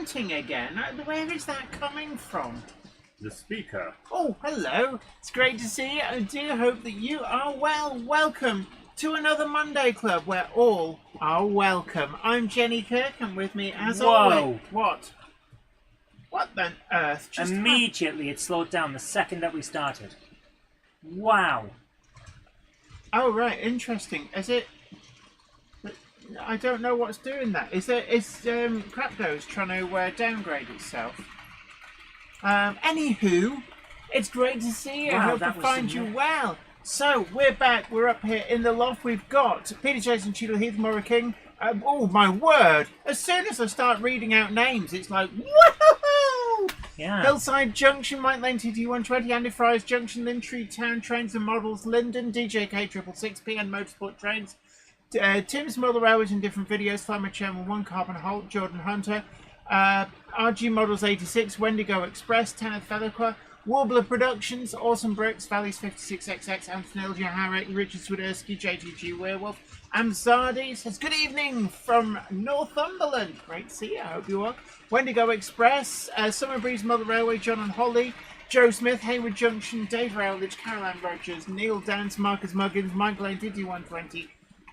chanting again. Where is that coming from? The speaker. Oh, hello. It's great to see you. I do hope that you are well. Welcome to another Monday Club where all are welcome. I'm Jenny Kirk, and with me as always... What? What on earth? Immediately it slowed down the second that we started. Wow. Oh, right. Interesting. Is it... I don't know what's doing that. Is Crapdo's trying to downgrade itself? Anywho, it's great to see you. I hope to find you well. So, we're back. We're up here in the loft. We've got Peter Jason Cheadle Heath, Maura King. Oh, my word. As soon as I start reading out names, it's like, woohoo! Yeah. Hillside Junction, Mike Lane, TT120, Andy Fryers Junction, Lintree Town Trains and Models, Linden, DJK 666, PN Motorsport Trains, Tim's Model Railways in different videos, Climber Chairman 1, Carbon Holt, Jordan Hunter, RG Models 86, Wendigo Express, Tanner Featherquah, Warbler Productions, Awesome Bricks, Valleys 56XX, Anthony Harrick, Richard Swiderski, JTG Werewolf, Amzadi says, good evening from Northumberland. Great to see you, I hope you are. Wendigo Express, Summer Breeze Model Railway, John and Holly, Joe Smith, Hayward Junction, Dave Rowledge, Caroline Rogers, Neil Dance, Marcus Muggins, Mike Lane, DD120,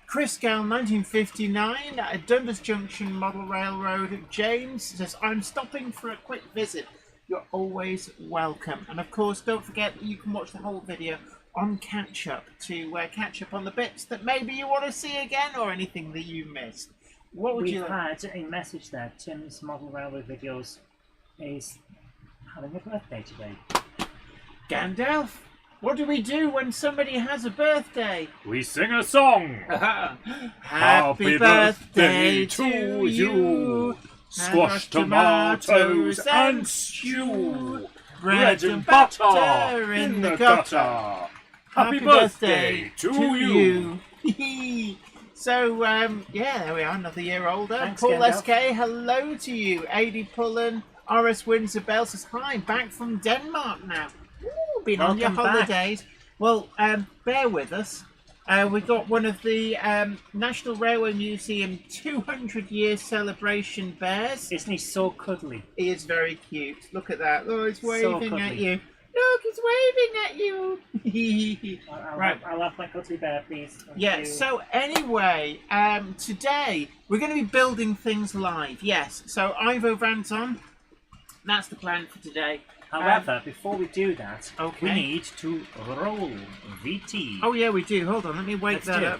Chris Gall, 1959, Dundas Junction Model Railroad. James says, I'm stopping for a quick visit. You're always welcome. And of course, don't forget that you can watch the whole video on Catch Up to catch up on the bits that maybe you want to see again or anything that you missed. What would you like? We've had a message there. Tim's Model Railway Videos is having a birthday today. Gandalf? What do we do when somebody has a birthday? We sing a song. Happy birthday to you. Squash tomatoes and stew. Bread and butter in the gutter. Happy birthday to you. So, yeah, there we are, another year older. Thanks, Paul Gandalf. SK, hello to you. AD Pullen, RS Windsor Bell says, hi, back from Denmark now. Ooh, been on your holidays. Well, bear with us. We got one of the National Railway Museum 200-year celebration bears. Isn't he so cuddly? He is very cute. Look at that. Oh, he's So waving at cuddly. you. Look, he's waving at you. Right. I'll have my cuddly bear, please. Thank Yeah, you. so anyway, today we're going to be building things live. Yes, so Ivo Van's on. That's the plan for today. However, before we do that, okay. we need to roll VT. Oh, yeah, we do. Hold on, let me wake that up.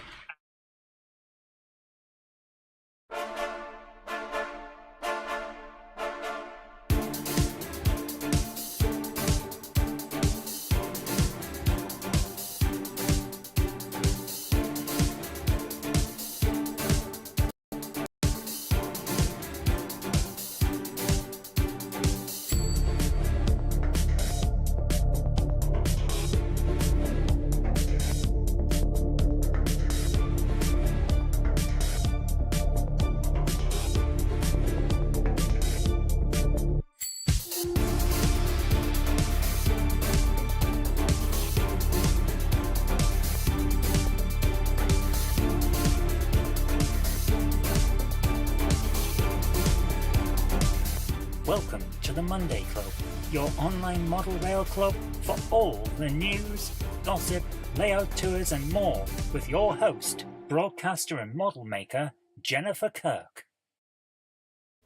Welcome to the Monday Club, your online model rail club for all the news, gossip, layout tours and more with your host, broadcaster and model maker, Jennifer Kirk.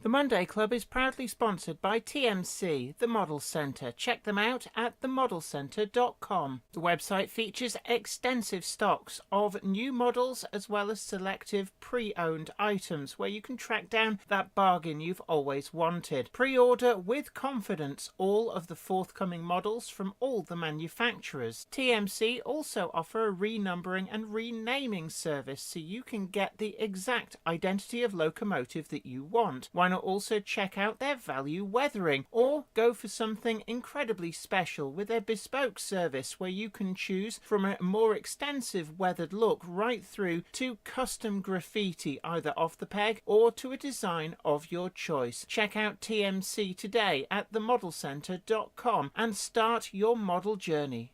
The Monday Club is proudly sponsored by TMC, the Model Centre. Check them out at themodelcentre.com. The website features extensive stocks of new models as well as selective pre-owned items where you can track down that bargain you've always wanted. Pre-order with confidence all of the forthcoming models from all the manufacturers. TMC also offer a renumbering and renaming service so you can get the exact identity of locomotive that you want. Why not also check out their value weathering or go for something incredibly special with their bespoke service where you can choose from a more extensive weathered look right through to custom graffiti either off the peg or to a design of your choice. Check out TMC today at themodelcentre.com and start your model journey.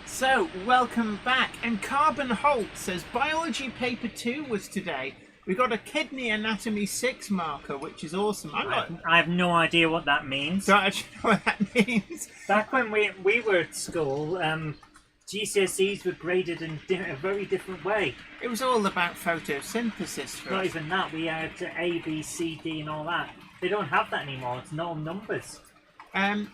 So, welcome back. And Carbon Holt says, Biology Paper 2 was today. We got a kidney anatomy 6 marker, which is awesome. I have no idea what that means. Don't actually know what that means. Back when we were at school, GCSEs were graded in a very different way. It was all about photosynthesis for Not us. even that. We had A, B, C, D, and all that. They don't have that anymore. It's all numbers.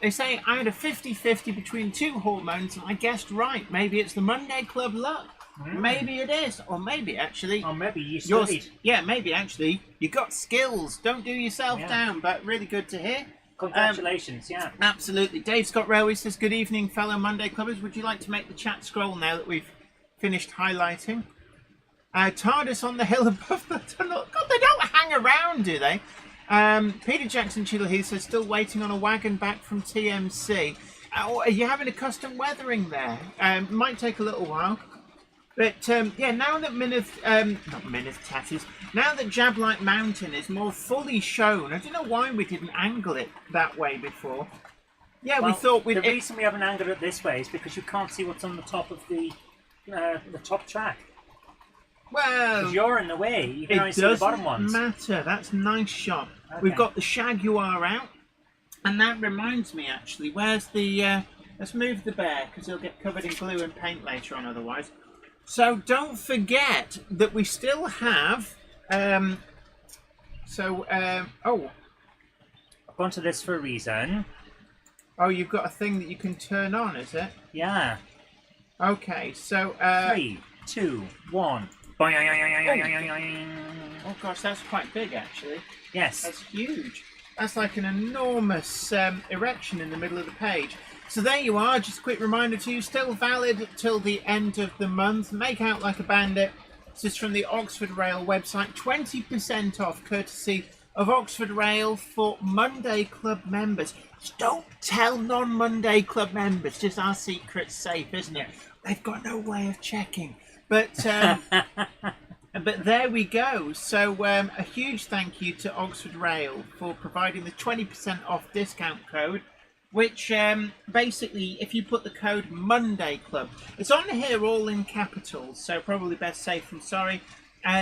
They say I had a 50-50 between 2 hormones, and I guessed right. Maybe it's the Monday Club luck. Maybe it is, or maybe actually. Or maybe you studied. Yeah, maybe actually you got skills. Don't do yourself down, but really good to hear. Congratulations, yeah. Absolutely. Dave Scott Railway says, good evening, fellow Monday Clubbers. Would you like to make the chat scroll now that we've finished highlighting? TARDIS on the hill above the tunnel. God, they don't hang around, do they? Peter Jackson Cheadle Heath says, still waiting on a wagon back from TMC. Are you having a custom weathering there? Might take a little while. But yeah, now that now that Jablite Mountain is more fully shown, I don't know why we didn't angle it that way before. Yeah, well, we thought we'd. The reason we haven't angled it this way is because you can't see what's on the top of the top track. Well, because you're in the way, you can only it see the bottom ones. doesn't matter. That's a nice shot. Okay. We've got the Shaguar out, and that reminds me actually. Where's the? Let's move the bear because he'll get covered in glue and paint later on otherwise. So don't forget that we still have. Oh. I've gone to this for a reason. Oh, you've got a thing that you can turn on, is it? Yeah. Okay, so 3, 2, 1. Oh gosh, that's quite big actually. Yes. That's huge. That's like an enormous erection in the middle of the page. So there you are, just a quick reminder to you, still valid till the end of the month. Make out like a bandit. This is from the Oxford Rail website. 20% off, courtesy of Oxford Rail for Monday Club members. Just don't tell non-Monday Club members, just our secret's safe, isn't it? They've got no way of checking. But but there we go. So a huge thank you to Oxford Rail for providing the 20% off discount code, which basically, if you put the code Monday Club, it's on here all in capitals, so probably best safe than sorry.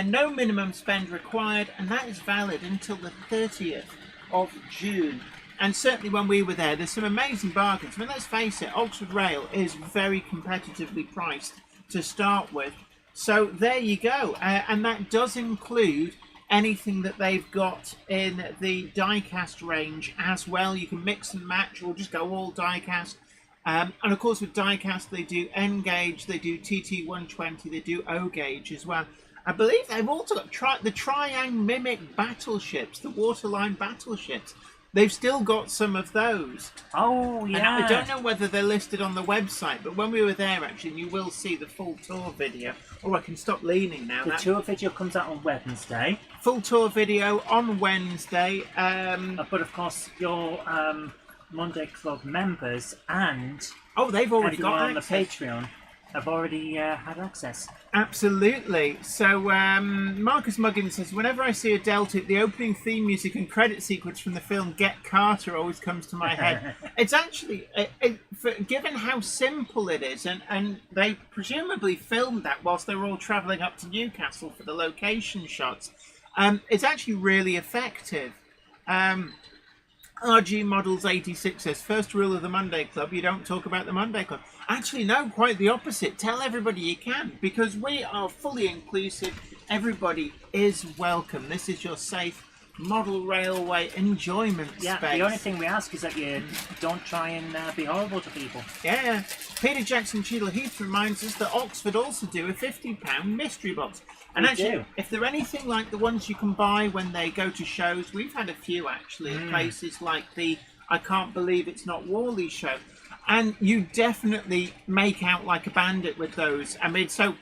No minimum spend required, and that is valid until the 30th of June. And certainly when we were there, there's some amazing bargains. I mean, let's face it, Oxford Rail is very competitively priced to start with. So there you go, and that does include anything that they've got in the die-cast range as well. You can mix and match or just go all die-cast. And of course with die-cast they do N-gauge, they do TT120, they do O-gauge as well. I believe they've also got the Triang Mimic battleships, the waterline battleships. They've still got some of those. Oh, yeah. And I don't know whether they're listed on the website, but when we were there, actually, you will see the full tour video. Oh, I can stop leaning now. The tour video comes out on Wednesday. Full tour video on Wednesday. But of course, your Monday Club members and they've already got on the access. Patreon have already had access. Absolutely. So Marcus Muggins says, whenever I see a Delta, the opening theme music and credit sequence from the film Get Carter always comes to my head. It's actually, given how simple it is, and they presumably filmed that whilst they were all travelling up to Newcastle for the location shots, it's actually really effective. RG Models 86 says, first rule of the Monday Club, you don't talk about the Monday Club. Actually, no, quite the opposite. Tell everybody you can, because we are fully inclusive. Everybody is welcome. This is your safe model railway enjoyment space. The only thing we ask is that you don't try and be horrible to people. Yeah. Peter Jackson Cheadle Heath reminds us that Oxford also do a £50 mystery box. And actually, if they're anything like the ones you can buy when they go to shows, we've had a few actually at places like the I Can't Believe It's Not Wally show. And you definitely make out like a bandit with those. I mean, so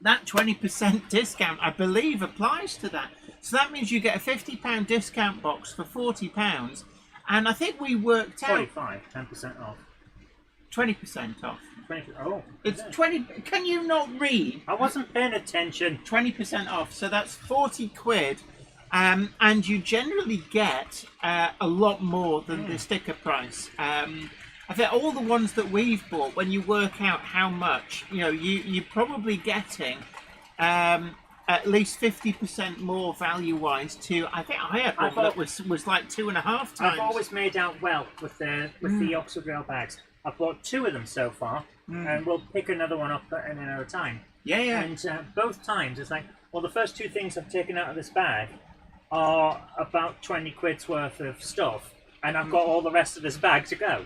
that 20% discount, I believe, applies to that. So that means you get a £50 discount box for £40. And I think we worked out... 45, 10% off. 20% off. 20, oh. It's 20... Can you not read? I wasn't paying attention. 20% off. So that's 40 quid. And you generally get a lot more than the sticker price. I think all the ones that we've bought, when you work out how much, you're probably getting at least 50% more value-wise to. I think I had one that was like 2.5 times. I've always made out well with the Oxford Rail bags. I've bought 2 of them so far, and we'll pick another one up in another time. Yeah. And both times it's like, well, the first 2 things I've taken out of this bag are about 20 quid's worth of stuff, and I've got all the rest of this bag to go.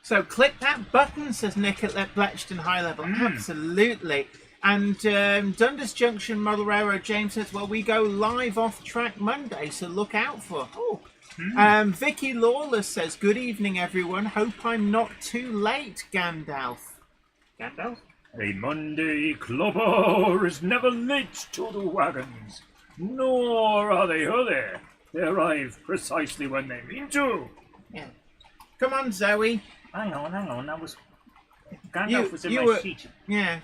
So click that button, says Nick at Bletchton High Level. Absolutely. And Dundas Junction Model Railroad, James says, well, we go live off track Monday, so look out for. Vicky Lawless says, good evening, everyone. Hope I'm not too late, Gandalf. Gandalf? A Monday clubber is never late to the wagons, nor are they early. They arrive precisely when they mean to. Yeah. Come on, Zoe. Hang on. That was Gandalf was in my sheet. Yeah.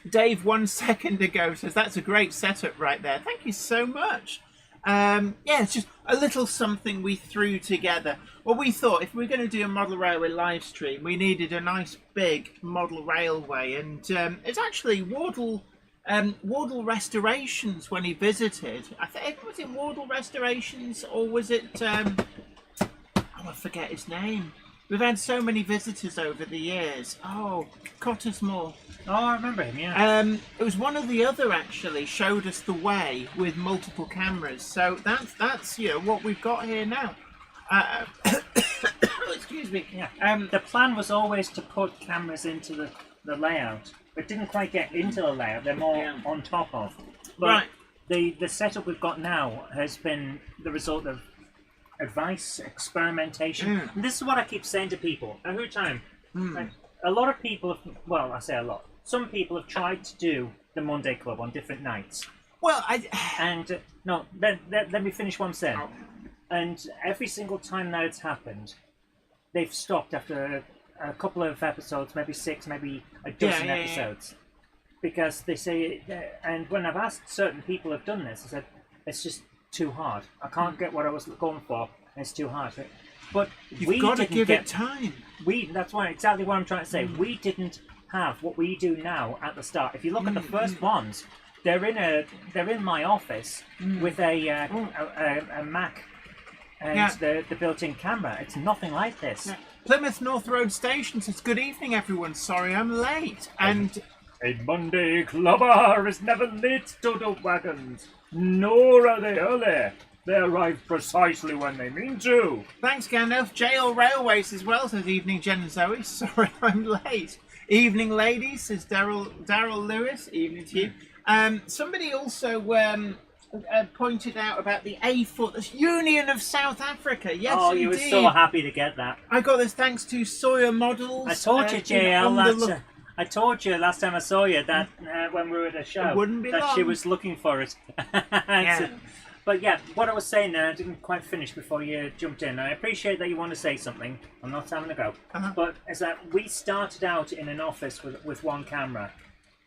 Dave 1 second ago says that's a great setup right there. Thank you so much. It's just a little something we threw together. Well, we thought if we were going to do a model railway live stream, we needed a nice big model railway, and it's actually Wardle Restorations when he visited. I think was it Wardle Restorations or was it? I forget his name. We've had so many visitors over the years. Oh, Cottesmore. Oh, I remember him, yeah. It was one of the other actually showed us the way with multiple cameras. So that's what we've got here now. Excuse me. Yeah. The plan was always to put cameras into the layout. It didn't quite get into the layout. They're more on top of. But the setup we've got now has been the result of advice, experimentation. And this is what I keep saying to people every time. Like, a lot of people have, well, I say a lot. Some people have tried to do the Monday Club on different nights. Well, let me finish what I'm saying. And every single time that it's happened, they've stopped after a couple of episodes, maybe 6, maybe a dozen episodes. Because they say, and when I've asked certain people who've done this, I said, it's just too hard. I can't get what I was going for, and it's too hard. But you've got to give it time. That's exactly what I'm trying to say. We didn't have what we do now at the start. If you look at the first ones, they're in my office with a Mac and the built-in camera. It's nothing like this. Yeah. Plymouth North Road Station says, good evening, everyone. Sorry I'm late. And a Monday clubber is never late to the wagons, nor are they early. They arrive precisely when they mean to. Thanks, Gandalf. JL Railways as well says, evening, Jen and Zoe. Sorry I'm late. Evening, ladies, says Daryl Lewis. Evening to you. Somebody also pointed out about the A-Foot Union of South Africa. Yes, oh, you were so happy to get that. I got this thanks to Sawyer Models. I told you, JL, I told you last time I saw you that when we were at a show that she was looking for it. But yeah, what I was saying there, I didn't quite finish before you jumped in. I appreciate that you want to say something. I'm not having a go. But it's that we started out in an office with one camera.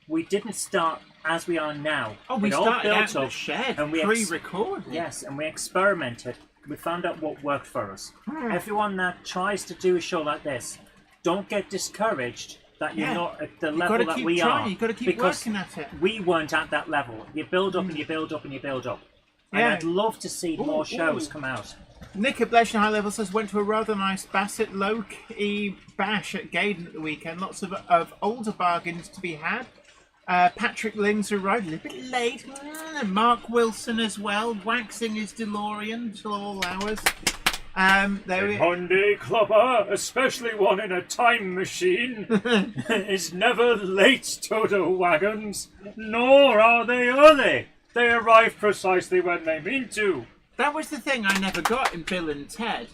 We didn't start as we are now. Oh, we started out in the shed, and we pre-recorded. Yes, and we experimented. We found out what worked for us. Everyone that tries to do a show like this, don't get discouraged that you're not at the level that we are. You've got to keep working at it. We weren't at that level. You build up and you build up and you build up. And I'd love to see more shows come out. Nick at Bletchton High Level says, went to a rather nice Bassett low-key bash at Gaydon at the weekend. Lots of older bargains to be had. Patrick Lings arrived a little bit late. Mark Wilson as well, waxing his DeLorean till all hours. Monday clubber, especially one in a time machine, is never late to the wagons, nor are they early. They arrive precisely when they mean to. That was the thing I never got in Bill and Ted.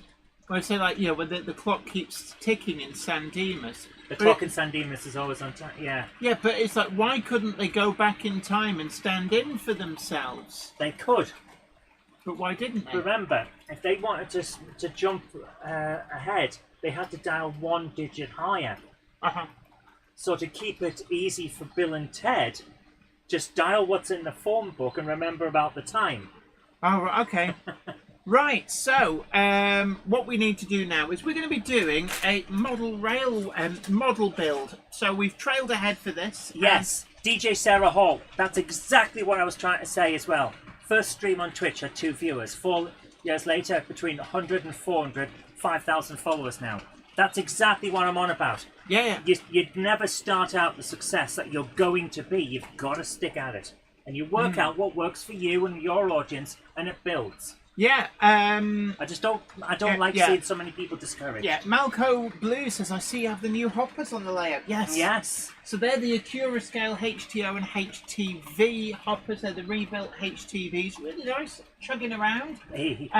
When I say, like, when the clock keeps ticking in San Dimas. The clock in San Dimas is always on time, yeah. Yeah, but it's like, why couldn't they go back in time and stand in for themselves? They could. But why didn't they? Remember, if they wanted to jump ahead, they had to dial 1 digit higher. So to keep it easy for Bill and Ted, just dial what's in the phone book and remember about the time. Oh, okay. Right, so what we need to do now is we're going to be doing a model rail model build. So we've trailed ahead for this. Yes. DJ Sarah Hall. That's exactly what I was trying to say as well. First stream on Twitch had 2 viewers. 4 years later, between 100 and 400, 5,000 followers now. That's exactly what I'm on about. Yeah. You'd never start out the success that you're going to be. You've got to stick at it. And you work out what works for you and your audience, and it builds. Yeah. I don't like yeah. seeing so many people discouraged. Yeah. Malco Blue says, I see you have the new hoppers on the layout. Yes. Yes. So they're the Acura Scale HTO and HTV hoppers. They're the rebuilt HTVs. Really nice. Chugging around. Hey.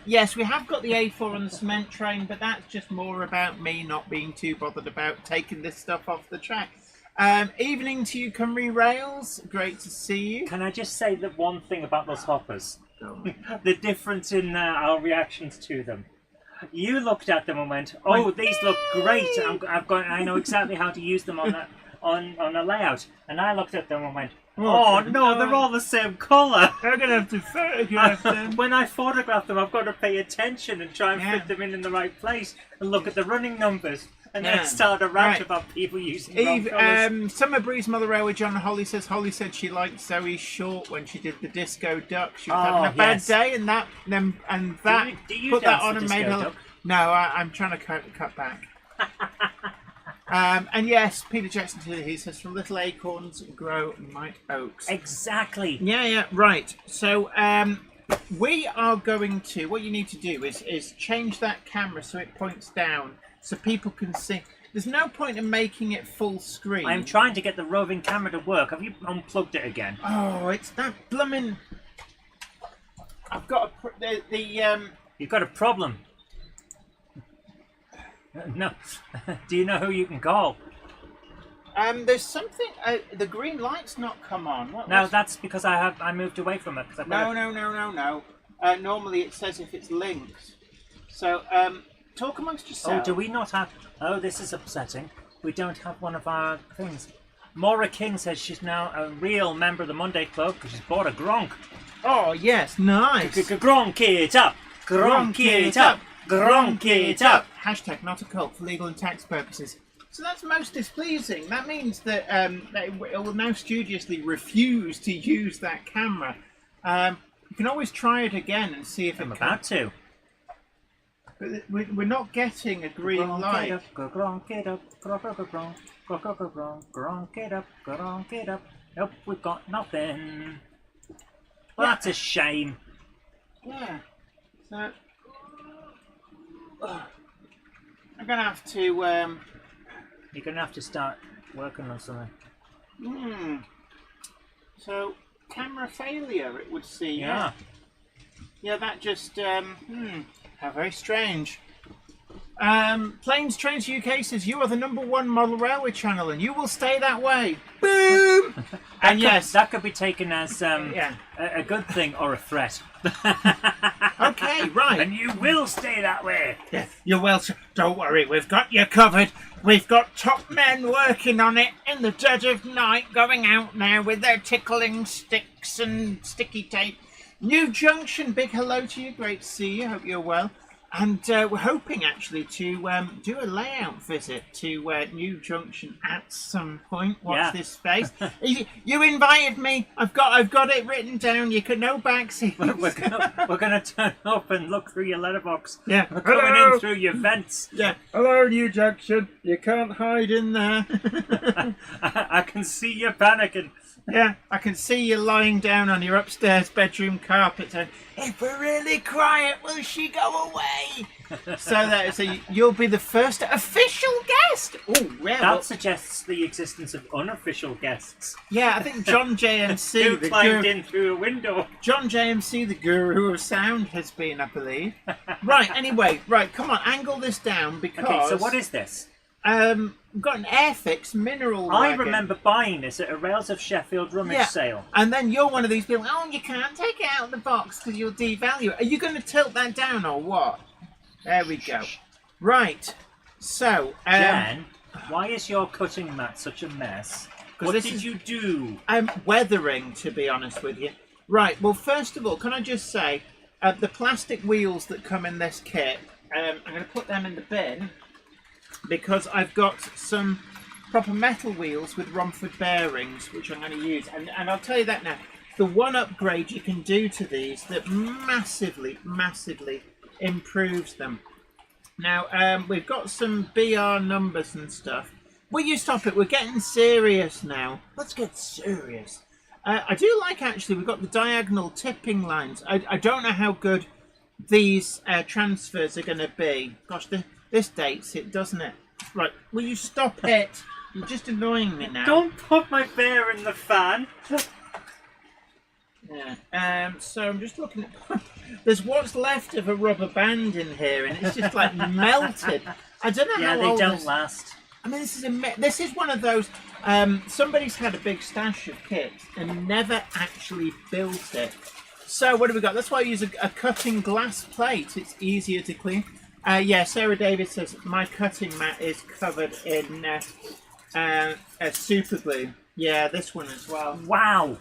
Yes, we have got the A4 on the cement train, but that's just more about me not being too bothered about taking this stuff off the track. Evening to you, Cymru Rails. Great to see you. Can I just say that one thing about those hoppers? The difference in our reactions to them. You looked at them and went, "Oh, these look great! I know exactly how to use them on that on a layout." And I looked at them and went, "Oh no, they're all the same colour." I'm gonna have to photograph them. When I photograph them, I've got to pay attention and try and fit them in the right place and look at the running numbers. And then start a rant about people using wrong colours. Summer Breeze Mother Railway John Holly says Holly said she liked Zoe Short when she did the Disco Duck. She was having a bad day, and that Do you put that dance on the and made Disco her. Duck? No, I'm trying to cut back. And yes, Peter Jackson he says from little acorns grow mighty oaks. Exactly. Yeah, right. So we are going to. What you need to do is change that camera so it points down. So people can see. There's no point in making it full screen. I'm trying to get the roving camera to work. Have you unplugged it again? Oh, it's that blooming. I've got You've got a problem. No. Do you know who you can call? There's something. The green light's not come on. That's because I moved away from it. No. Normally it says if it's linked. So talk amongst yourselves. Oh, do we not have... Oh, this is upsetting. We don't have one of our things. Maura King says she's now a real member of the Monday Club because she's bought a Gronk. Oh, yes, nice. Gronk it up! Gronk it up! Gronk it up! Hashtag not a cult for legal and tax purposes. So that's most displeasing. That means that it will now studiously refuse to use that camera. You can always try it again and see if I'm about to. But we're not getting a green light. Gronk it up, gronk it up, gronk it up. Nope, we've got nothing. Well, that's a shame. Yeah. So I'm gonna have to. You're gonna have to start working on something. So camera failure, it would seem. Yeah. Yeah, that just. How very strange. Planes Trains UK says you are the #1 model railway channel and you will stay that way. Boom! And yes, that could be taken as a good thing or a threat. Okay, right. And you will stay that way. Yeah, you will. Don't worry, we've got you covered. We've got top men working on it in the dead of night, going out now with their tickling sticks and sticky tape. New Junction, big hello to you. Great to see you. Hope you're well. And we're hoping actually to do a layout visit to New Junction at some point. Watch this space. You invited me. I've got it written down. You can no backseat. We're gonna turn up and look through your letterbox. Yeah, we're coming in through your vents. Yeah. Hello, New Junction. You can't hide in there. I can see you panicking. Yeah, I can see you lying down on your upstairs bedroom carpet and if we're really quiet, will she go away? So you'll be the first official guest. Oh, yeah. That suggests the existence of unofficial guests. Yeah, I think John JMC who climbed in through a window. John JMC, the guru of sound, has been, I believe. Right. Anyway, come on, angle this down because. Okay, so what is this? We've got an Airfix mineral wagon. I remember buying this at a Rails of Sheffield rummage sale. And then you're one of these people, you can't take it out of the box because you'll devalue it. Are you going to tilt that down or what? There we go. Right. So, Jen, why is your cutting mat such a mess? What did you do? Weathering, to be honest with you. Right, well, first of all, can I just say, the plastic wheels that come in this kit, I'm going to put them in the bin. Because I've got some proper metal wheels with Romford bearings, which I'm going to use. And I'll tell you that now. The one upgrade you can do to these that massively improves them. Now, we've got some BR numbers and stuff. Will you stop it? We're getting serious now. Let's get serious. I do like, actually, we've got the diagonal tipping lines. I don't know how good these transfers are going to be. Gosh, this dates it, doesn't it? Right, will you stop it? You're just annoying me now. Don't put my bear in the fan. Yeah. So I'm just looking at... There's what's left of a rubber band in here, and it's just like melted. I don't know how old they don't last. I mean, this is one of those... somebody's had a big stash of kits and never actually built it. So what have we got? That's why I use a cutting glass plate. It's easier to clean. Yeah, Sarah David says, my cutting mat is covered in super glue. Yeah, this one as well. Wow.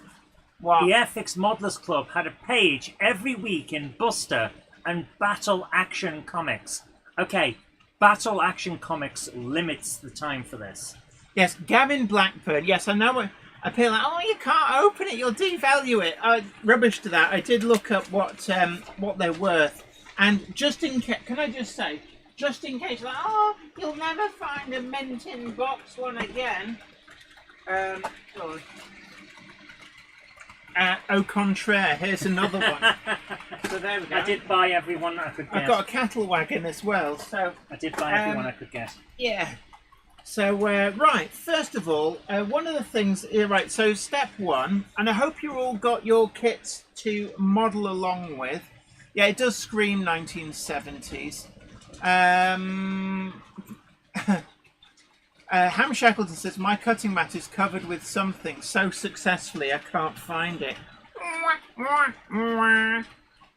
Wow. The Airfix Modelers Club had a page every week in Buster and Battle Action Comics. Okay, Battle Action Comics limits the time for this. Yes, Gavin Blackburn. Yes, I know. I feel like, oh, you can't open it. You'll devalue it. Rubbish to that. I did look up what they're worth. And just in case, can I just say, just in case, like, oh, you'll never find a mint in box one again. Au contraire, here's another one. So there we go. I did buy every one that I could get. I've got a cattle wagon as well, so... I did buy every one I could get. Yeah. So, right, first of all, one of the things... right, so step one, and I hope you all got your kits to model along with. Yeah, it does scream 1970s. Ham Shackleton says, my cutting mat is covered with something so successfully I can't find it.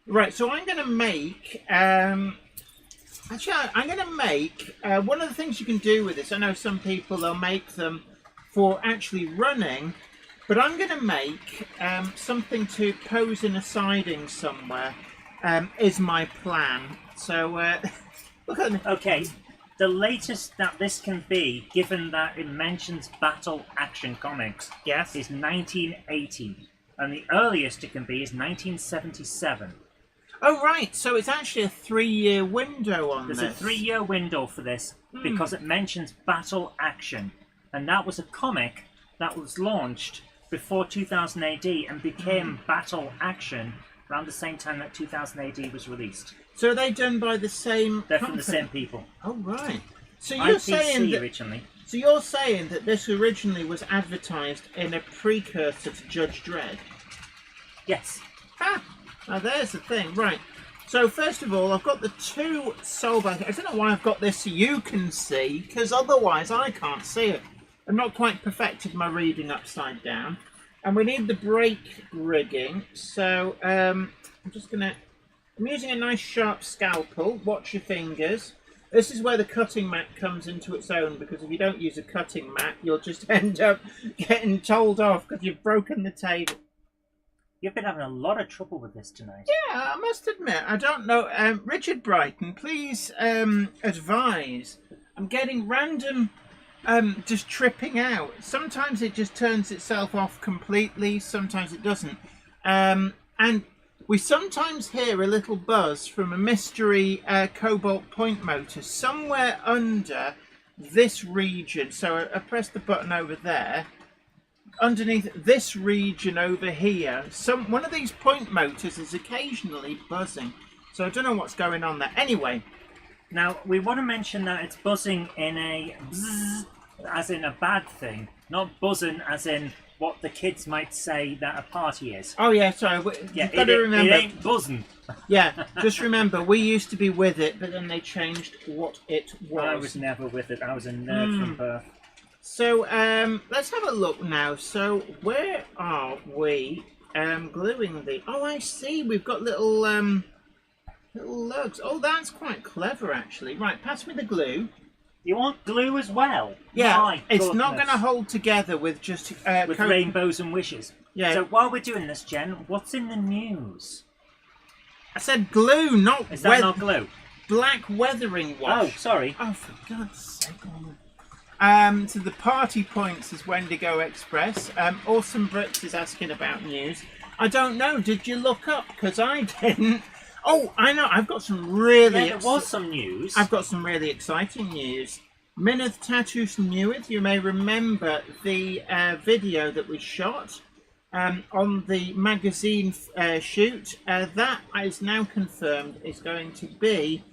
Right, so I'm going to make... actually, I'm going to make... one of the things you can do with this, I know some people, they'll make them for actually running, but I'm going to make something to pose in a siding somewhere, is my plan. So, look at me. Okay. The latest that this can be, given that it mentions Battle Action Comics, Yes. is 1980. And the earliest it can be is 1977. Oh, right. So it's actually a 3-year window on There's this. a 3-year window for this because it mentions Battle Action. And that was a comic that was launched before 2000 AD and became Battle Action around the same time that 2000 AD was released. So are they done by the same They're company? from the same people. Oh, right. So you're saying that, originally. so you're saying that this originally was advertised in a precursor to Judge Dredd? Yes. Ah, now there's the thing. Right. So first of all, I've got the two soul bags. I don't know why I've got this so you can see, because otherwise I can't see it. I've not quite perfected my reading upside down. And we need the brake rigging. So I'm using a nice sharp scalpel. Watch your fingers. This is where the cutting mat comes into its own, because if you don't use a cutting mat, you'll just end up getting told off because you've broken the table. You've been having a lot of trouble with this tonight. Yeah, I must admit, I don't know. Richard Brighton, please advise. I'm getting random just tripping out. Sometimes it just turns itself off completely, sometimes it doesn't. And we sometimes hear a little buzz from a mystery cobalt point motor somewhere under this region. So I press the button over there. Underneath this region over here, one of these point motors is occasionally buzzing. So I don't know what's going on there. Anyway. Now, we want to mention that it's buzzing in a bzzz, as in a bad thing, not buzzing as in what the kids might say that a party is. Oh yeah, sorry. Yeah, You've got to remember. It ain't buzzing. Yeah, just remember, we used to be with it, but then they changed what it was. I was never with it. I was a nerd from birth. So, let's have a look now. So, where are we gluing the... Oh, I see. We've got little lugs. Oh, that's quite clever, actually. Right, pass me the glue. You want glue as well? Yeah, My it's not goodness. going to hold together with just... with rainbows and wishes. Yeah. So while we're doing this, Jen, what's in the news? I said glue, not... Is that not glue? Black weathering wash. Oh, sorry. Oh, for God's sake. To the party points as Wendigo Express. Awesome Brits is asking about news. I don't know. Did you look up? Because I didn't. Oh, I know. I've got some really. Yeah, there was some news. I've got some really exciting news. Myneth Tatus Newith, you may remember the video that we shot on the magazine shoot. That is now confirmed is going to be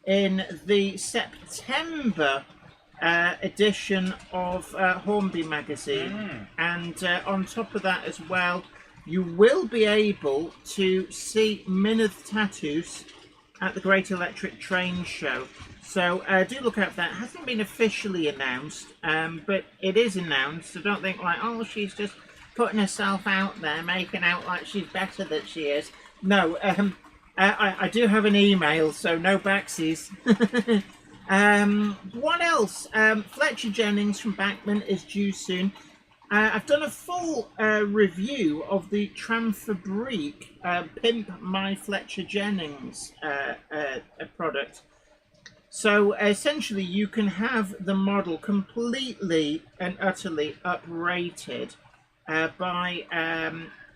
in the September edition of Hornby magazine. And on top of that as well, you will be able to see Myneth Tatus at the Great Electric Train Show. So do look out for that. It hasn't been officially announced, but it is announced. So don't think like, oh, she's just putting herself out there, making out like she's better than she is. No, I do have an email, so no backsies. What else? Fletcher Jennings from Backman is due soon. I've done a full review of the Tramfabrique Pimp My Fletcher Jennings product. So essentially you can have the model completely and utterly uprated by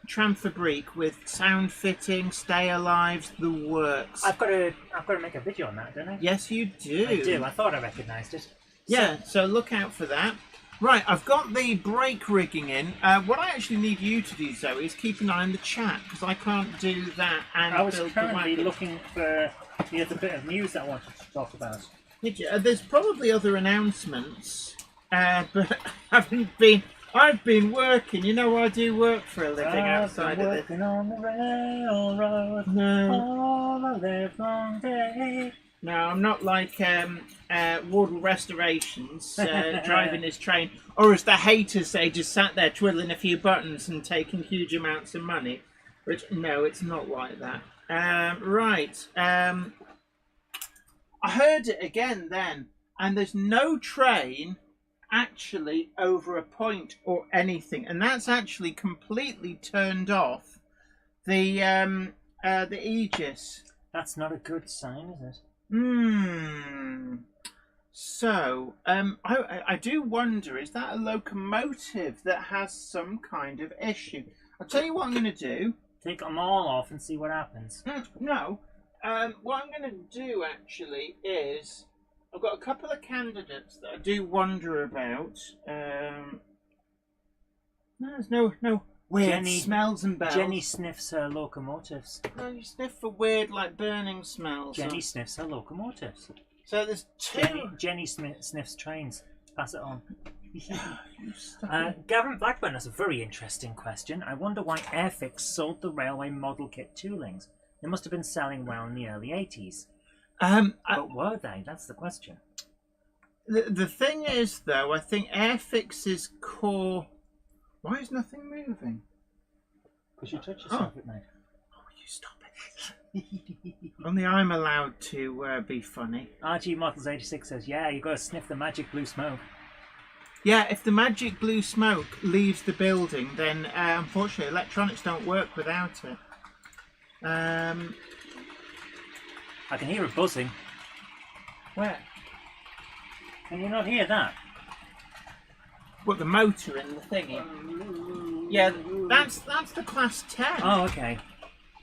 Tramfabrique with sound fitting, stay alive, the works. I've got to make a video on that, don't I? Yes, you do. I do. I thought I recognised it. Yeah, so look out for that. Right, I've got the brake rigging in. What I actually need you to do, Zoe, is keep an eye on the chat, because I can't do that and I was build the currently wagon. looking for the other bit of news that I wanted to talk about. Did you? There's probably other announcements, but I've been working. You know, I do work for a living outside of this. Working on the railroad all the live long day. No, I'm not like Wardle Restorations driving his train, or as the haters say, just sat there twiddling a few buttons and taking huge amounts of money. Which, no, it's not like that. Right. I heard it again then, and there's no train actually over a point or anything, and that's actually completely turned off the Aegis. That's not a good sign, is it? So, I do wonder, is that a locomotive that has some kind of issue? I'll tell you what I'm going to do. Take them all off and see what happens. No. What I'm going to do, actually, is I've got a couple of candidates that I do wonder about. There's no weird smells and bells. Jenny sniffs her locomotives. No, you sniff for weird, like, burning smells. Jenny sniffs her locomotives. So there's two. Jenny sniffs trains. Pass it on. Gavin Blackburn has a very interesting question. I wonder why Airfix sold the railway model kit toolings. They must have been selling well in the early 80s. But were they? That's the question. The thing is, though, I think Airfix's core... Why is nothing moving? Because you touch yourself at night. Oh, you stop it. Only I'm allowed to be funny. RG Models 86 says, yeah, you got to sniff the magic blue smoke. Yeah, if the magic blue smoke leaves the building, then unfortunately electronics don't work without it. I can hear it buzzing. Where? Can you not hear that? What, the motor in the thingy? Yeah, that's the Class 10. Oh, okay.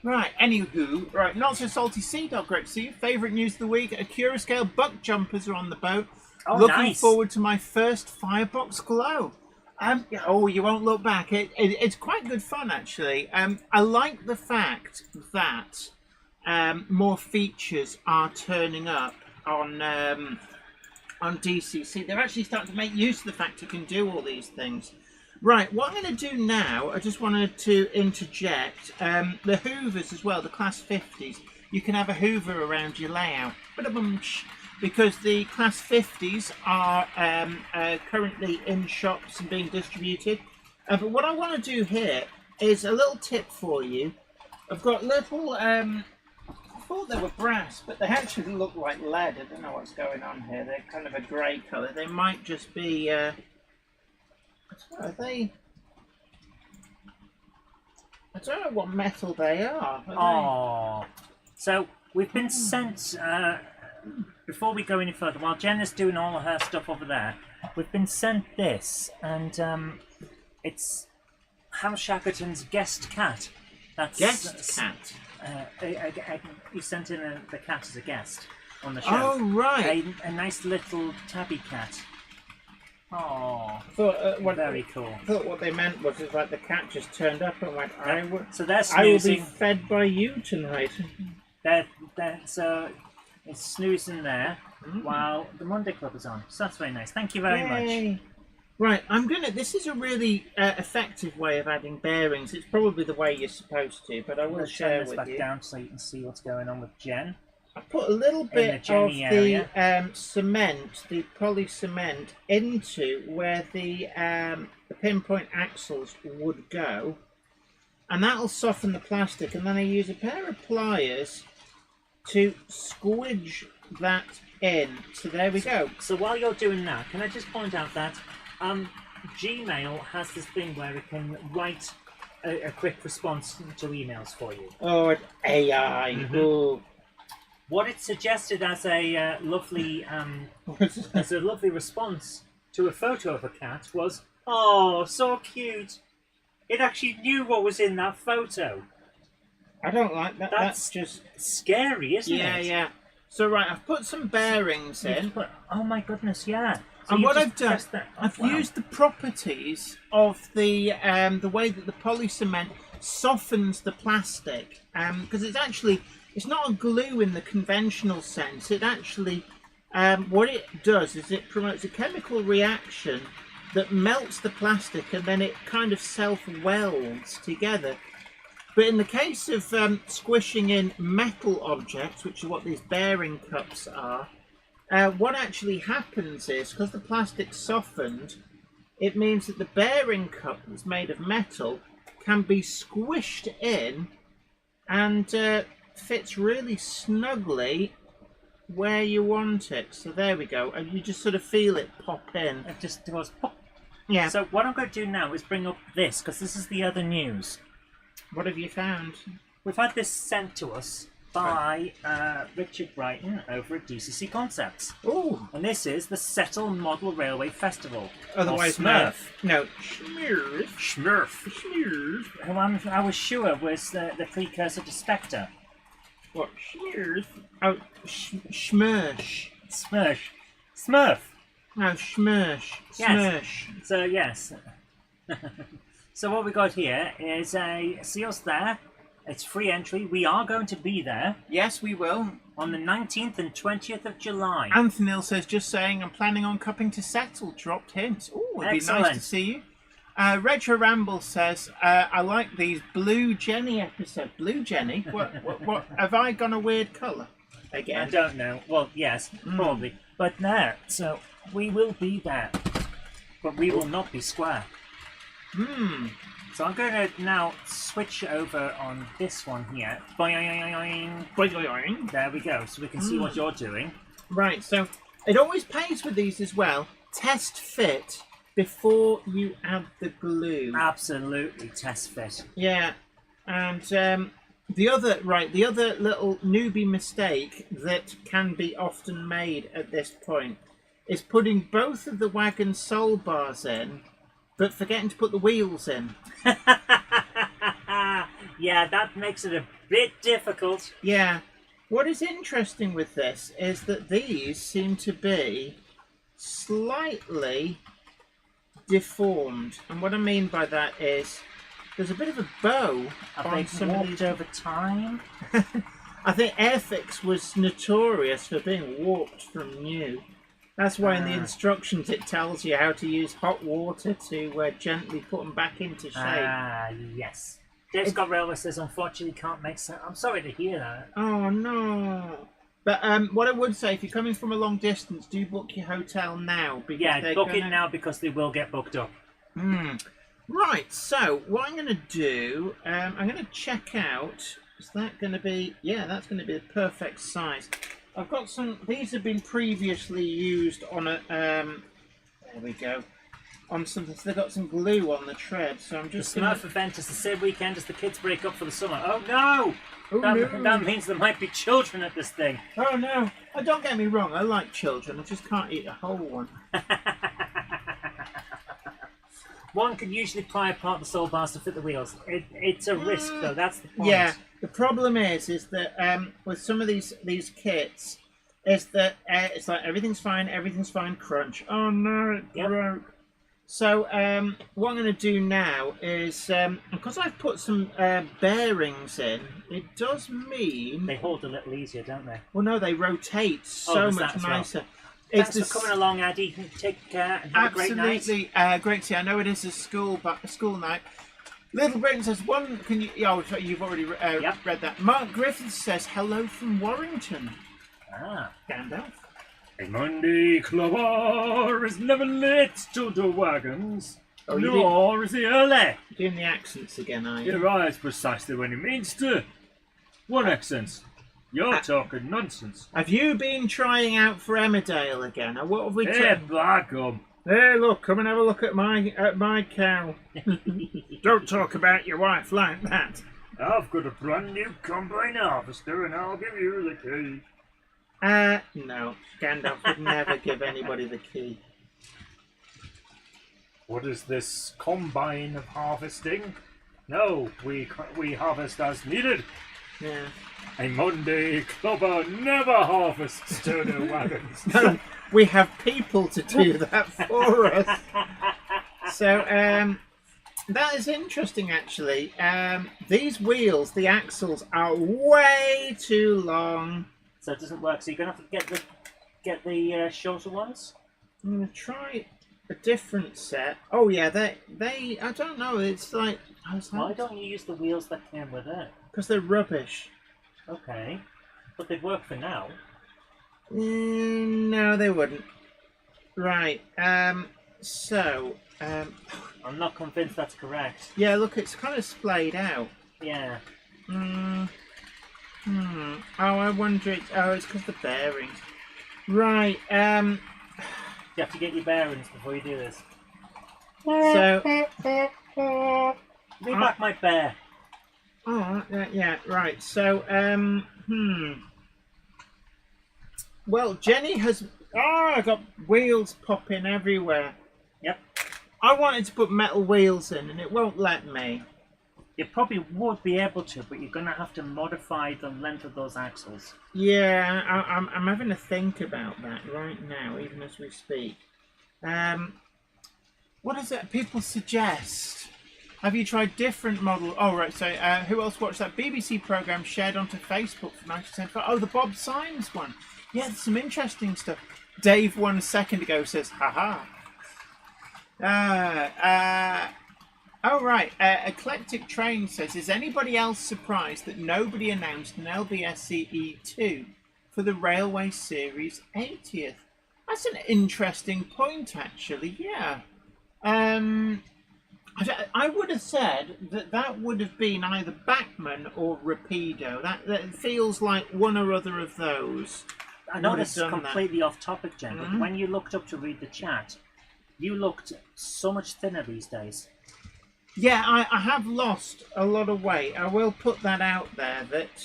Right, anywho, right, Not So Salty Sea Dog, great to see you. Favourite news of the week, Curascale buck jumpers are on the boat. Oh, Looking nice. forward to my first Firebox glow. Oh, you won't look back. It's quite good fun, actually. I like the fact that more features are turning up on DCC. They're actually starting to make use of the fact you can do all these things. Right, what I'm going to do now, I just wanted to interject, the Hoovers as well, the Class 50s. You can have a Hoover around your layout. Because the Class 50s are currently in shops and being distributed. But what I want to do here is a little tip for you. I've got little, I thought they were brass, but they actually look like lead. I don't know what's going on here. They're kind of a grey colour. They might just be, are they? I don't know what metal they are. Oh, so we've been sent before we go any further, while Jen is doing all of her stuff over there, we've been sent this, and it's Hal Shackleton's guest cat. Guest cat. He sent in the cat as a guest on the show. Oh, right. A nice little tabby cat. Oh, very cool. I thought what they meant was it's like the cat just turned up and went, So they're I will be snoozing. fed by you tonight. So it's snoozing there while the Monday Club is on. So that's very nice. Thank you very much. Right, this is a really effective way of adding bearings. It's probably the way you're supposed to, but I will share turn this with back you. down so you can see what's going on with Jen. I put a little bit the of Jenny the cement, the poly cement, into where the pinpoint axles would go, and that'll soften the plastic. And then I use a pair of pliers to squidge that in. So there we go. So while you're doing that, can I just point out that Gmail has this thing where it can write a quick response to emails for you. Oh, AI. Mm-hmm. Oh. What it suggested as a lovely response to a photo of a cat was, "Oh, so cute! It actually knew what was in that photo." I don't like that. That's just scary, isn't it? Yeah. So right, I've put some bearings in. Oh my goodness, yeah. So And you what just I've done, press that- I've wow. used the properties of the way that the poly cement softens the plastic, because it's not a glue in the conventional sense. It actually, what it does is it promotes a chemical reaction that melts the plastic, and then it kind of self-welds together. But in the case of squishing in metal objects, which is what these bearing cups are, what actually happens is, because the plastic's softened, it means that the bearing cup that's made of metal can be squished in and fits really snugly where you want it. So there we go. And you just sort of feel it pop in. It just goes pop. Yeah. So what I'm going to do now is bring up this, because this is the other news. What have you found? We've had this sent to us by Richard Brighton over at DCC Concepts. Oh, And this is the Settle Model Railway Festival. otherwise or Smurf. No, Smurf. Smurf. Who I was sure was the precursor to Spectre. What? Smurf? Oh, Smursh. Smurf. No, Smursh. Yes. Smursh. So yes. So what we got here is see us there. It's free entry. We are going to be there Yes, we will. on the 19th and 20th of July. Anthony says, just saying, I'm planning on cupping to Settle. Dropped hints. Oh, it'd be nice to Excellent. see you. Retro Ramble says, I like these Blue Jenny episodes. Blue Jenny? What? Have I gone a weird colour I again? don't know. Well, yes, probably. But there. So we will be there. But we will not be square. So I'm going to now switch over on this one here. Boing. Boing. There we go. So we can see what you're doing. Right, so it always pays with these as well. Test fit before you add the glue. Absolutely test fit. Yeah, and the other little newbie mistake that can be often made at this point is putting both of the wagon sole bars in, but forgetting to put the wheels in. Yeah, that makes it a bit difficult. Yeah. What is interesting with this is that these seem to be slightly deformed, and what I mean by that is there's a bit of a bow Have on they some of warped these. over time? I think Airfix was notorious for being warped from new. That's why in the instructions it tells you how to use hot water to gently put them back into shape. Ah, yes. Dave Scott Railway says, unfortunately, can't make sense. I'm sorry to hear that. Oh no! But what I would say, if you're coming from a long distance, do book your hotel now because Yeah, they're book gonna... it now because they will get booked up. Right. So what I'm going to do, I'm going to check out. Is that going to be? Yeah, that's going to be the perfect size. I've got some. These have been previously used on a. There we go. On something. So they've got some glue on the tread. So I'm The just. Smurf event is the same weekend as the kids break up for the summer. Oh no! Oh, no. That means there might be children at this thing. Oh no! Don't get me wrong. I like children. I just can't eat a whole one. One can usually pry apart the soul bars to fit the wheels. It's a risk, though. That's the point. Yeah. The problem is that with some of these kits, is that it's like everything's fine, crunch. Oh no, it broke. So what I'm going to do now is, because I've put some bearings in, it does mean... They hold a little easier, don't they? Well, no, they rotate so much nicer. Well. Thanks for coming along, Addy. Take care and have a great night. Absolutely, great to see. I know it is a school night. Little Britain says, can you... Oh, you've already read that. Mark Griffith says, hello from Warrington. Ah. Gandalf. A Monday clubber is never late to the wagons, nor is he early. Doing the accents again, are you? He arrives precisely when he means to. What accents? You're talking nonsense. Have you been trying out for Emmerdale again? Or what have we Hey, tried? Blackham. Hey, look, come and have a look at my cow. Don't talk about your wife like that. I've got a brand new combine harvester and I'll give you the key. No. Gandalf would never give anybody the key. What is this combine of harvesting? No, we harvest as needed. Yeah. A Monday clubber never harvests turner wagons. No, we have people to do that for us. So, that is interesting, actually. These wheels, the axles, are way too long. So it doesn't work. So you're gonna have to get the shorter ones. I'm gonna try a different set. Oh yeah, they. I don't know. It's like. Why don't you use the wheels that came with it? Because they're rubbish. Okay, but they'd work for now. No, they wouldn't. Right. So. I'm not convinced that's correct. Yeah. Look, it's kind of splayed out. Yeah. Oh, I wonder. It's because the bearings. Right. You have to get your bearings before you do this. So. Leave back my bear. Oh, yeah. Right. So. Well, Jenny has. Oh, I got wheels popping everywhere. Yep. I wanted to put metal wheels in, and it won't let me. You probably would be able to, but you're going to have to modify the length of those axles. Yeah, I'm having to think about that right now, even as we speak. What is it people suggest? Have you tried different model? Oh, right. So, who else watched that BBC programme shared onto Facebook from 1975? Oh, the Bob Symes one. Yeah, there's some interesting stuff. Dave, 1 second ago, says, haha. Oh, right. Eclectic Train says, is anybody else surprised that nobody announced an LBSCE 2 for the Railway Series 80th? That's an interesting point, actually. Yeah. I would have said that would have been either Bachmann or Rapido. That feels like one or other of those. I know this is completely off topic, Jen, but when you looked up to read the chat, you looked so much thinner these days. Yeah, I have lost a lot of weight. I will put that out there that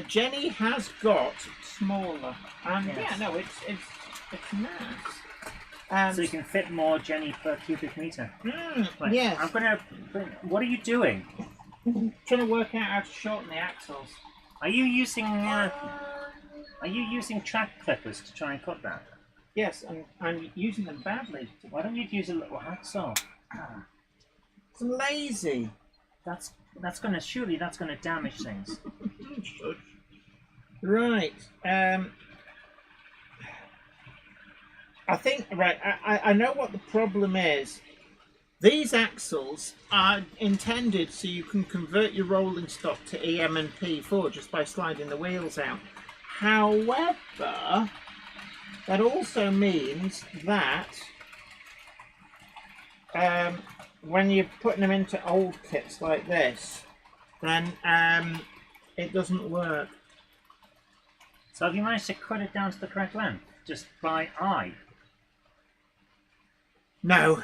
Jenny has got smaller. And yes. Yeah, no, it's nice. So you can fit more Jenny per cubic meter. Right. Yes. I'm gonna. What are you doing? Trying to work out how to shorten the axles. Are you using track clippers to try and cut that? Yes, I'm using them badly. Why don't you use a little hacksaw? It's lazy. That's gonna damage things. Right. I think I know what the problem is. These axles are intended so you can convert your rolling stock to EM and P4 just by sliding the wheels out. However, that also means that when you're putting them into old kits like this, then it doesn't work. So have you managed to cut it down to the correct length, just by eye? No,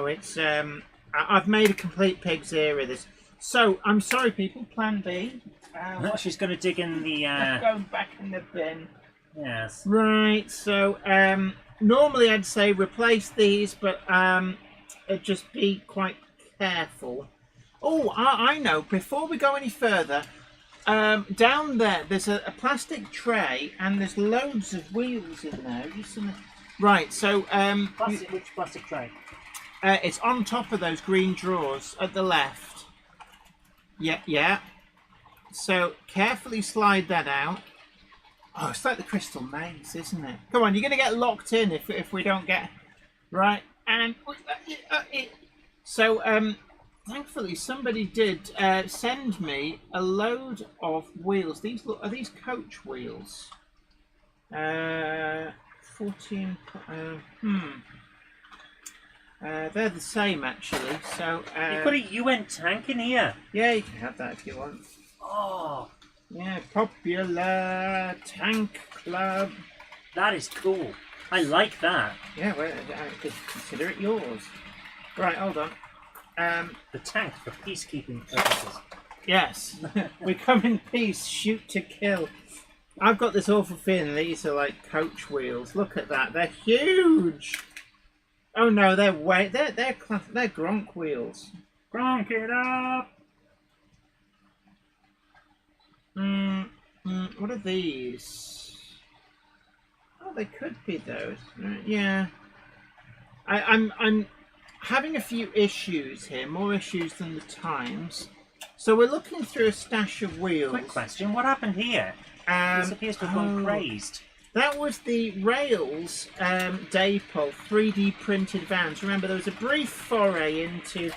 it's I've made a complete pig's ear of this. So, I'm sorry, people. Plan B. She's going to dig in the... Going back in the bin. Yes. Right, so, normally I'd say replace these, but just be quite careful. Oh, I know. Before we go any further, down there's a plastic tray, and there's loads of wheels in there. Right, so... which plastic tray? it's on top of those green drawers at the left. Yeah. So carefully slide that out. Oh, it's like the Crystal Maze, isn't it? Come on, you're going to get locked in if we don't get... Right, and... So, thankfully somebody did send me a load of wheels. Are these coach wheels? 14... they're the same, actually. So You've got a UN tank in here. Yeah, you can have that if you want. Oh, yeah, popular tank club. That is cool. I like that. Yeah, well, I could consider it yours. Right, hold on. The tank for peacekeeping purposes. Yes, we come in peace, shoot to kill. I've got this awful feeling these are like coach wheels. Look at that, they're huge. Oh no, they're Gronk wheels. Gronk it up. What are these? Oh, they could be those. Yeah. I'm having a few issues here, more issues than the Times. So we're looking through a stash of wheels. Quick question, what happened here? This appears to have gone crazed. That was the Rails Daypol 3D printed vans. Remember, there was a brief foray into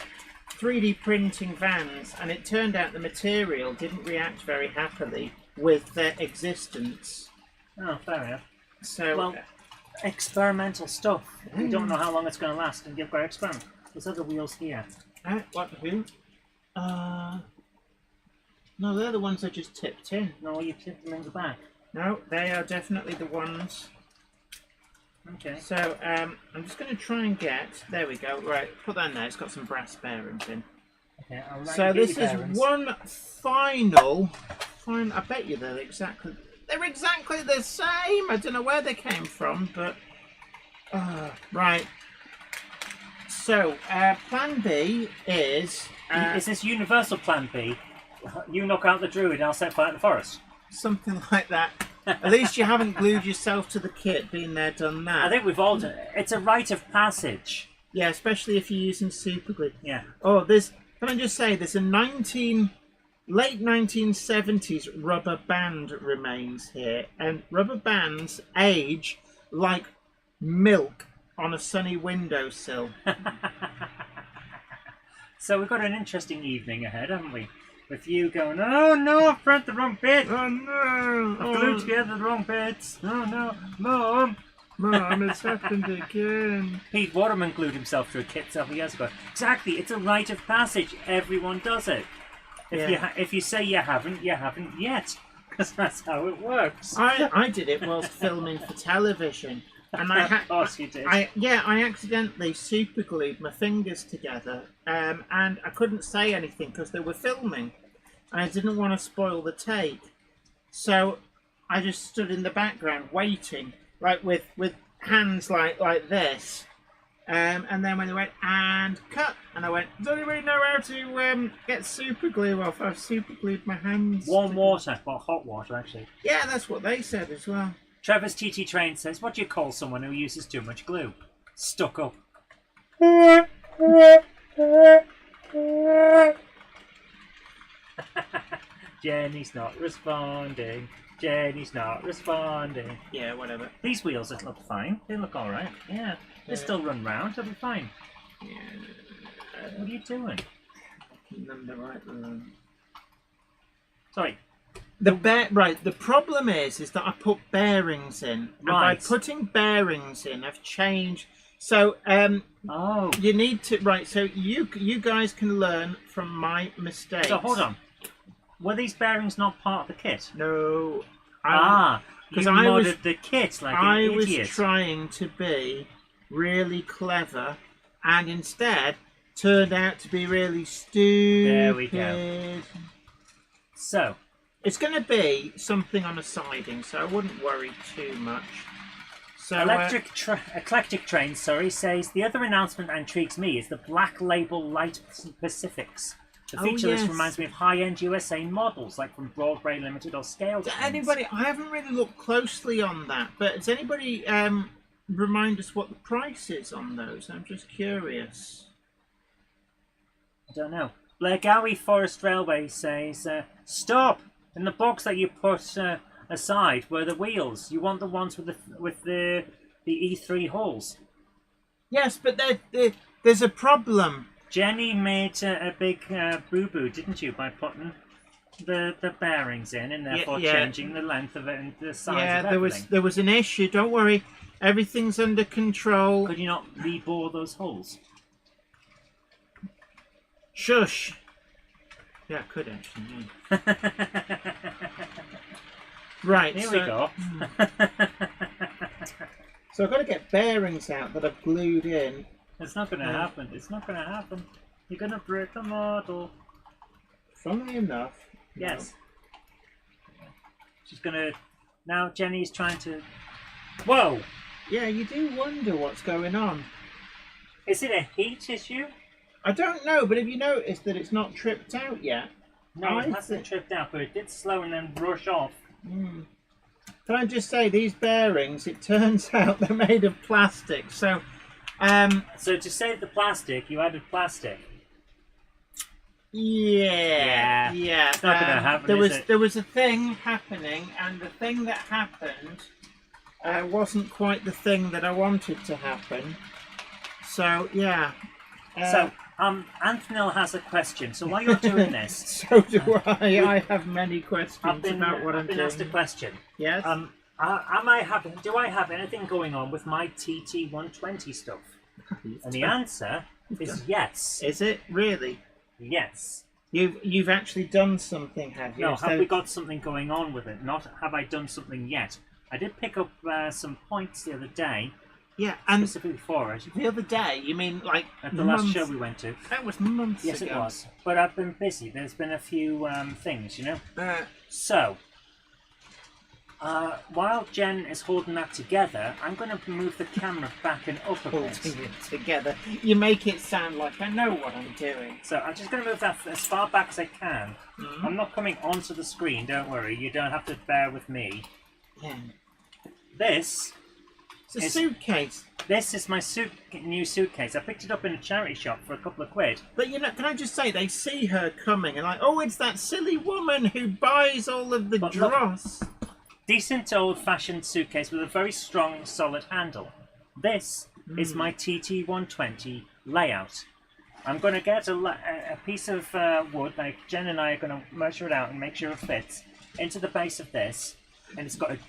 3D printing vans, and it turned out the material didn't react very happily with their existence. Oh, fair enough. So, well, experimental stuff. We don't know how long it's going to last, and you've got to experiment. There's other wheels here. What? Who? No, they're the ones I just tipped in. No, you tipped them in the back. No, they are definitely the ones. Okay. So, I'm just going to try and get... There we go. Right, put that in there. It's got some brass bearings in. Okay, so this is one final... I bet you they're exactly the same. I don't know where they came from, but... right. So, plan B is... is this universal plan B? You knock out the druid, I'll set fire to the forest. Something like that. At least you haven't glued yourself to the kit, been there, done that. I think we've all done it. It's a rite of passage. Yeah, especially if you're using super glue. Yeah. Oh, can I just say, there's a late 1970s rubber band remains here, and rubber bands age like milk on a sunny windowsill. So we've got an interesting evening ahead, haven't we? With you going, oh no, I've pressed the wrong bit. Oh no! I've glued together the wrong bits. Oh no, Mom, it's happened again. Pete Waterman glued himself to a kit several years ago. Exactly, it's a rite of passage. Everyone does it. If you say you haven't yet, because that's how it works. I did it whilst filming for television, and Of course you did. I accidentally super glued my fingers together, and I couldn't say anything because they were filming, and I didn't want to spoil the take, so I just stood in the background waiting, like with hands like this. And then when they went, and cut, and I went, does anybody know how to get super glue off? I've super glued my hands. Warm water, well, hot water actually. Yeah, that's what they said as well. Trevor's TT Train says, what do you call someone who uses too much glue? Stuck up. Jenny's not responding. Jenny's not responding. Yeah, whatever. These wheels look fine. They look alright. Yeah. They still run round. They'll be fine. Yeah. What are you doing? Number right one. Sorry. The problem is that I put bearings in. Right. And by putting bearings in, I've changed. So, you need to... Right, so you guys can learn from my mistakes. So, hold on. Were these bearings not part of the kit? No. Because I modded the kit like an idiot. I was trying to be really clever, and instead turned out to be really stupid. There we go. So, it's going to be something on a siding, so I wouldn't worry too much. So, Eclectic Train, says the other announcement that intrigues me is the Black Label Light Pacifics. The feature list reminds me of high-end USA models, like from Broadway Limited or Scale. Anybody? I haven't really looked closely on that, but does anybody remind us what the price is on those? I'm just curious. I don't know. Blairgowie Forest Railway says, stop! In the box that you put aside were the wheels. You want the ones with the E3 holes. Yes, but there's a problem. Jenny made a big boo-boo, didn't you, by putting the bearings in and therefore changing the length of it and the size of everything. Yeah, there was an issue. Don't worry. Everything's under control. Could you not re-bore those holes? Shush. Yeah, I could actually. Yeah. Right. Here we go. So I've got to get bearings out that I've glued in. It's not going to happen. It's not going to happen. You're going to break the model. Funnily enough. Yes. No. She's going to... Now Jenny's trying to... Whoa! Yeah, you do wonder what's going on. Is it a heat issue? I don't know, but have you noticed that it's not tripped out yet? No, it hasn't tripped out, but it did slow and then rush off. Mm. Can I just say, these bearings, it turns out they're made of plastic, so... So to save the plastic, you added plastic? Yeah. It's not going to happen, There was a thing happening, and the thing that happened wasn't quite the thing that I wanted to happen. So, yeah. Anthony has a question. So while you're doing this... So do I. I have many questions about what I'm doing. I've been asked a question. Yes? Do I have anything going on with my TT120 stuff? And the answer is yes. Is it? Really? Yes. You've actually done something, have you? No, have we got something going on with it? Not have I done something yet. I did pick up some points the other day. Yeah, and specifically for it. The other day, you mean like at the last show we went to? That was months ago. Yes, it was. But I've been busy. There's been a few things, you know. So, while Jen is holding that together, I'm going to move the camera back and up a bit. Holding it together. You make it sound like I know what I'm doing. So I'm just going to move that as far back as I can. Mm-hmm. I'm not coming onto the screen. Don't worry. You don't have to bear with me. Yeah. This. It's a suitcase. This is my new suitcase. I picked it up in a charity shop for a couple of quid. But you know, can I just say, they see her coming and like, oh, it's that silly woman who buys all of the dross. Decent old-fashioned suitcase with a very strong, solid handle. This is my TT120 layout. I'm going to get a piece of wood, like Jen and I are going to measure it out and make sure it fits, into the base of this. And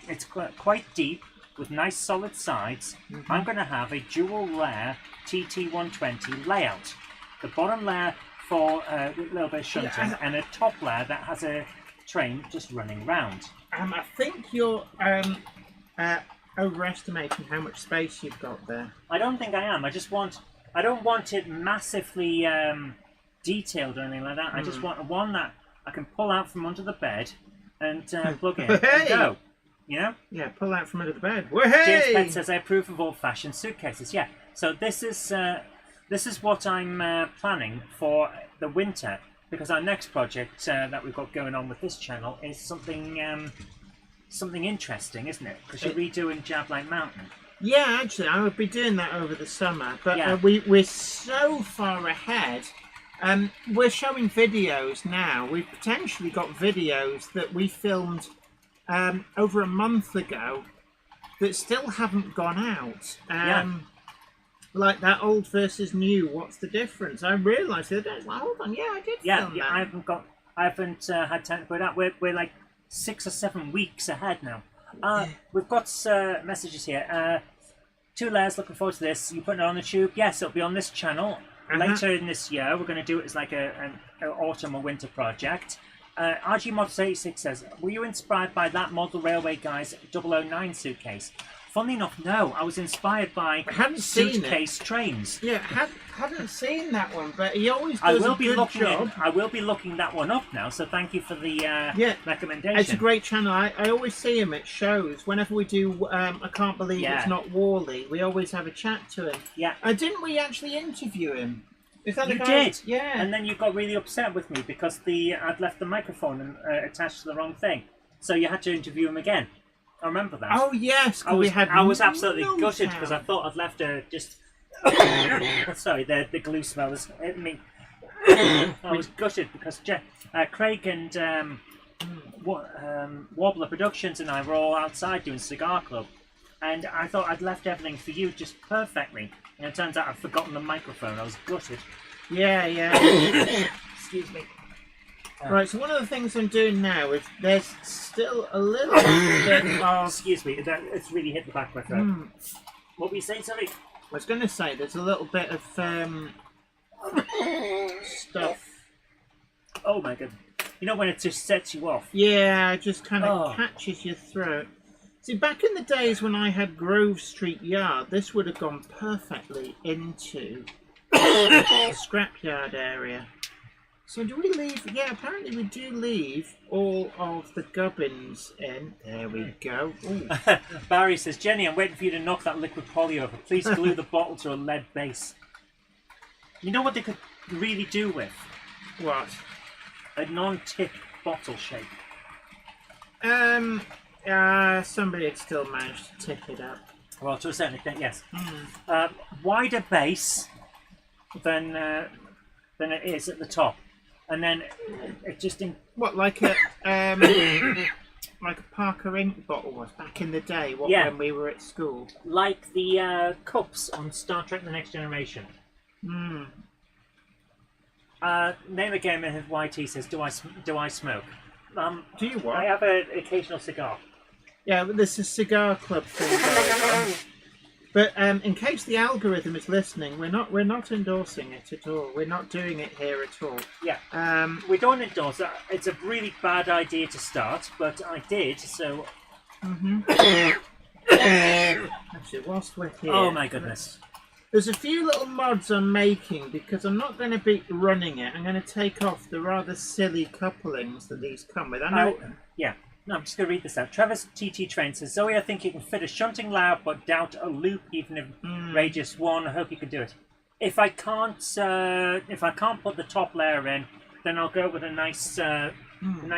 it's quite deep, with nice solid sides. I'm going to have a dual layer TT120 layout. The bottom layer for a little bit of shunting, and a top layer that has a train just running round. I think you're overestimating how much space you've got there. I don't think I am. I don't want it massively detailed or anything like that. I just want one that I can pull out from under the bed and plug in and go. You know? Yeah, pull out from under the bed. James Pett says, I approve of old-fashioned suitcases. Yeah, so this is what I'm planning for the winter, because our next project that we've got going on with this channel is something interesting, isn't it? Because you're redoing Jablite Mountain. Yeah, actually, I would be doing that over the summer, but yeah. We're so far ahead. We're showing videos now. We've potentially got videos that we filmed over a month ago that still haven't gone out. Like that old versus new. What's the difference? I realised the other day. Like, hold on, I did film that. I haven't had time to put it out. We're like 6 or 7 weeks ahead now. We've got messages here. 2 layers. Looking forward to this. You putting it on the tube? Yes, it'll be on this channel later in this year. We're going to do it as like an autumn or winter project. RG Mods 86 says, were you inspired by that Model Railway guy's 009 suitcase? Funny enough, no. I was inspired by I hadn't seen it. Suitcase Trains. Yeah, hadn't seen that one, but he always I does will a be good looking. job. I will be looking that one up now. So thank you for the recommendation. It's a great channel. I always see him at shows. Whenever we do, I Can't Believe It's Not Wally, we always have a chat to him. Yeah. Didn't we actually interview him? Is that You the guy? did, Yeah. and then you got really upset with me because I'd left the microphone attached to the wrong thing, so you had to interview him again. I remember that. Oh yes, I was absolutely no gutted sound. because I thought I'd left her just. Sorry, the glue smell is hitting me. I was gutted because Craig and Wobbler Productions and I were all outside doing Cigar Club, and I thought I'd left everything for you just perfectly. And it turns out I'd forgotten the microphone. I was gutted. Yeah. Excuse me. Right, so one of the things I'm doing now is there's still a little bit of... Excuse me, it's really hit the back of my throat. What were you saying, sorry? I was going to say there's a little bit of stuff. Oh my god. You know when it just sets you off? Yeah, it just kind of catches your throat. See, back in the days when I had Grove Street Yard, this would have gone perfectly into the scrapyard area. So do we leave? Yeah, apparently we do leave all of the gubbins in. There we go. Barry says, Jenny, I'm waiting for you to knock that liquid poly over. Please glue the bottle to a lead base. You know what they could really do with? What? A non-tip bottle shape. Somebody had still managed to tip it up. Well, to a certain extent, yes. Wider base than it is at the top. And then it just what, like a like a Parker ink bottle was back in the day, when we were at school, like the cups on Star Trek: The Next Generation. Name a game and YT says, "Do I smoke?" Do you what? I have an occasional cigar. Yeah, but there's a cigar club thing going on. But in case the algorithm is listening, we're not endorsing it at all. We're not doing it here at all. Yeah. We don't endorse it. It's a really bad idea to start, but I did, so... Actually, whilst we're here... Oh my goodness. There's a few little mods I'm making, because I'm not going to be running it. I'm going to take off the rather silly couplings that these come with. I know... Yeah. No, I'm just going to read this out. Travis TT Train says, Zoe, I think you can fit a shunting loud, but doubt a loop, even if radius 1. I hope you can do it. If I can't put the top layer in, then I'll go with a nice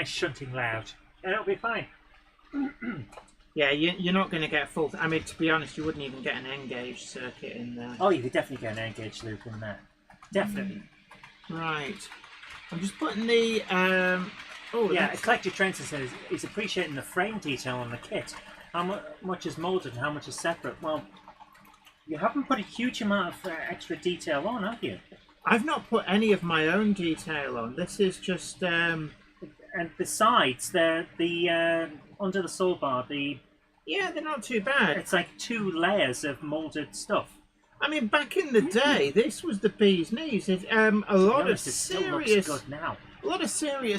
shunting loud, and it'll be fine. Yeah, you're not going to get full... I mean, to be honest, you wouldn't even get an N-gauge circuit in there. Oh, you could definitely get an N-gauge loop in there. Definitely. Right. I'm just putting the... Eclectic Train says he's appreciating the frame detail on the kit. How much is molded and how much is separate? Well, you haven't put a huge amount of extra detail on, have you? I've not put any of my own detail on. This is just... And besides, the under the soul bar, yeah, they're not too bad. It's like 2 layers of molded stuff. I mean, back in the day, this was the bee's knees. A lot of serious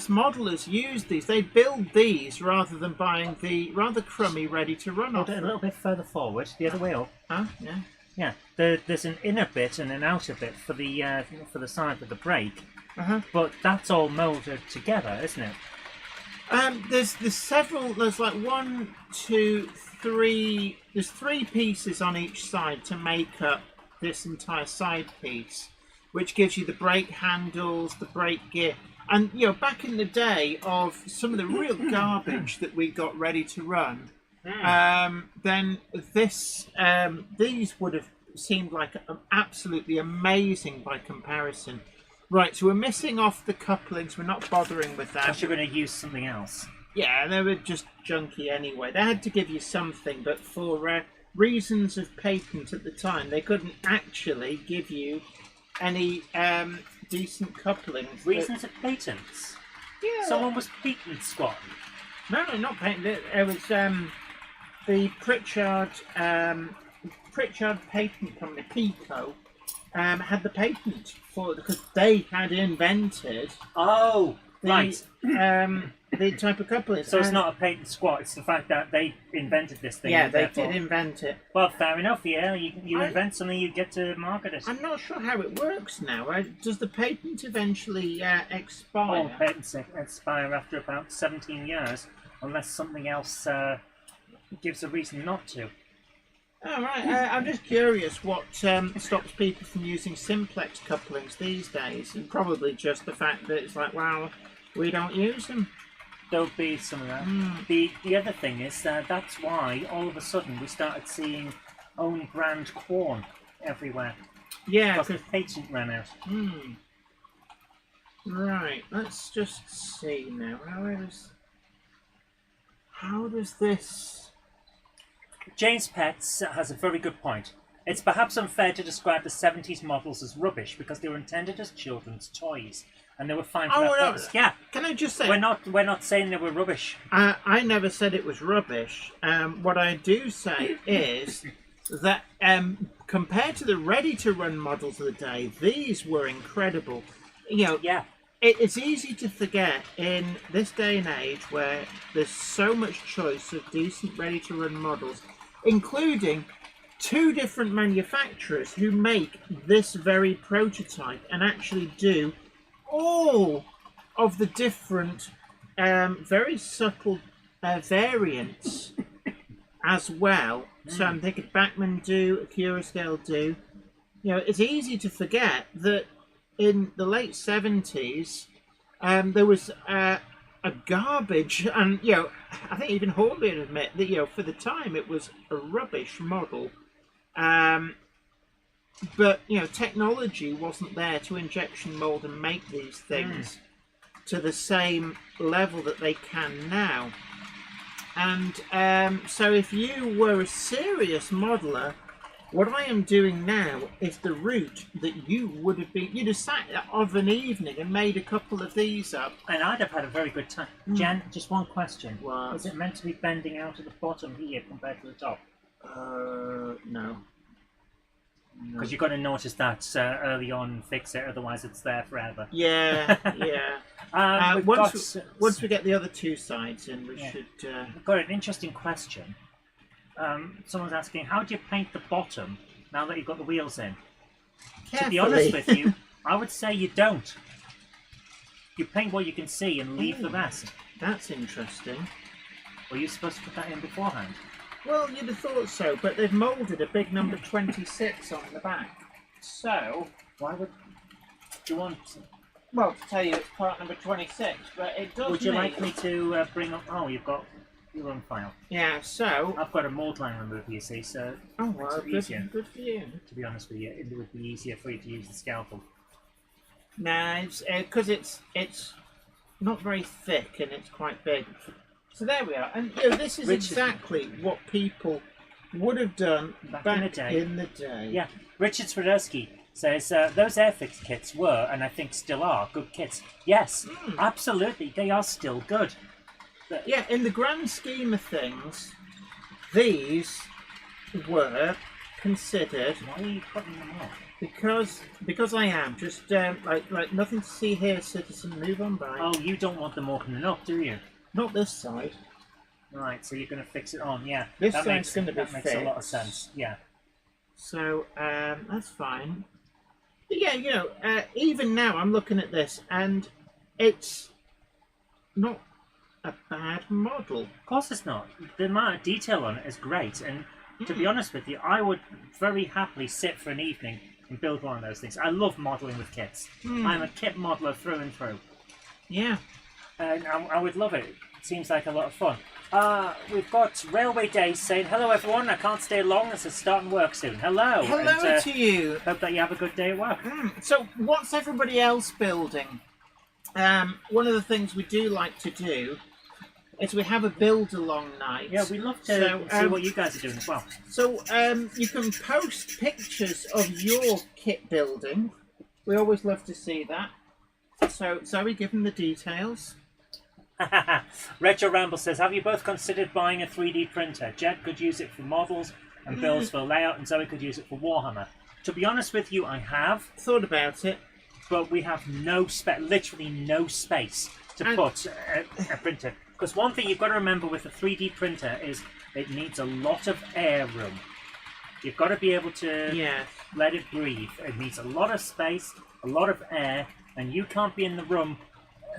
modelers used these. They build these rather than buying the rather crummy ready-to-run off. A little bit further forward, the other way up. Huh? Yeah. Yeah. There's an inner bit and an outer bit for the side of the brake. But that's all molded together, isn't it? There's several. There's like 1, 2, 3. There's 3 pieces on each side to make up this entire side piece, which gives you the brake handles, the brake gear. And back in the day of some of the real garbage that we got ready to run, then these would have seemed like absolutely amazing by comparison. Right, so we're missing off the couplings. We're not bothering with that. You're going to use something else. Yeah, they were just junky anyway. They had to give you something, but for reasons of patent at the time, they couldn't actually give you any decent couplings. Reasons of patents? Yeah. Someone was patent squatting. No, not patent. It was the Pritchard Patent Company, Pico, had the patent for it because they had invented. Oh, right. the type of couplings. So it's not a patent squat, it's the fact that they invented this thing. Yeah, they therefore... did invent it. Well, fair enough, yeah. You invent something, you get to market it. I'm not sure how it works now. Does the patent eventually expire? All patents expire after about 17 years, unless something else gives a reason not to. Oh, right. I'm just curious what stops people from using simplex couplings these days. And probably just the fact that it's like, well, we don't use them. There'll be some of that. The other thing is that's why all of a sudden we started seeing own brand corn everywhere. Yeah, because the patent ran out. Right, let's just see now. How does this... James Pets has a very good point. It's perhaps unfair to describe the 70s models as rubbish because they were intended as children's toys. And they were fine for that purpose. Yeah. Can I just say... We're not saying they were rubbish. I never said it was rubbish. What I do say is that compared to the ready-to-run models of the day, these were incredible. You know, yeah. It's easy to forget in this day and age where there's so much choice of decent ready-to-run models, including 2 different manufacturers who make this very prototype and actually do all of the different very subtle variants as well. So I'm thinking Bachmann do, Curascale do. You know, it's easy to forget that in the late 70s there was a garbage, and you know, I think even Hornby would admit that, you know, for the time it was a rubbish model. But, you know, technology wasn't there to injection mold and make these things to the same level that they can now. And so if you were a serious modeler, what I am doing now is the route that you would have been... You'd have sat of an evening and made a couple of these up. And I'd have had a very good time. Jan, just one question. What? Was it meant to be bending out at the bottom here compared to the top? No. Because you've got to notice that early on and fix it, otherwise it's there forever. Yeah, yeah. Once we get the other 2 sides in, we should... We've got an interesting question. Someone's asking, how do you paint the bottom now that you've got the wheels in? Carefully. To be honest with you, I would say you don't. You paint what you can see and leave the rest. That's interesting. Were you supposed to put that in beforehand? Well, you'd have thought so, but they've moulded a big number 26 on the back. So, why would you want... Well, to tell you it's part number 26, but it does Would you like me to bring up... Oh, you've got your own file. Yeah, so... I've got a mould line remover, you see, so... Oh, well, good for you. To be honest with you, it would be easier for you to use the scalpel. Nah, it's because it's not very thick and it's quite big. So there we are, and you know, this is exactly what people would have done back in the day. Yeah, Richard Swiderski says those Airfix kits were, and I think still are, good kits. Yes, absolutely, they are still good. But... Yeah, in the grand scheme of things, these were considered. Why are you putting them off? Because I am just like nothing to see here, citizen. Move on by. Oh, you don't want them opening up, do you? Not this side. Right, so you're going to fix it on, yeah. This side's going to be fixed. That makes a lot of sense, yeah. So, that's fine. But yeah, you know, even now I'm looking at this and it's not a bad model. Of course it's not. The amount of detail on it is great, and to be honest with you, I would very happily sit for an evening and build one of those things. I love modelling with kits. I'm a kit modeler through and through. Yeah. And I would love it. It seems like a lot of fun. We've got Railway Days saying, hello everyone, I can't stay long as it's starting work soon. Hello. Hello to you. Hope that you have a good day at work. So what's everybody else building? One of the things we do like to do is we have a build-along night. Yeah, we love to see what you guys are doing as well. So you can post pictures of your kit building. We always love to see that. So, Zoe, give them the details. Retro Ramble says, have you both considered buying a 3D printer? Jed could use it for models and builds for layout, and Zoe could use it for Warhammer. To be honest with you, I have thought about it, but we have literally no space to put a printer. Because one thing you've got to remember with a 3D printer is it needs a lot of air room. You've got to be able to let it breathe. It needs a lot of space, a lot of air, and you can't be in the room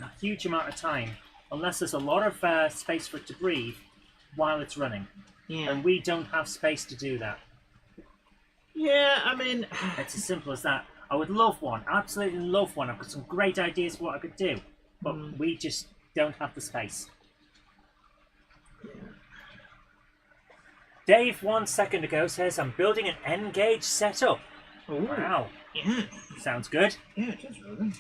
a huge amount of time unless there's a lot of space for it to breathe while it's running. Yeah. And we don't have space to do that. Yeah, I mean... It's as simple as that. I would love one, absolutely love one. I've got some great ideas for what I could do, but we just don't have the space. Dave, 1 second ago, says, I'm building an N-gauge setup. Ooh. Wow. Yeah. Sounds good. Yeah, it is really.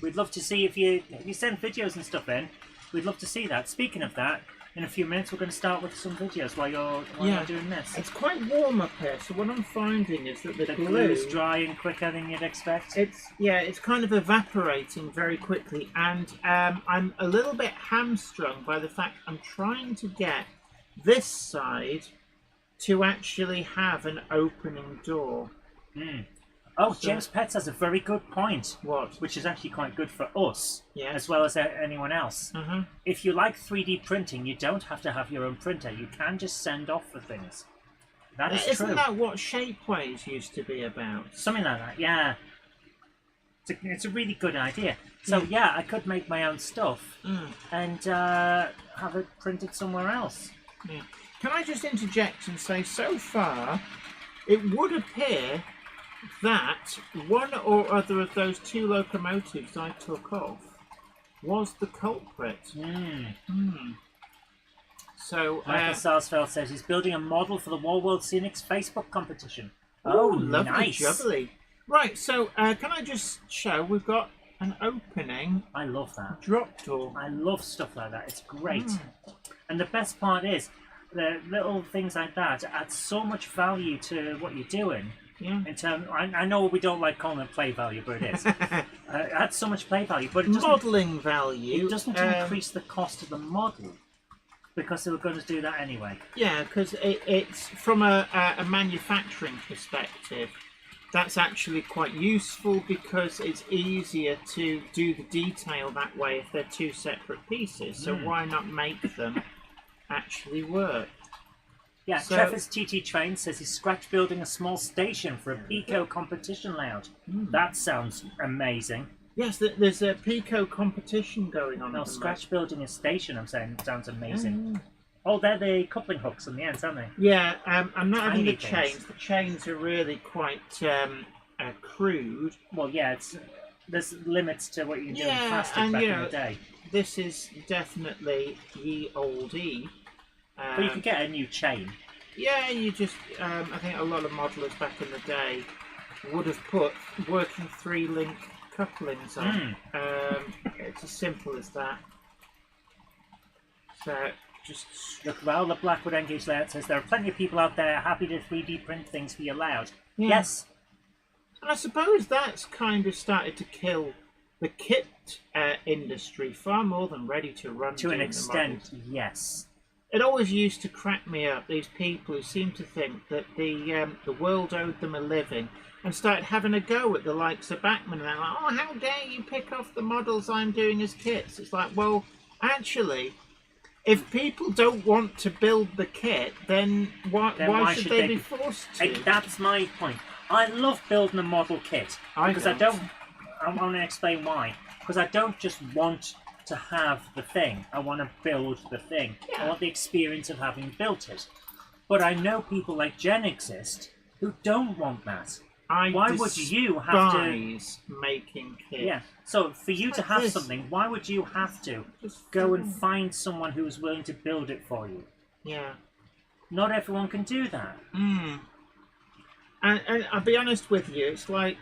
We'd love to see if you send videos and stuff in. We'd love to see that. Speaking of that, in a few minutes we're going to start with some videos while you're doing this. It's quite warm up here, so what I'm finding is that the glue glue's drying quicker than you'd expect. It's kind of evaporating very quickly, and I'm a little bit hamstrung by the fact I'm trying to get this side to actually have an opening door. Oh, James Pets has a very good point. What? Which is actually quite good for us, Yes. as well as anyone else. Uh-huh. If you like 3D printing, you don't have to have your own printer. You can just send off for things. That is Isn't true. that what Shapeways used to be about? Something like that, yeah. It's a really good idea. So yeah, I could make my own stuff and have it printed somewhere else. Yeah. Can I just interject and say, so far, it would appear that one or other of those 2 locomotives I took off was the culprit. So, Michael Sarsfeld says he's building a model for the War World Scenics Facebook competition. Oh, lovely, nice. jubbly. Right, so can I just show we've got an opening I love that. drop door. I love stuff like that. It's great. And the best part is, the little things like that add so much value to what you're doing. Yeah. In terms, I know we don't like calling it play value, but it is. It adds so much play value, but it doesn't, modelling value. it doesn't increase the cost of the model because they were going to do that anyway. Yeah, because it's from a manufacturing perspective. That's actually quite useful because it's easier to do the detail that way if they're 2 separate pieces. So why not make them actually work? Yeah, So- Trevor's TT Train says he's scratch building a small station for a Pico competition layout. That sounds amazing. Yes, there's a Pico competition going on. No, at the scratch building a station, I'm saying, sounds amazing. moment. Oh, they're the coupling hooks on the ends, aren't they? Yeah, I'm not having Tiny the things. chains. The chains are really quite crude. Well, yeah, there's limits to what you can do in Yeah, plastic and back you in know, the day. this is definitely ye oldie. But you could get a new chain. Yeah, you just, I think a lot of modelers back in the day would have put working 3-link couplings on. It's as simple as that. So, just... Look, Raoul the Blackwood Engage Layout says there are plenty of people out there happy to 3D print things for your layout. Yeah. Yes. And I suppose that's kind of started to kill the kit industry far more than ready to run. To an doing the extent, models. yes. It always used to crack me up, these people who seem to think that the world owed them a living and started having a go at the likes of Bachman. And they're like, oh, how dare you pick off the models I'm doing as kits? It's like, well, actually, if people don't want to build the kit, then why should they be forced to? That's my point. I love building a model kit. I want to explain why. Because I don't just want to have the thing. I want to build the thing. Yeah. I want the experience of having built it. But I know people like Jen exist who don't want that. Why would you have to making kits? Yeah. So for you to Like have this. something, why would you have to Just go and find someone who is willing to build it for you? Yeah. Not everyone can do that. And I'll be honest with you, it's like,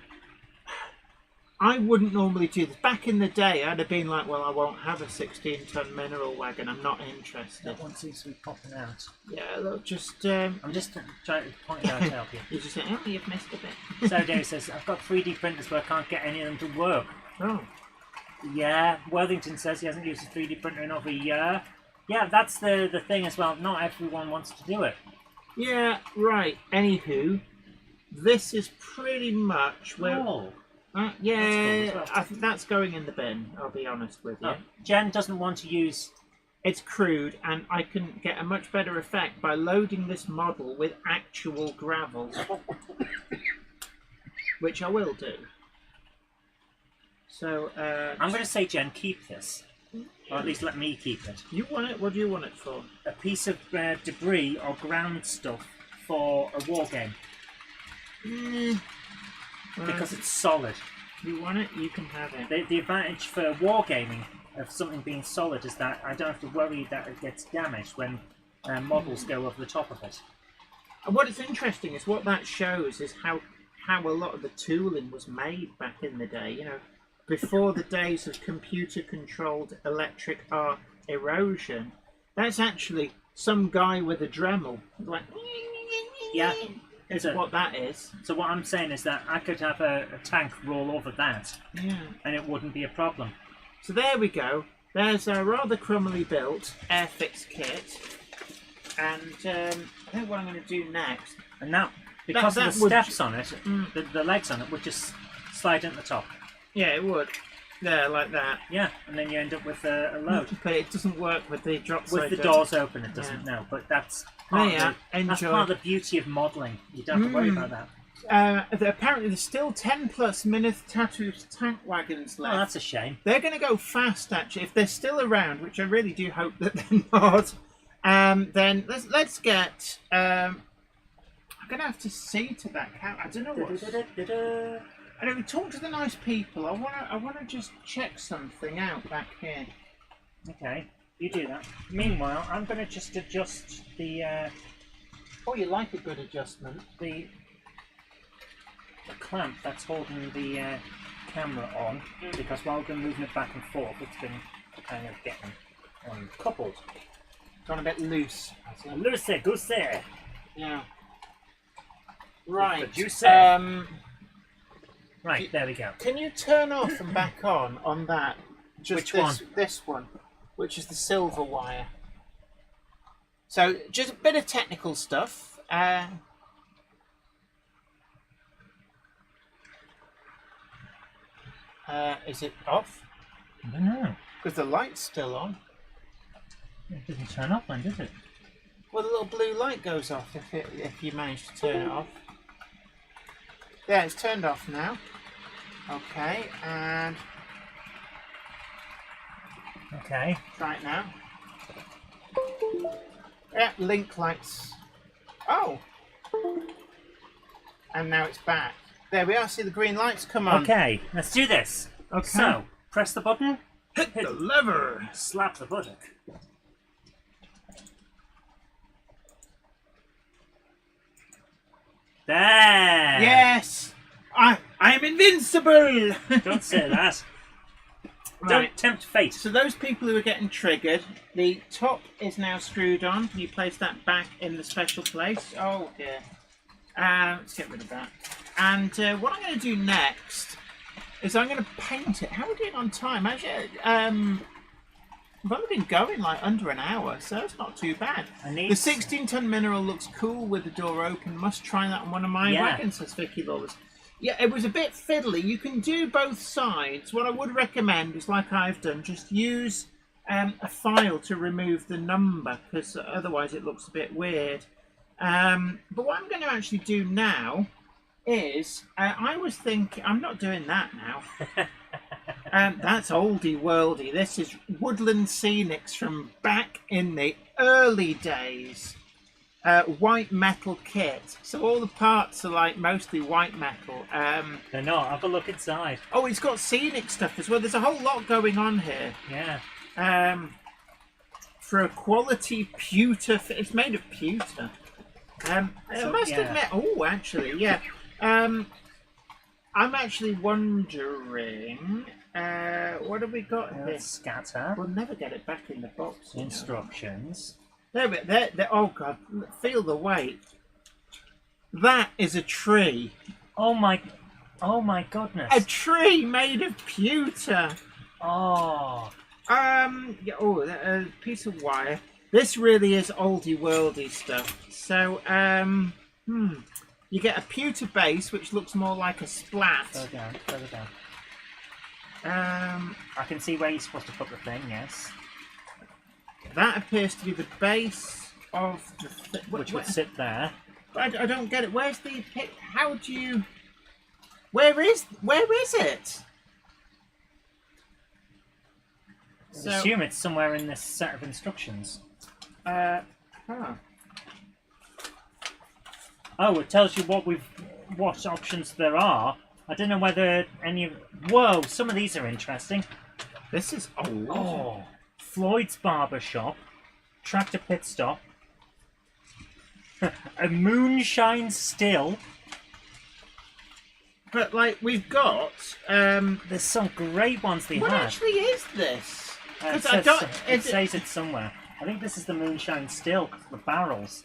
I wouldn't normally do this. Back in the day, I'd have been like, well, I won't have a 16-ton mineral wagon. I'm not interested. That one seems to be popping out. Yeah, look, just... I'm just trying to point it out to help you. You just say, oh, you've missed a bit. So Dave says, I've got 3D printers but I can't get any of them to work. Oh. Yeah, Worthington says he hasn't used a 3D printer in over a year. Yeah, that's the thing as well. Not everyone wants to do it. Yeah, right. Anywho, this is pretty much where... Oh, Yeah, That's cool as well. I think that's going in the bin, I'll be honest with you. Oh, Jen doesn't want to use. It's crude, and I can get a much better effect by loading this model with actual gravel. Which I will do. So, I'm going to say, Jen, keep this. Or at least let me keep it. you want it? What do you want it for? A piece of debris or ground stuff for a war game. Because it's solid. You want it? You can have it. The advantage for wargaming of something being solid is that I don't have to worry that it gets damaged when models go over the top of it. And what is interesting is what that shows is how a lot of the tooling was made back in the day. You know, before the days of computer-controlled electric arc erosion. That's actually some guy with a Dremel. Like, Yeah. is what that is. So what I'm saying is that I could have a tank roll over that, Yeah. and it wouldn't be a problem. So there we go. There's a rather crumbly built Airfix kit. And I think what I'm going to do next. And now, because That of the would- steps on it, the legs on it would just slide into the top. Yeah, it would. There, like that. Yeah, and then you end up with a load. But it doesn't work with the drop With side, the does doors it? open, it doesn't know, but that's There part, you of are. the, that's Enjoy. part of the beauty of modelling. You don't have to worry about that. Apparently there's still 10 plus Minith Tattoos tank wagons Oh, left. that's a shame. They're going to go fast, actually. If they're still around, which I really do hope that they're not, then let's get... I'm going to have to see to that count. I don't know what... I don't talk to the nice people. I want to just check something out back here. Okay, you do that. Meanwhile, I'm going to just adjust the Oh, you like a good adjustment. the clamp that's holding the camera on, because while we've been moving it back and forth, it's been kind of getting coupled. Gone a bit loose. Loosey goosey. Yeah. Right. What you say? Right, there we go. Can you turn off and back on that? Just Which one? This one, which is the silver wire. So, just a bit of technical stuff. Is it off? I don't know. Because the light's still on. It doesn't turn off then, does it? Well, the little blue light goes off if you manage to turn it off. Yeah, it's turned off now. Okay, and Okay. try it now. Yeah, link lights. Oh! And now it's back. There we are, see the green lights come on. Okay, let's do this. Okay. So, press the button, Hit the lever! slap the button. There! Yes! I'm invincible! Don't say that. Right. Don't tempt fate. So those people who are getting triggered, the top is now screwed on. You place that back in the special place. Oh dear. Let's get rid of that. And what I'm going to do next is I'm going to paint it. How are we doing on time? Actually, we've only been going like under an hour, so it's not too bad. need- The 16-ton mineral looks cool with the door open. Must try that on one of my Yeah. wagons, says Vicky Lawless. Yeah, it was a bit fiddly. You can do both sides. What I would recommend is, like I've done, just use a file to remove the number, because otherwise it looks a bit weird. But what I'm going to actually do now is, I was thinking, I'm not doing that now. That's oldie worldy. This is Woodland Scenics from back in the early days. White metal kit. So all the parts are like mostly white metal. They're not. Have a look inside. Oh, it's got scenic stuff as well. There's a whole lot going on here. Yeah. For a quality pewter, it's made of pewter. I So, must yeah. admit. Oh, actually, yeah. I'm actually wondering. What have we got here? Let's scatter. We'll never get it back in the box. you know. Instructions. There. Oh god, feel the weight. That is a tree. Oh my goodness. A tree made of pewter. Oh. Yeah, oh, a piece of wire. This really is oldie worldy stuff. So, You get a pewter base, which looks more like a splat. Further down. I can see where you're supposed to put the thing, yes. That appears to be the base of the Which would sit there. I don't get it. Where's the pic? How do you? Where is it? I assume it's somewhere in this set of instructions. Huh. Oh, it tells you what options there are. I don't know whether any of... Whoa, some of these are interesting. This is old. Oh, Floyd's Barber Shop, Tractor Pit Stop, a Moonshine Still. But like we've got, There's some great ones they what had. actually is this? It 'Cause I says, don't- it says it somewhere. I think this is the Moonshine Still, the barrels.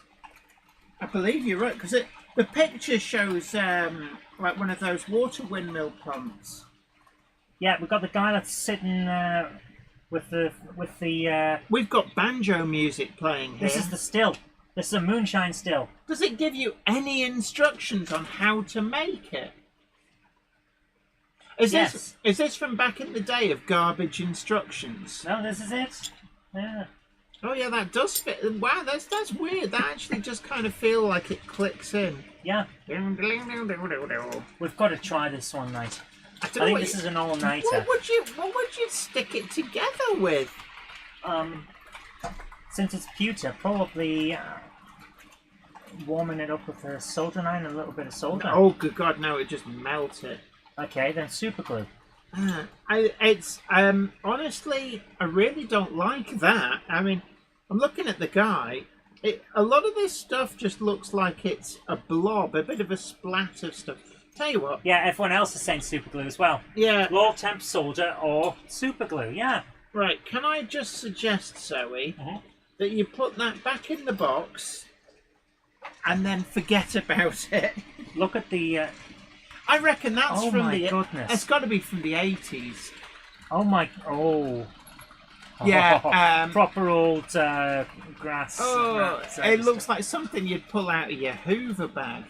I believe you're right because the picture shows like one of those water windmill pumps. Yeah, we've got the guy that's sitting with the. We've got banjo music playing here. This is the still. This is a Moonshine Still. Does it give you any instructions on how to make it? Yes. Is this from back in the day of garbage instructions? No, this is it. Yeah. Oh yeah, that does fit. Wow, that's weird. That actually just kind of feel like it clicks in. Yeah. I We've got to try this one night. I don't know think what this you- is an all-nighter. What would you stick it together with? Since it's pewter, probably warming it up with a solder line and a little bit of solder. Oh good God, no! It just melt it. Okay, then super glue. Honestly, I really don't like that. I mean, I'm looking at the guy. A lot of this stuff just looks like it's a blob, a bit of a splat of stuff. Tell you what. Yeah, everyone else is saying super glue as well. Yeah. Low temp solder or super glue, yeah. Right, can I just suggest, Zoe, that you put that back in the box and then forget about it? Look at the... I reckon that's Oh from my the... goodness. It's got to be from the 80s. Oh my... Oh. Yeah, proper old grass. Oh, mat, it looks like something you'd pull out of your Hoover bag.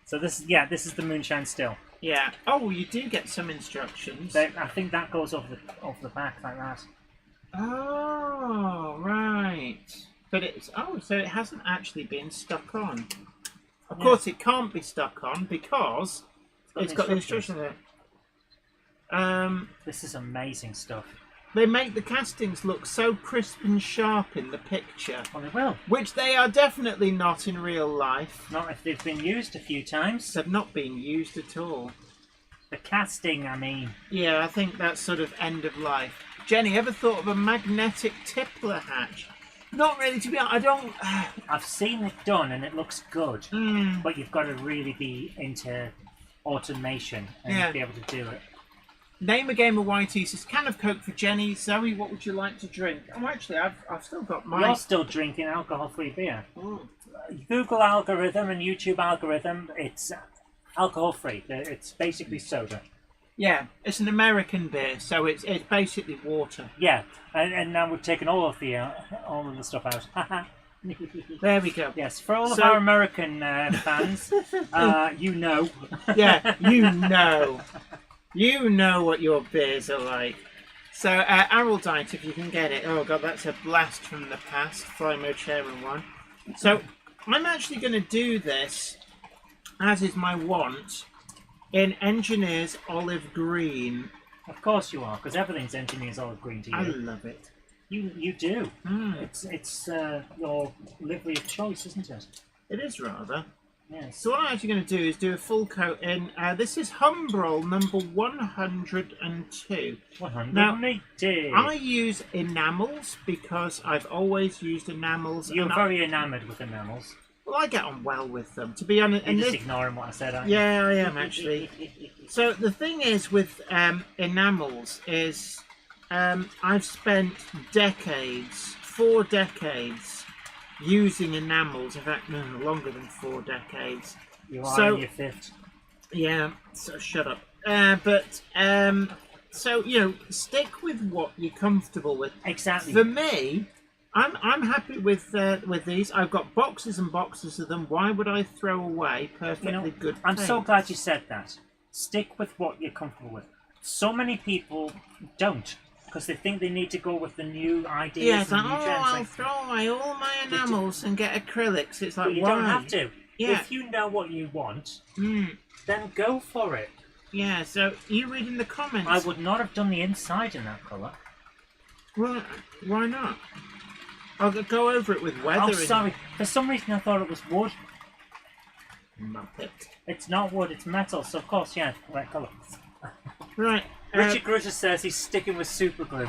So this is the Moonshine Still. Yeah. Oh, you do get some instructions. I think that goes off the back like that. Oh, right. But so it hasn't actually been stuck on. Of course, it can't be stuck on because it's got the instructions there. This is amazing stuff. They make the castings look so crisp and sharp in the picture, Well, they will. which they are definitely not in real life. Not if they've been used a few times. They've not been used at all. The casting, I mean. Yeah, I think that's sort of end of life. Jenny, ever thought of a magnetic tippler hatch? Not really, to be honest. I don't... I've seen it done and it looks good, but you've got to really be into automation and be able to do it. Name a game of YT says, can of Coke for Jenny. Zoe, what would you like to drink? Oh, actually, I've still got mine. You're still drinking alcohol-free beer. Google algorithm and YouTube algorithm, it's alcohol-free. It's basically soda. Yeah, it's an American beer, so it's basically water. Yeah, and now we've taken all of the stuff out. There we go. Yes, for all of our American fans, you know. Yeah, you know. You know what your beers are like. So, Araldite, if you can get it. Oh god, that's a blast from the past. Flymo Chairman 1. So, I'm actually going to do this, as is my want, in Engineer's Olive Green. Of course you are, because everything's Engineer's Olive Green to you. I love it. You do. It's your livery of choice, isn't it? It is rather. Yes. So what I'm actually going to do is do a full coat in. This is Humbrol number 102. 180. I use enamels because I've always used enamels. You're very enamoured with enamels. Well, I get on well with them, to be honest. You're just ignoring what I said, aren't Yeah, I am actually. So the thing is with enamels is I've spent decades, 4 decades, using enamels. In fact, no, longer than 4 decades. you? You are in your 5th. Yeah, so shut up. So, you know, stick with what you're comfortable with. Exactly. For me, I'm happy with these. I've got boxes and boxes of them. Why would I throw away perfectly good I'm so paints? glad you said that. Stick with what you're comfortable with. So many people don't, because they think they need to go with the new ideas Yeah, it's and like, new oh, trends. I'll throw away all my enamels and get acrylics. It's like, But you why? don't have to. Yeah. If you know what you want, Mm. then go for it. Yeah, so you read in the comments. I would not have done the inside in that colour. Well, why not? I'll go over it with weather. Oh, sorry. For some reason I thought it was wood. Muppet. It's not wood, it's metal, so of course, yeah, right colour. Right. Richard Grutter says he's sticking with super glue.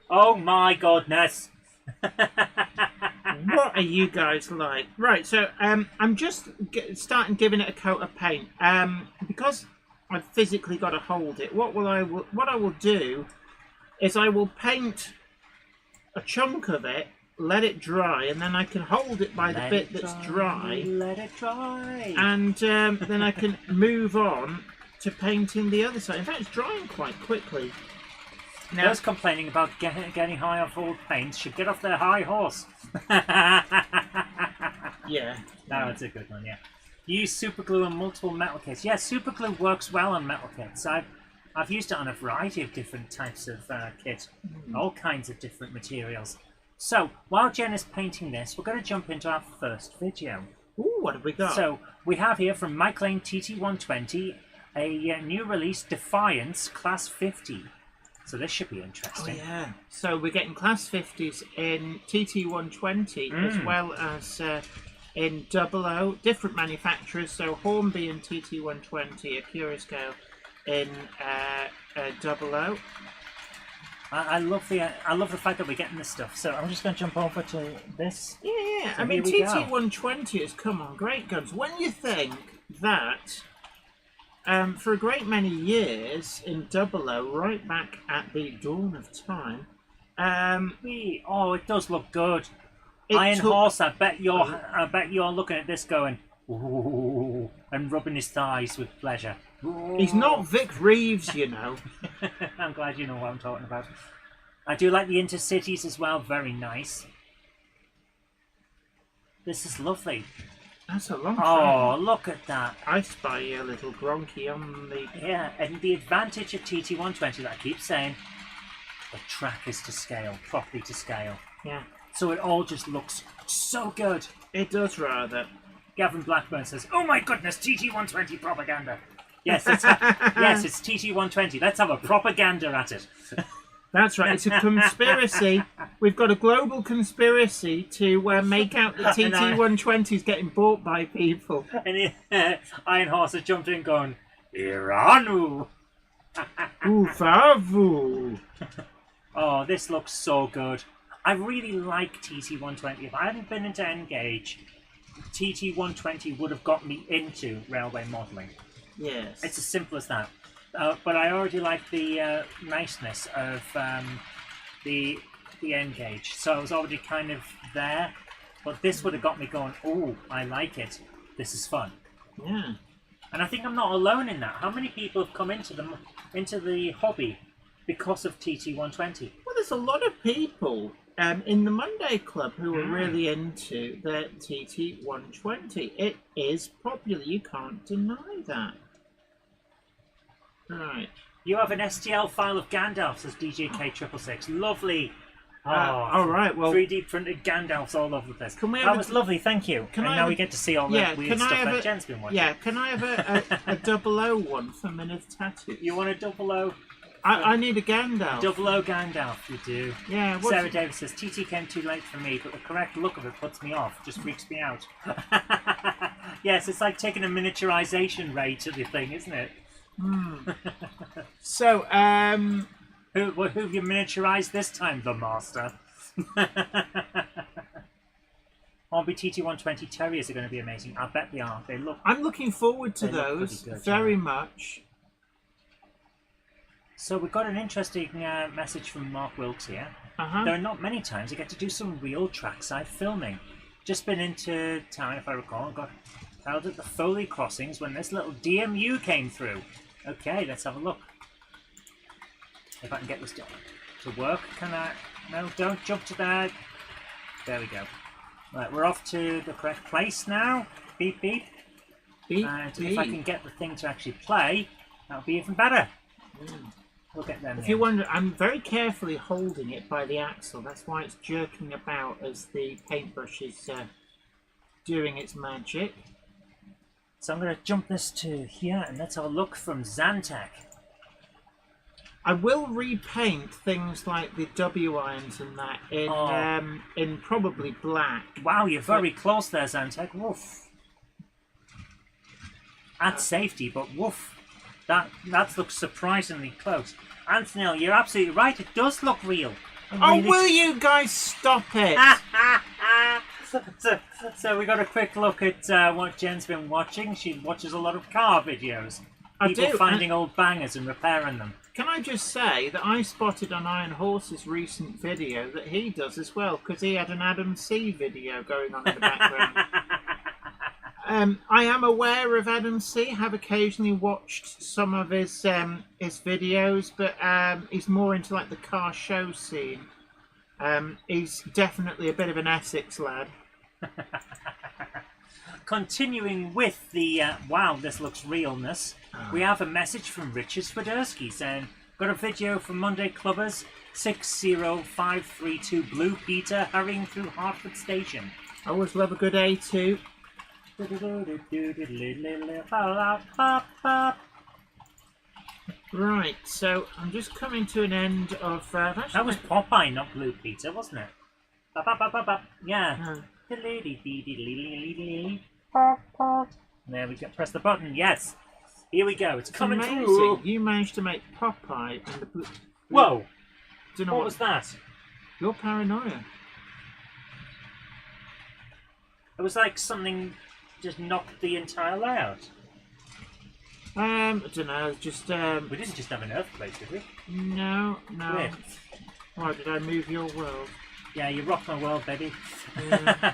Oh my goodness! What are you guys like? Right, so I'm just starting giving it a coat of paint. Because I've physically got to hold it. What I will do is I will paint a chunk of it, let it dry, and then I can hold it by the bit that's dry. Let it dry. And then I can move on to painting the other side. In fact, it's drying quite quickly. Now, Those complaining about getting high off old paint should get off their high horse. yeah. No, it's a good one, yeah. Use super glue on multiple metal kits. Yeah, super glue works well on metal kits. I've used it on a variety of different types of kit, all kinds of different materials. So, while Jen is painting this, we're going to jump into our first video. Ooh, what have we got? So, we have here from Mike Lane TT120, a new release, Defiance Class 50. So this should be Oh interesting. yeah. So we're getting Class 50s in TT120 as well as in 00, different manufacturers. So Hornby in TT120, a Cura scale in 00. I love the fact that we're getting this stuff. So I'm just going to jump over to this. Yeah. So I mean, here we go. TT120 has come on great guns. When you think that for a great many years in 00, right back at the dawn of time, Oh, it does look good. it Iron took- Horse. I bet you're looking at this going, ooh, and rubbing his thighs with pleasure. Ooh. He's not Vic Reeves, you know. I'm glad you know what I'm talking about. I do like the Intercities as well. Very nice. This is lovely. That's a long Oh, time. look at that. I spy a little Gronky on the... Yeah, and the advantage of TT120 that I keep saying, the track is to scale, properly to scale. Yeah, So it all just looks so good. it does rather. Gavin Blackburn says, "Oh my goodness, TT120 propaganda." Yes, it's TT120. Let's have a propaganda at it. That's right, it's a conspiracy. We've got a global conspiracy to make out that TT120 is getting bought by people. And Iron Horse has jumped in going, Iranu. Ooh, favu. Oh, this looks so good. I really like TT120. If I hadn't been into N-Gauge, TT120 would have got me into railway modelling. Yes. It's as simple as that. But I already like the niceness of the N-Gauge. So I was already kind of there. But this would have got me going, oh, I like it. This is fun. Yeah. And I think I'm not alone in that. How many people have come into the hobby because of TT120? Well, there's a lot of people in the Monday Club who are really into the TT120. It is popular. You can't deny that. Right. You have an STL file of Gandalf, says DJK666. Lovely. All right. Well, 3D printed Gandalfs all over the place. Can we have that a- was lovely, thank you. Can and I now have we a- get to see all the yeah, weird can I stuff have that a- Jen's been watching. yeah. Can I have a 00 one for Minute Tattoo? You want a 00? I need a Gandalf. 00 Gandalf, you do. Yeah. What's Sarah Davis says, TT came too late for me, but the correct look of it puts me off. Just freaks me out. Yes, it's like taking a miniaturization ray to the thing, isn't it? So, Who have you miniaturized this time, the master? Hornby TT120 Terriers are going to be amazing. I bet they are. They look. I'm looking forward to They look those pretty good, very yeah. much. So we've got an interesting message from Mark Wilkes here. Uh-huh. There are not many times I get to do some real trackside filming. Just been into town, if I recall, got held at the Foley Crossings when this little DMU came through. Okay, let's have a look. If I can get this to work, can I? No, don't jump to that. There we go. Right, we're off to the correct place now. Beep, beep. Beep, And beep. if I can get the thing to actually play, that'll be even better. We'll get them. If you wonder, I'm very carefully holding it by the axle. That's why it's jerking about as the paintbrush is doing its magic. So I'm going to jump this to here, and let's have a look from Zantac. I will repaint things like the W irons and that in probably black. Wow, you're very close there, Zantac. Woof. At safety, but woof. That looks surprisingly close. Anthony, you're absolutely right. It does look real. Oh, will you guys stop it? So we got a quick look at what Jen's been watching. She watches a lot of car videos. People finding old bangers and repairing them. Can I just say that I spotted on Iron Horse's recent video that he does as well, because he had an Adam C video going on in the background. I am aware of Adam C. Have occasionally watched some of his videos, but he's more into like the car show scene. He's definitely a bit of an Essex lad. Continuing with the wow, this looks realness. We have a message from Richard Swiderski saying, got a video from Monday Clubbers 60532 Blue Peter hurrying through Hertford Station. I always love a good A2. Right, so I'm just coming to an end of... that was Popeye, not Blue Peter, wasn't it? Yeah. There we go. Press the button. Yes. Here we go. It's coming through. You managed to make Popeye and the blue... Whoa. Don't know what was that? Your paranoia. It was like something just knocked the entire layout. I don't know, just... We didn't just have an earthquake, did we? No. Weird. Why did I move your world? Yeah, you rocked my world, baby. Yeah.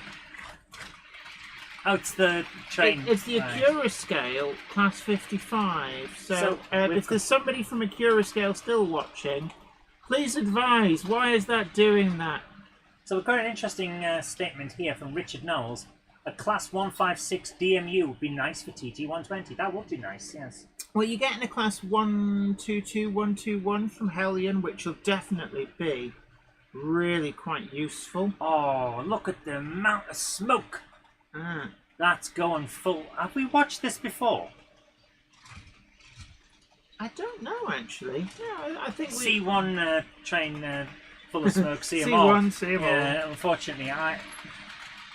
Oh, it's the train. It's the Acura scale, class 55. So if there's somebody from Acura scale still watching, please advise, why is that doing that? So we've got an interesting statement here from Richard Knowles. A class 156 DMU would be nice for TT120. That would be nice, yes. Well, you're getting a class 122, 121 from Hellion, which will definitely be really quite useful. Oh, look at the amount of smoke. That's going full. Have we watched this before? I don't know, actually. Yeah, I think C1 train full of smoke. See 'em C1, all. see 'em all. Yeah, unfortunately,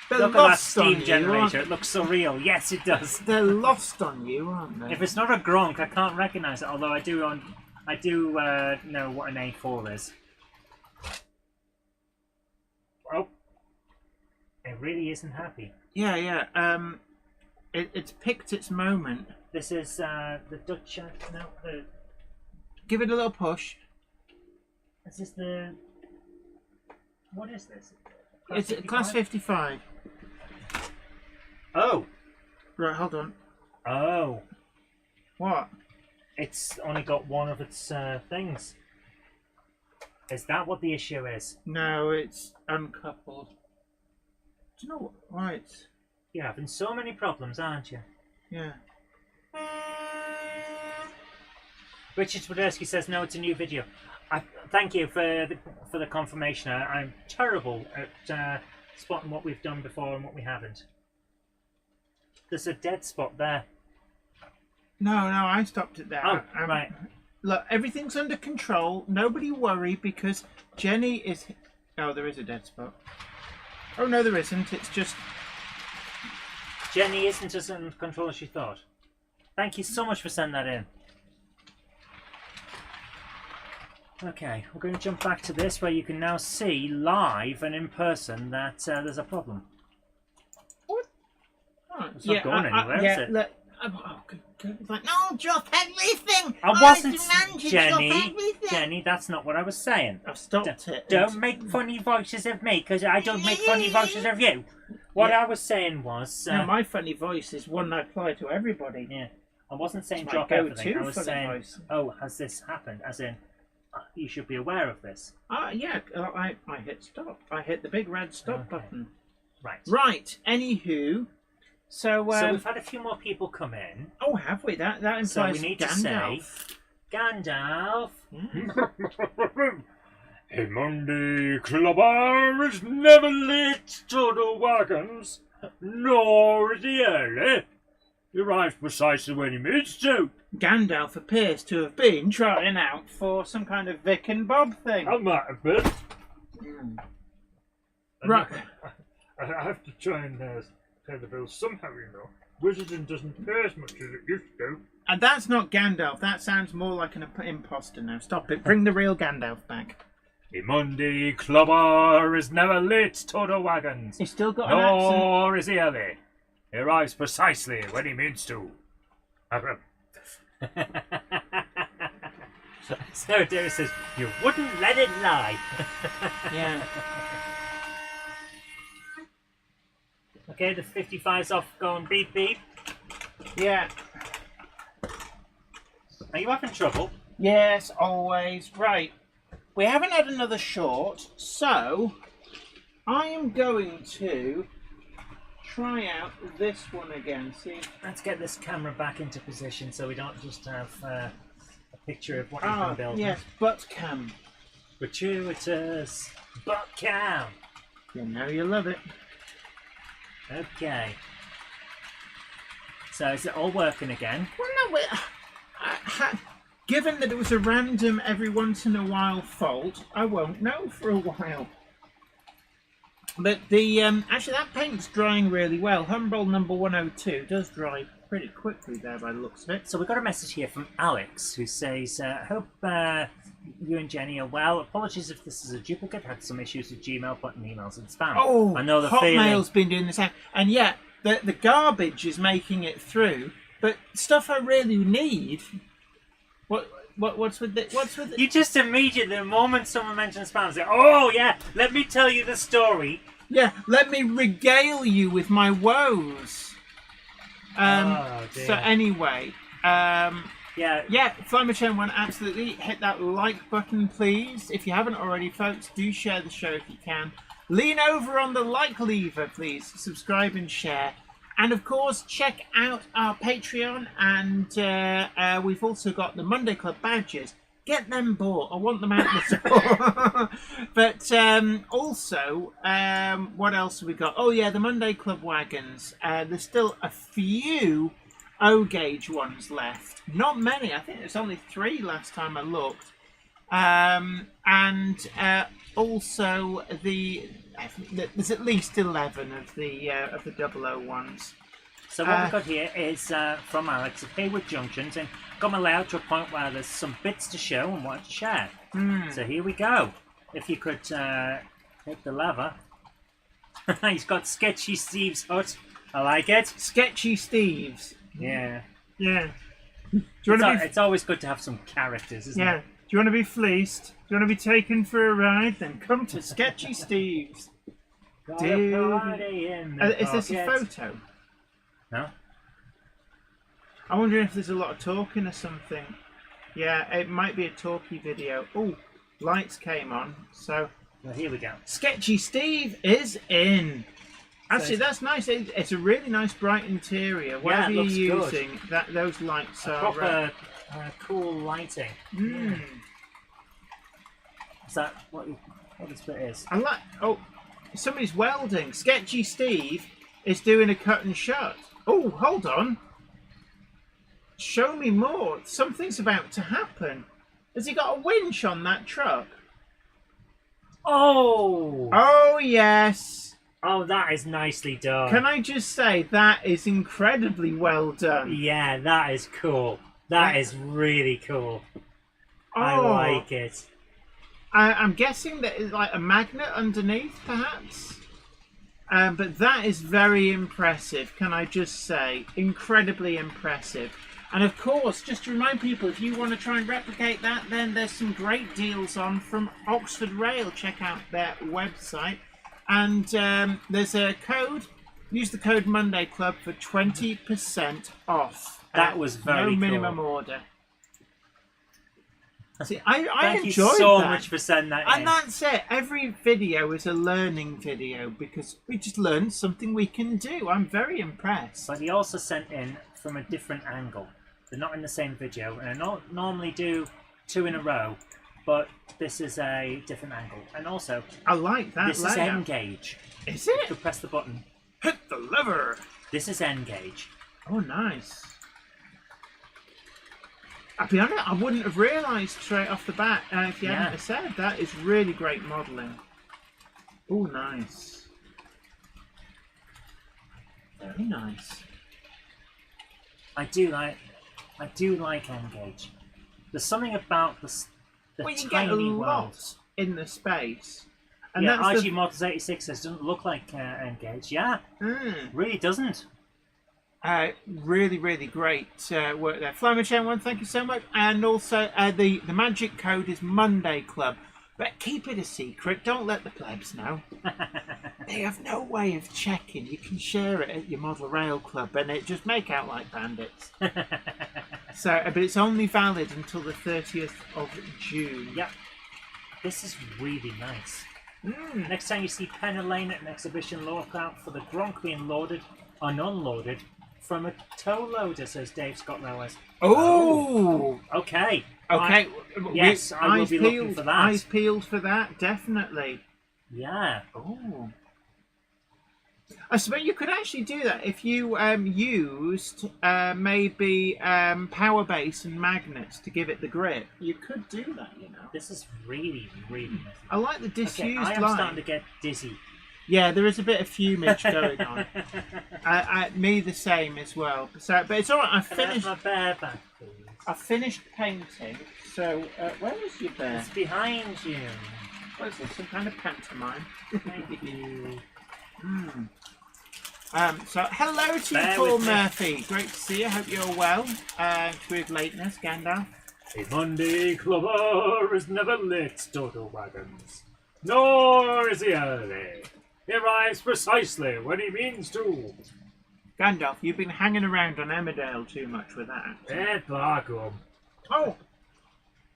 They're look at that lost on steam you, generator. It looks so real. Yes, it does. They're lost on you, aren't they? If it's not a Gronk, I can't recognise it. Although I do know what an A4 is. Oh, it really isn't happy. Yeah. It's picked its moment. This is the Dutch. No, Give it a little push. Is this the? What is this? It's class 55. Oh. Right, hold on. Oh. What? It's only got one of its things. Is that what the issue is? No, it's uncoupled. Do you know what? Right. You're having so many problems, aren't you? Yeah. Richard Swiderski says, no, it's a new video. Thank you for the confirmation. I'm terrible at spotting what we've done before and what we haven't. There's a dead spot there. No, I stopped it there. Oh, right. Look, everything's under control. Nobody worry because Jenny is... Oh, there is a dead spot. Oh, no, there isn't. It's just... Jenny isn't as under control as she thought. Thank you so much for sending that in. Okay, we're going to jump back to this where you can now see live and in person that there's a problem. What? Oh, it's not going anywhere, is it? Look, no, drop everything! I wasn't, Jenny, that's not what I was saying. I've stopped it. Don't make funny voices of me, because I don't make funny voices of you. What I was saying was... no, my funny voice is one I apply to everybody. Yeah, I wasn't saying it's drop everything. I was saying, voice. oh, has this happened? As in... you should be aware of this. Yeah, I hit stop. I hit the big red stop button. Right. Right, anywho. So we've had a few more people come in. Oh, have we? That implies So we need Gandalf. to say, Gandalf. A Monday clubber is never late to the wagons, nor is he early. He arrives precisely when he means to. Gandalf appears to have been trying out for some kind of Vic and Bob thing. I might have been. Right. I have to try and pay the bills somehow, you know. Wizarding doesn't pay as much as it used to. And that's not Gandalf. That sounds more like an imposter now. Stop it. Bring the real Gandalf back. The Monday clubber is never late to the wagons, He's still got an accent. nor is he early. He arrives precisely when he means to. So Dave says, you wouldn't let it lie. Yeah. Okay, the 55's off going beep beep. Yeah. Are you having trouble? Yes, always. Right. We haven't had another short, so I am going to try out this one again. See. Let's get this camera back into position so we don't just have a picture of what you've been building. Yes, butt cam. Gratuitous butt cam. You know you love it. Okay. So is it all working again? Well, no, given that it was a random every once in a while fault, I won't know for a while. But the actually that paint's drying really well. Humbrol number 102 does dry pretty quickly there by the looks of it. So we've got a message here from Alex who says, hope you and Jenny are well. Apologies if this is a duplicate. Had some issues with Gmail putting emails in spam. Oh, I know the Hotmail's feeling. been doing this, and yet the garbage is making it through. But stuff I really need. What's with it? What's with it? You just immediately, the moment someone mentions spam, say, "Oh yeah, let me tell you the story." Yeah, let me regale you with my woes. Oh, dear. So anyway, Yeah. Flymachain 1, absolutely. Hit that like button, please. If you haven't already, folks, do share the show if you can. Lean over on the like lever, please. Subscribe and share. And, of course, check out our Patreon. And we've also got the Monday Club badges. Get them bought. I want them out the store. But also, what else have we got? Oh, yeah, the Monday Club wagons. There's still a few O-gauge ones left. Not many. I think there's only 3 last time I looked. And also there's at least 11 of the 001s. So what we've got here is from Alex of Hayward Junctions, and got my layout to a point where there's some bits to show and what to share. So here we go. If you could hit the lever. He's got Sketchy Steve's hut. I like it. Sketchy Steve's. Yeah. Yeah. Do you want to It's always good to have some characters, isn't it? Do you want to be fleeced? Do you want to be taken for a ride? Then come to Sketchy Steve's. Got a party in the Is this a pocket. photo? No? I'm wondering if there's a lot of talking or something. Yeah, it might be a talky video. Oh, lights came on. So, Well, here we go. Sketchy Steve is in. Actually, that's nice. It's a really nice bright interior. Whatever it you're looks good. using, those lights are Proper cool lighting. Is that what this bit is? I like. Oh, somebody's welding. Sketchy Steve is doing a cut and shut. Oh, hold on. Show me more. Something's about to happen. Has he got a winch on that truck? Oh! Oh, yes. Oh, that is nicely done. Can I just say that is incredibly well done? Yeah, that is cool. That is really cool. I Oh. like it. I'm guessing that it's like a magnet underneath, perhaps? But that is very impressive, can I just say. Incredibly impressive. And of course, just to remind people, if you want to try and replicate that, then there's some great deals on from Oxford Rail. Check out their website. And there's a code. Use the code Monday Club for 20% off. That was very no cool. minimum order. See, I Thank you enjoyed so that. much for sending that And in. that's it. Every video is a learning video because we just learned something we can do. I'm very impressed. But he also sent in from a different angle. They're not in the same video, and I don't normally do 2 in a row, but this is a different angle. And also, I like that this is layout. N-gauge. Is You it? can press the button. Hit the lever. This is N-gauge. Oh, nice. I'll be honest, I wouldn't have realised straight off the bat if you hadn't have said. That is really great modelling. Oh, nice. Very nice. I do like N-gauge. There's something about the Well, you tiny get a lot world. in the space. And Yeah, that's RG Models 86 says doesn't look like N-gauge. Yeah, the... really doesn't. Really, really great work there. Flyman1, thank you so much. And also, the magic code is Monday Club. But keep it a secret. Don't let the plebs know. They have no way of checking. You can share it at your Model Rail Club and it just make out like bandits. So, but it's only valid until the 30th of June. Yep. This is really nice. Next time you see Penn and Lane at an exhibition, look out for the Gronk being loaded and unloaded from a tow loader, says Dave Scott Railways. Oh! Okay. Okay. Yes, I will be looking for that. Eyes peeled for that, definitely. Yeah. Oh. I suppose you could actually do that if you used maybe power base and magnets to give it the grip. You could do that, you know. This is really, really nice. I like the disused I am line. starting to get dizzy. Yeah, there is a bit of fumage going on. Me the same as well. So, but it's all right. Can I have my bear back, please? I finished painting. So where is your bear? It's behind you. What is this? Some kind of pantomime? Thank you. So hello to you, Bear Paul with me. Murphy. Great to see you. Hope you're well. With lateness, Gandalf. A Monday clubber is never late, Dodo Wagons. Nor is he early. He arrives precisely when he means to. Gandalf, you've been hanging around on Emmerdale too much with that. Eh, Bargum. Oh,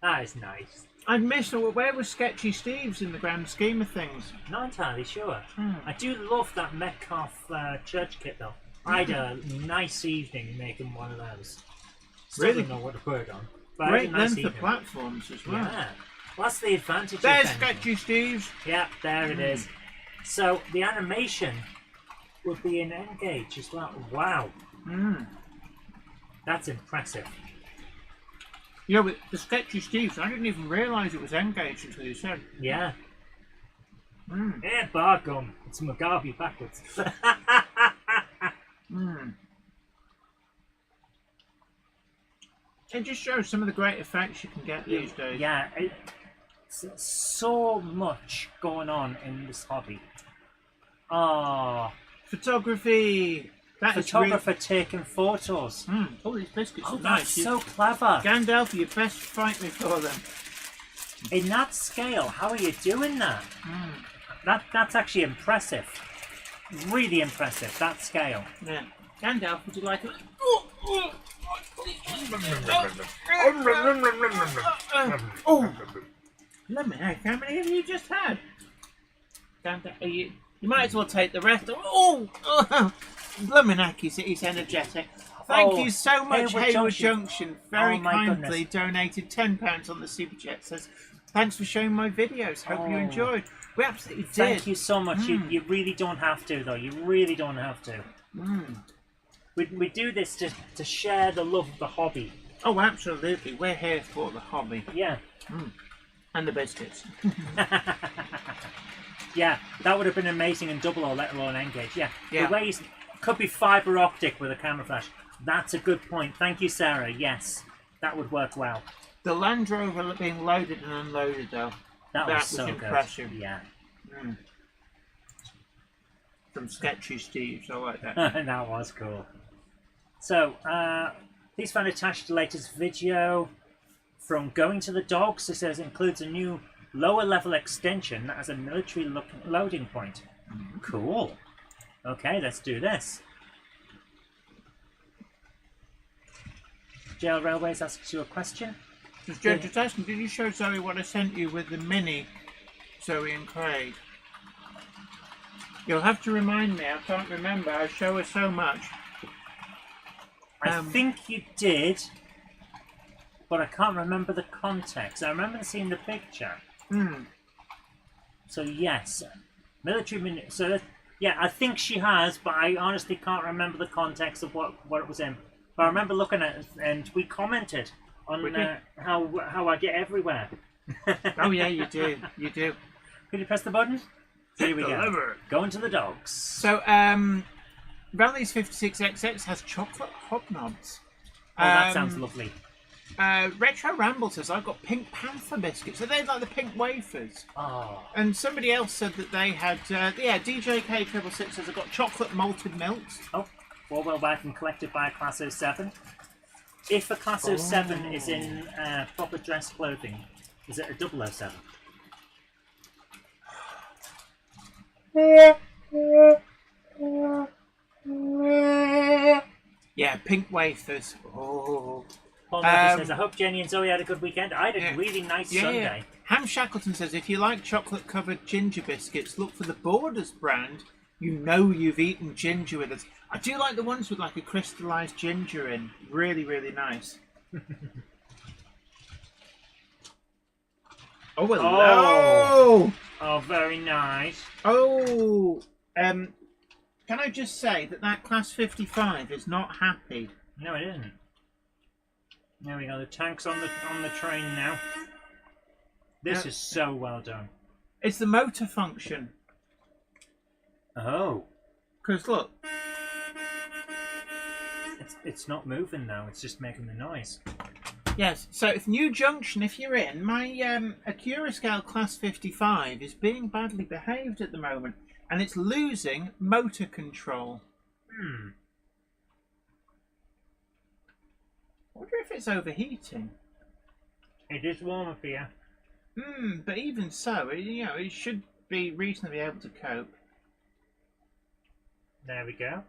That is nice. I'd missed. Where was Sketchy Steve's in the grand scheme of things? Not entirely sure. I do love that Metcalf church kit, though. I had a nice evening making one of those. Still Really? don't know what to put on. But I had Great a nice length of evening. platforms as well. Yeah. Well, that's the advantage There's of them. Sketchy Steve's. Yeah, there it is. So the animation would be in N-gauge as well. Wow. That's impressive. You know, with the Sketchy Steve's, I didn't even realise it was N-gauge until you said. Yeah. Eh, Bargum. It's Mugabe backwards. It just shows some of the great effects you can get these days. Yeah, it's so much going on in this hobby. Oh, Photography. That is photographer taking photos. Oh, these biscuits Oh, are that's nice. so clever. Gandalf, you best fight me for them. In that scale, how are you doing that? That's actually impressive. Really impressive, that scale. Yeah. Gandalf, would you like it? Oh! Lemon, how many have you just had? Gandalf, you might as well take the rest. Oh! Bluminac, he's energetic. Thank you so much, Hayward Junction. Very kindly donated £10 on the Super Chat. Says, thanks for showing my videos. Hope you enjoyed. We absolutely did. Thank you so much. You really don't have to, though. You really don't have to. We do this to share the love of the hobby. Oh, absolutely. We're here for the hobby. Yeah. And the biscuits. Yeah, that would have been amazing in double or let alone N-gauge. Yeah. Yeah. The ways could be fibre optic with a camera flash. That's a good point. Thank you, Sarah. Yes, that would work well. The Land Rover being loaded and unloaded, though. That was so impressive. good. Yeah. From Sketchy Steve's, I like that. That was cool. So, please find attached the latest video from Going to the Dogs. It says includes a new lower level extension that has a military loading point. Cool. Okay, let's do this. JL Railways asks you a question. Just asking, did you show Zoe what I sent you with the mini Zoe and Craig? You'll have to remind me. I can't remember. I show her so much. I think you did, but I can't remember the context. I remember seeing the picture. So yes, military mini. So yeah, I think she has, but I honestly can't remember the context of what it was in. But I remember looking at it, and we commented on how I get everywhere. Oh yeah, you do. You do. Could you press the button? Here we go. Going to the dogs. So, Rally's 56XX has chocolate hobnobs. Oh, that sounds lovely. Retro Ramble says, I've got Pink Panther biscuits. Are they like the pink wafers? Oh. And somebody else said that they had, DJK 666 says, I've got chocolate malted milks. Oh, well back and collected by a Class 07. If a Class 07 is in proper dress clothing, is it a 007? Yeah, pink wafers. Oh. Paul Murphy says, I hope Jenny and Zoe had a good weekend. I had a really nice Sunday. Yeah. Ham Shackleton says, if you like chocolate-covered ginger biscuits, look for the Borders brand. You know you've eaten ginger with us. I do like the ones with like a crystallized ginger in. Really, really nice. Oh, hello! Oh, very nice. Oh, can I just say that Class 55 is not happy? No, it isn't. There we go. The tank's on the train now. This is so well done. It's the motor function. Oh. Because look. It's not moving now. It's just making the noise. Yes. So if New Junction, if you're in, my Acura Scale Class 55 is being badly behaved at the moment, and it's losing motor control. I wonder if it's overheating. It is warmer for you. But even so, it should be reasonably able to cope. There we go.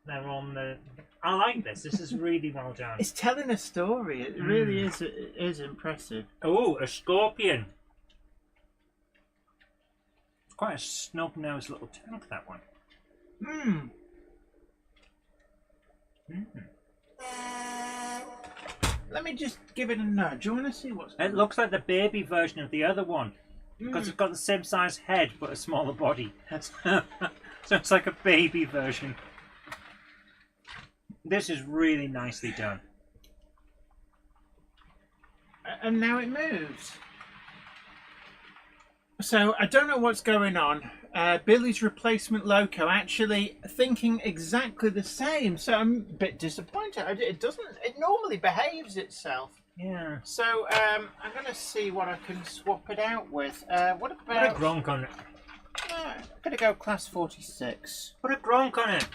Now we're on the... I like this. This is really well done. It's telling a story. It really is. It is impressive. Oh, a scorpion. It's quite a snub-nosed little tank, that one. Let me just give it a nudge. Do you want to see what's... It looks like the baby version of the other one. Because it's got the same size head, but a smaller body. So it's like a baby version. This is really nicely done. And now it moves. So I don't know what's going on. Billy's replacement loco actually thinking exactly the same. So I'm a bit disappointed. It doesn't. It normally behaves itself. Yeah. So I'm going to see what I can swap it out with. What about? Put a Gronk on it. I'm going to go Class 46. Put a Gronk on it.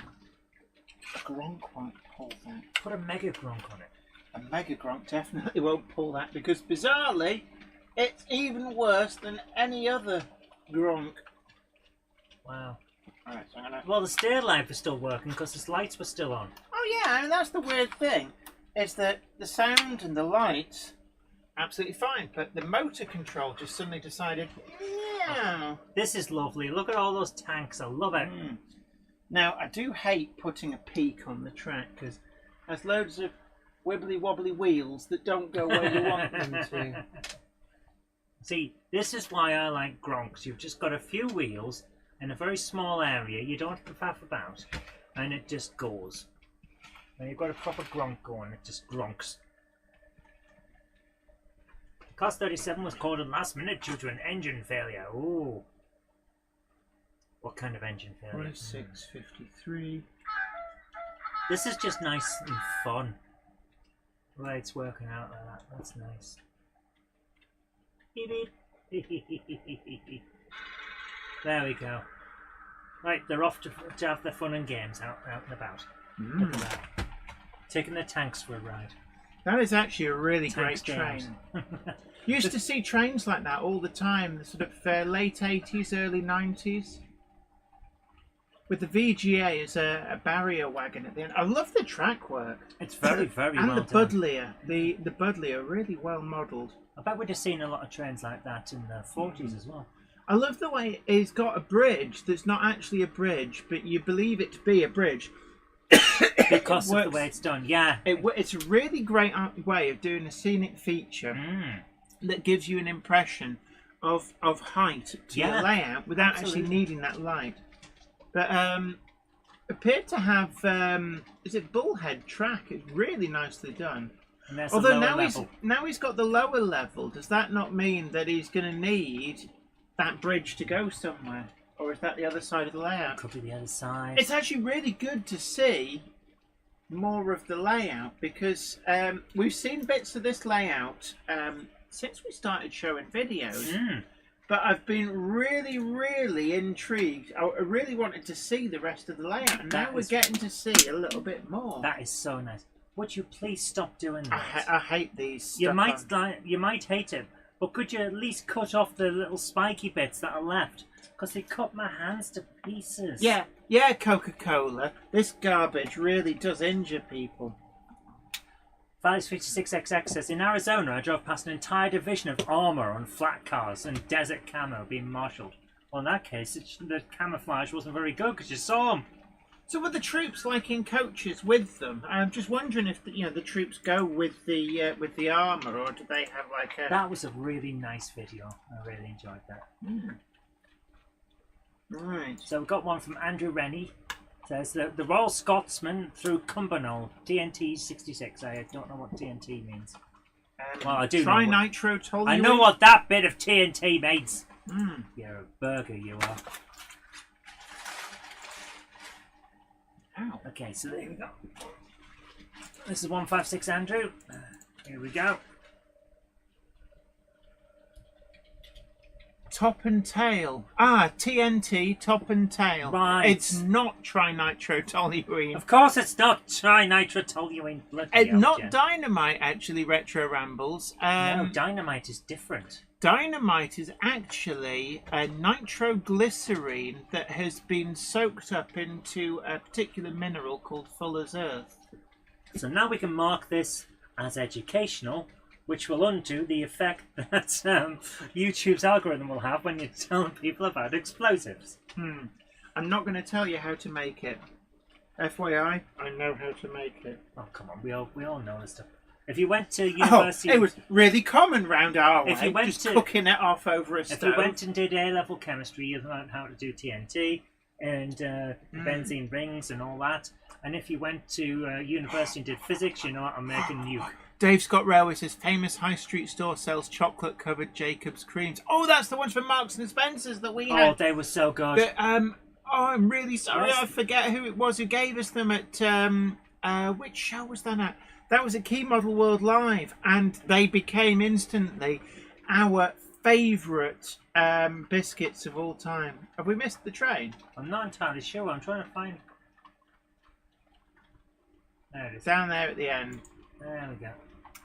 A Gronk won't pull that. Put a Mega Gronk on it. A Mega Gronk definitely won't pull that because bizarrely, it's even worse than any other Gronk. Wow. Alright, so I'm gonna... Well, the stair lamp is still working because its lights were still on. Oh yeah, and that's the weird thing. Is that the sound and the lights, absolutely fine, but the motor control just suddenly decided, yeah. This is lovely. Look at all those tanks. I love it. Now, I do hate putting a peak on the track because there's loads of wibbly wobbly wheels that don't go where you want them to. See, this is why I like Gronks. You've just got a few wheels in a very small area. You don't have to faff about, and it just goes. When you've got a proper Gronk going, it just Gronks. Class 37 was called in last minute due to an engine failure. Ooh. What kind of engine failure? 4653. This is just nice and fun. The way it's working out like that. That's nice. Beep beep. There we go. Right, they're off to have their fun and games out and about. Look at that. Taking the tanks for a ride. That is actually a really Tanks great games. train. Used to see trains like that all the time, the sort of late 80s, early 90s. with the VGA as a barrier wagon at the end. I love the track work. It's very, very and well the done. Budleer. The Budleer really well modelled. I bet we'd have seen a lot of trains like that in the 40s as well. I love the way it's got a bridge that's not actually a bridge, but you believe it to be a bridge. Because of the way it's done, yeah. It's a really great way of doing a scenic feature that gives you an impression of height to your layout without actually needing that light. But appeared to have is it bullhead track? It's really nicely done. Although now he's got the lower level. Does that not mean that he's going to need that bridge to go somewhere? Or is that the other side of the layout? Could be the other side. It's actually really good to see more of the layout, because we've seen bits of this layout since we started showing videos. But I've been really, really intrigued. I really wanted to see the rest of the layout, and now we're getting to see a little bit more. That is so nice. Would you please stop doing that? I hate these. You might hate it, but could you at least cut off the little spiky bits that are left? Because they cut my hands to pieces. Yeah, Coca-Cola. This garbage really does injure people. Values56XX says, in Arizona, I drove past an entire division of armour on flat cars and desert camo being marshalled. Well, in that case, the camouflage wasn't very good because you saw them. So were the troops like in coaches with them? I'm just wondering if the troops go with the armour, or do they have like a... That was a really nice video. I really enjoyed that. Right. So we've got one from Andrew Rennie. Says the Royal Scotsman through Cumbernauld, TNT 66. I don't know what TNT means. Well, I do. Tri-nitro toluene. I know what that bit of TNT means. You're a burger, you are. Ow. Okay, so there we go. This is 156 Andrew. Here we go. Top and tail. TNT, top and tail. Right. It's not trinitrotoluene. Of course it's not trinitrotoluene. Not dynamite, actually, Retro Rambles. No, dynamite is different. Dynamite is actually a nitroglycerine that has been soaked up into a particular mineral called Fuller's Earth. So now we can mark this as educational, which will undo the effect that YouTube's algorithm will have when you're telling people about explosives. I'm not going to tell you how to make it. FYI, I know how to make it. Oh, come on, we all know this stuff. If you went to university... it was really common round our way, if you went just to, cooking it off over a stove. If you went and did A-level chemistry, you learned how to do TNT and benzene rings and all that. And if you went to university and did physics, you know what I'm making you... Dave Scott Railway says, famous high street store sells chocolate-covered Jacob's creams. Oh, that's the ones from Marks and Spencer's that we had. Oh, they were so good. But, I'm really sorry. I forget who it was who gave us them at... which show was that at? That was at Key Model World Live. And they became instantly our favourite biscuits of all time. Have we missed the train? I'm not entirely sure. I'm trying to find... There it is. Down there at the end. There we go.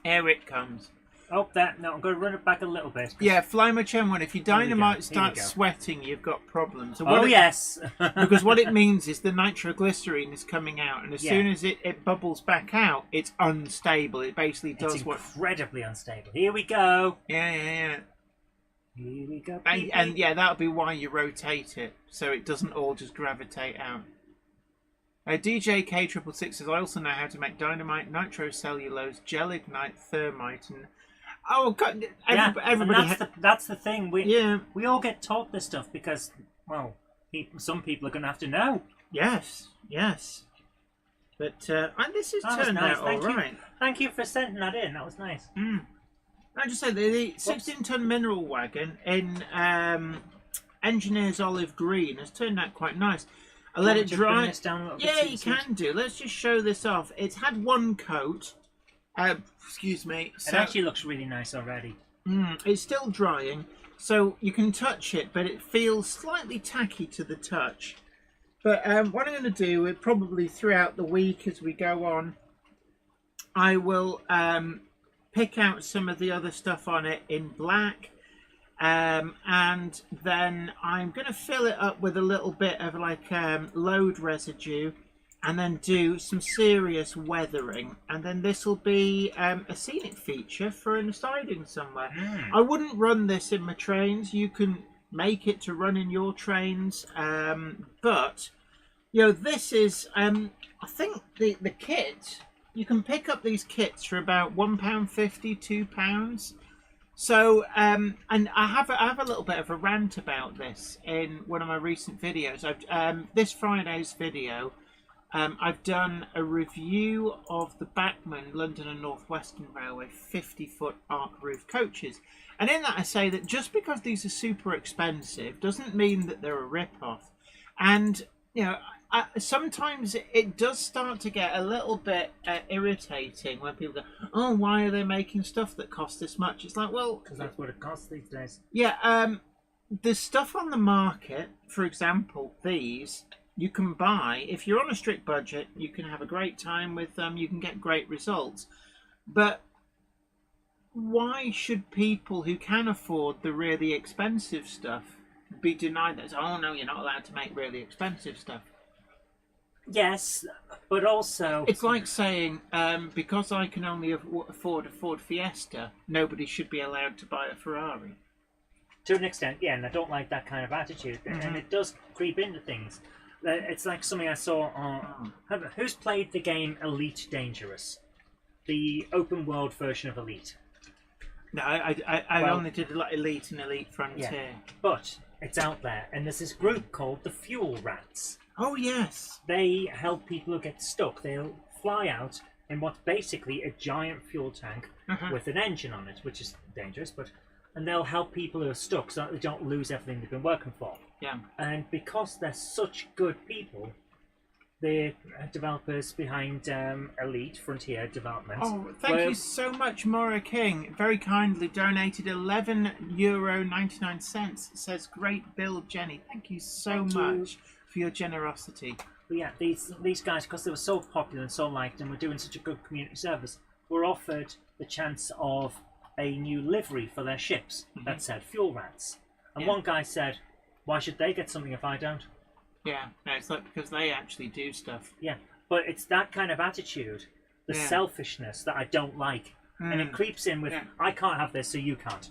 Here it comes. Oh, no, I'm going to run it back a little bit. Yeah, Flymo Chen 1, if your dynamite starts sweating, you've got problems. So yes. Because what it means is the nitroglycerine is coming out, and as soon as it bubbles back out, it's unstable. It basically does it's incredibly unstable. Here we go. Yeah. Here we go. And that'll be why you rotate it, so it doesn't all just gravitate out. DJ K666 says, I also know how to make dynamite, nitrocellulose, gel ignite, thermite, and God, everybody. That's the thing. We all get taught this stuff because, well, some people are going to have to know. Yes. But this has turned out all right. Thank you for sending that in. That was nice. I just said the 16-ton mineral wagon in Engineer's Olive Green has turned out quite nice. I let it dry. Yeah, you can do. Let's just show this off. It's had one coat. Excuse me. It actually looks really nice already. It's still drying, so you can touch it, but it feels slightly tacky to the touch. But what I'm going to do, probably throughout the week as we go on, I will pick out some of the other stuff on it in black. and then I'm going to fill it up with a little bit of like load residue, and then do some serious weathering, and then this will be a scenic feature for a siding somewhere. I wouldn't run this in my trains. You can make it to run in your trains, but you know, this is I think the kit, you can pick up these kits for about £1.50, £2. So and I have a little bit of a rant about this in one of my recent videos. This Friday's video, I've done a review of the Bachmann London and North Western Railway 50-foot arc roof coaches. And in that I say that just because these are super expensive doesn't mean that they're a rip-off. And, you know, sometimes it does start to get a little bit irritating when people go, oh, why are they making stuff that costs this much? It's like, well... Because that's what it costs these days. Yeah, the stuff on the market, for example, these... you can buy, if you're on a strict budget, you can have a great time with them, you can get great results. But why should people who can afford the really expensive stuff be denied that? Oh no, you're not allowed to make really expensive stuff. Yes, but also... It's like saying, because I can only afford a Ford Fiesta, nobody should be allowed to buy a Ferrari. To an extent, yeah, and I don't like that kind of attitude. And it does creep into things. It's like something I saw on... Who's played the game Elite Dangerous? The open world version of Elite. No, I only did like Elite and Elite Frontier. Yeah, but it's out there, and there's this group called the Fuel Rats. Oh, yes. They help people who get stuck. They'll fly out in what's basically a giant fuel tank with an engine on it, which is dangerous, and they'll help people who are stuck so that they don't lose everything they've been working for. Yeah. And because they're such good people, the developers behind Elite Frontier Development... Oh, thank you so much, Maura King. Very kindly donated €11.99. It says, great build, Jenny. Thank you so much for your generosity. But yeah, these guys, because they were so popular and so liked and were doing such a good community service, were offered the chance of a new livery for their ships that said Fuel Rats. And one guy said, why should they get something if I don't? Yeah, no, it's like because they actually do stuff. Yeah, but it's that kind of attitude, the selfishness that I don't like. And it creeps in with, I can't have this, so you can't.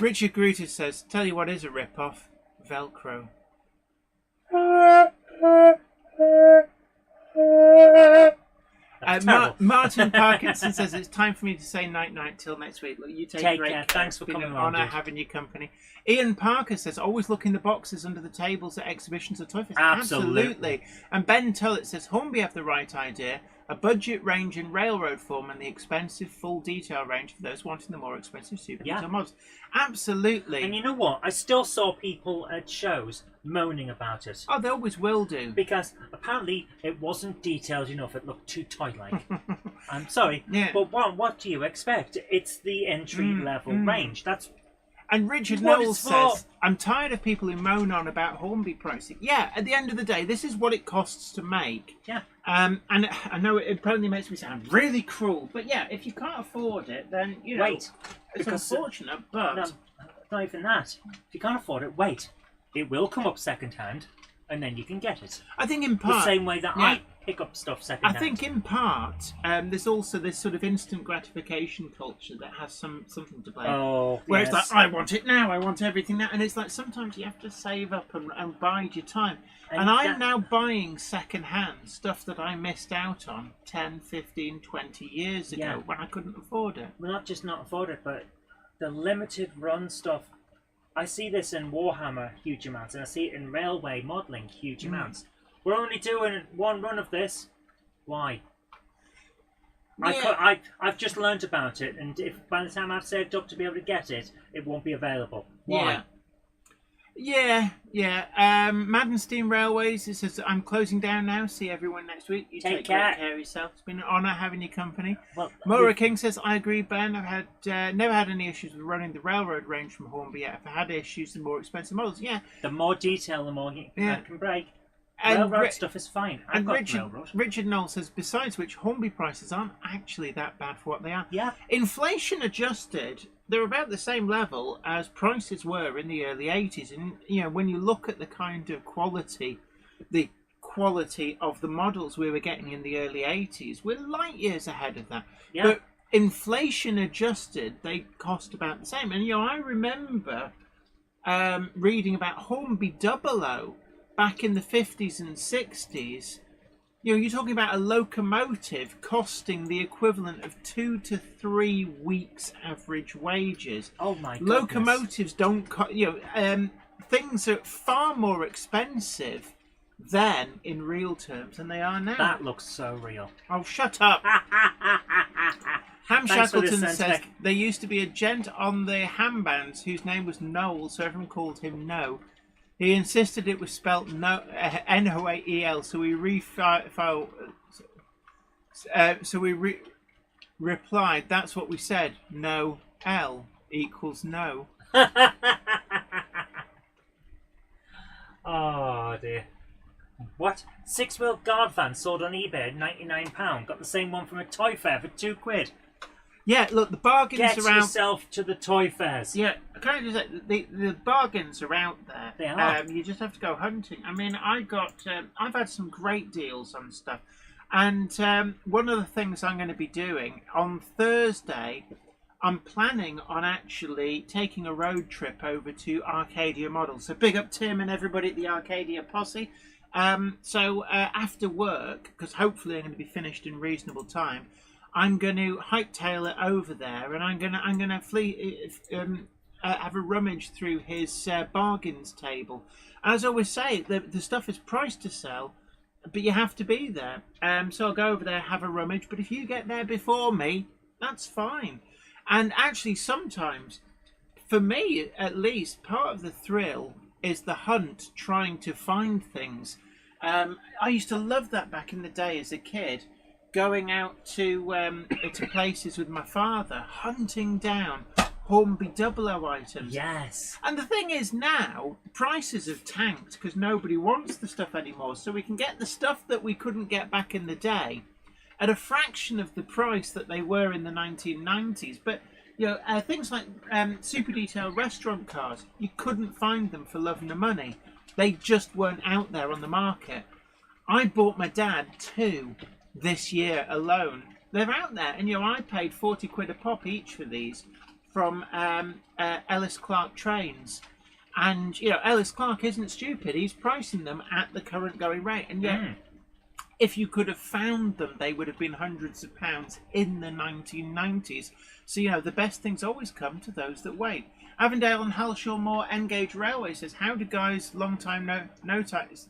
Richard Gruter says, tell you what is a rip-off, Velcro. Martin Parkinson says it's time for me to say night-night till next week. Look, you take great care. Thanks for coming on. It's on, been an honour having your company. Ian Parker says, always look in the boxes under the tables at exhibitions or toy fairs. Absolutely. And Ben Tullett says, Hornby have the right idea. A budget range in railroad form and the expensive full detail range for those wanting the more expensive super detail models. Absolutely. And you know what? I still saw people at shows moaning about it. Oh, they always will do. Because apparently it wasn't detailed enough. It looked too toy-like. I'm sorry, but what do you expect? It's the entry-level range. That's... And Richard Knowles says, I'm tired of people who moan on about Hornby pricing. Yeah, at the end of the day, this is what it costs to make. Yeah. And I know it probably makes me sound really cruel, but yeah, if you can't afford it, then, you know, wait, it's unfortunate, but... No, not even that. If you can't afford it, wait. It will come up second-hand, and then you can get it. I think in part... The same way that I pick up stuff second-hand. I think in part, there's also this sort of instant gratification culture that has something to blame. Oh, where it's like, I want it now, I want everything now. And it's like, sometimes you have to save up and bide your time. And I'm now buying second-hand stuff that I missed out on 10, 15, 20 years ago when I couldn't afford it. Well, not just not afford it, but the limited run stuff. I see this in Warhammer huge amounts, and I see it in railway modelling huge amounts. We're only doing one run of this. Why? Yeah. I've just learnt about it, and if by the time I've saved up to be able to get it, it won't be available. Why? Yeah. Maddenstein Railways, it says, I'm closing down now. See everyone next week. You take great care of yourself. It's been an honour having your company. Well, Maura King says, I agree, Ben. I've had never had any issues with running the railroad range from Hornby yet. I've had issues with more expensive models. Yeah. The more detail, the more you can break. And railroad stuff is fine. I've got Richard Knowles says, besides which, Hornby prices aren't actually that bad for what they are. Yeah. Inflation adjusted, they're about the same level as prices were in the early 80s. And, you know, when you look at the kind of the quality of the models we were getting in the early 80s, we're light years ahead of that. Yeah. But inflation adjusted, they cost about the same. And, you know, I remember reading about Hornby 00 back in the 50s and 60s. You know, you're talking about a locomotive costing the equivalent of 2 to 3 weeks average wages. Oh my goodness. Locomotives don't, things are far more expensive then in real terms than they are now. That looks so real. Oh, shut up. Ham Thanks for this, Shackleton says Sensec. there used to be a gent on the ham bands whose name was Noel, so everyone called him No. He insisted it was spelt no, Noel, so we replied, that's what we said, no, L equals no. Oh dear. What? 6-wheel guard van sold on eBay at £99. Got the same one from a toy fair for £2. Yeah, look, the bargains Get are out. yourself to the toy fairs. Yeah, kind of the bargains are out there. They are. You just have to go hunting. I mean, I've had some great deals on stuff, and one of the things I'm going to be doing on Thursday, I'm planning on actually taking a road trip over to Arcadia Models. So big up Tim and everybody at the Arcadia posse. So after work, because hopefully I'm going to be finished in reasonable time, I'm going to hightail it over there, and I'm going to have a rummage through his bargains table. And as I always say, the stuff is priced to sell, but you have to be there. So I'll go over there, have a rummage. But if you get there before me, that's fine. And actually, sometimes, for me at least, part of the thrill is the hunt, trying to find things. I used to love that back in the day as a kid. Going out to places with my father, hunting down Hornby 00 items. Yes. And the thing is now, prices have tanked because nobody wants the stuff anymore. So we can get the stuff that we couldn't get back in the day at a fraction of the price that they were in the 1990s. But, you know, things like super detailed restaurant cars, you couldn't find them for love nor money. They just weren't out there on the market. I bought my dad 2 this year alone. They're out there, and you know, I paid 40 quid a pop each for these from Ellis Clark Trains. And you know, Ellis Clark isn't stupid, he's pricing them at the current going rate, and yet if you could have found them, they would have been hundreds of pounds in the 1990s. So you know, the best things always come to those that wait. Avondale and Halshaw Moor Engage Railway says, how do guys, long time no ties.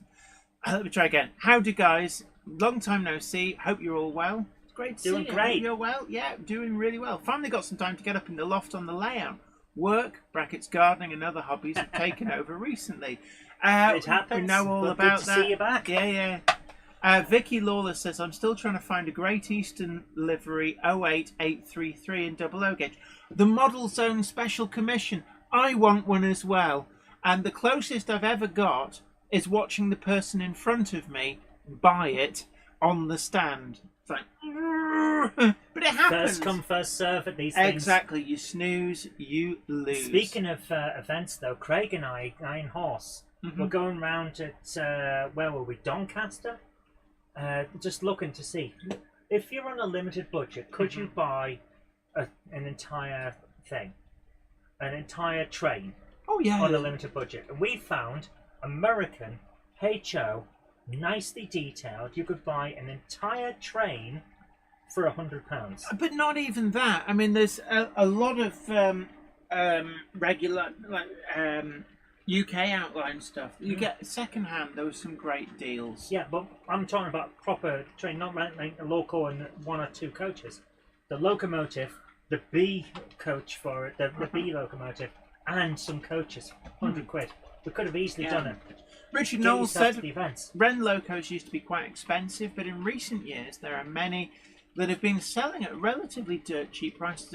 Let me try again. How do guys, long time no see, hope you're all well. It's great to Doing see you. great. Hope you're well. Yeah, doing really well. Finally got some time to get up in the loft on the layout. Work, brackets gardening and other hobbies have taken over recently. It happens. We know all But about good to that. see you back. Yeah. Vicky Lawless says, I'm still trying to find a Great Eastern livery 08833 in 00 gauge. The Model Zone Special Commission. I want one as well. And the closest I've ever got is watching the person in front of me buy it on the stand. It's like, but it happens. First come, first serve at these things. Exactly. You snooze, you lose. Speaking of events, though, Craig and I, Iron Horse, we're going round at, where were we, Doncaster? Just looking to see. If you're on a limited budget, could you buy an entire thing? An entire train on a limited budget? And we found American HO, nicely detailed. You could buy an entire train for £100. But not even that. I mean, there's a lot of regular UK outline stuff. You get second-hand. There was some great deals. Yeah, but I'm talking about proper train, not like a local and 1 or 2 coaches. The locomotive, the B coach for it, the B locomotive, and some coaches, 100 quid. We could have easily done it. Richard Get Knowles yourself to said the events. Wren locos used to be quite expensive, but in recent years there are many that have been selling at relatively dirt cheap prices.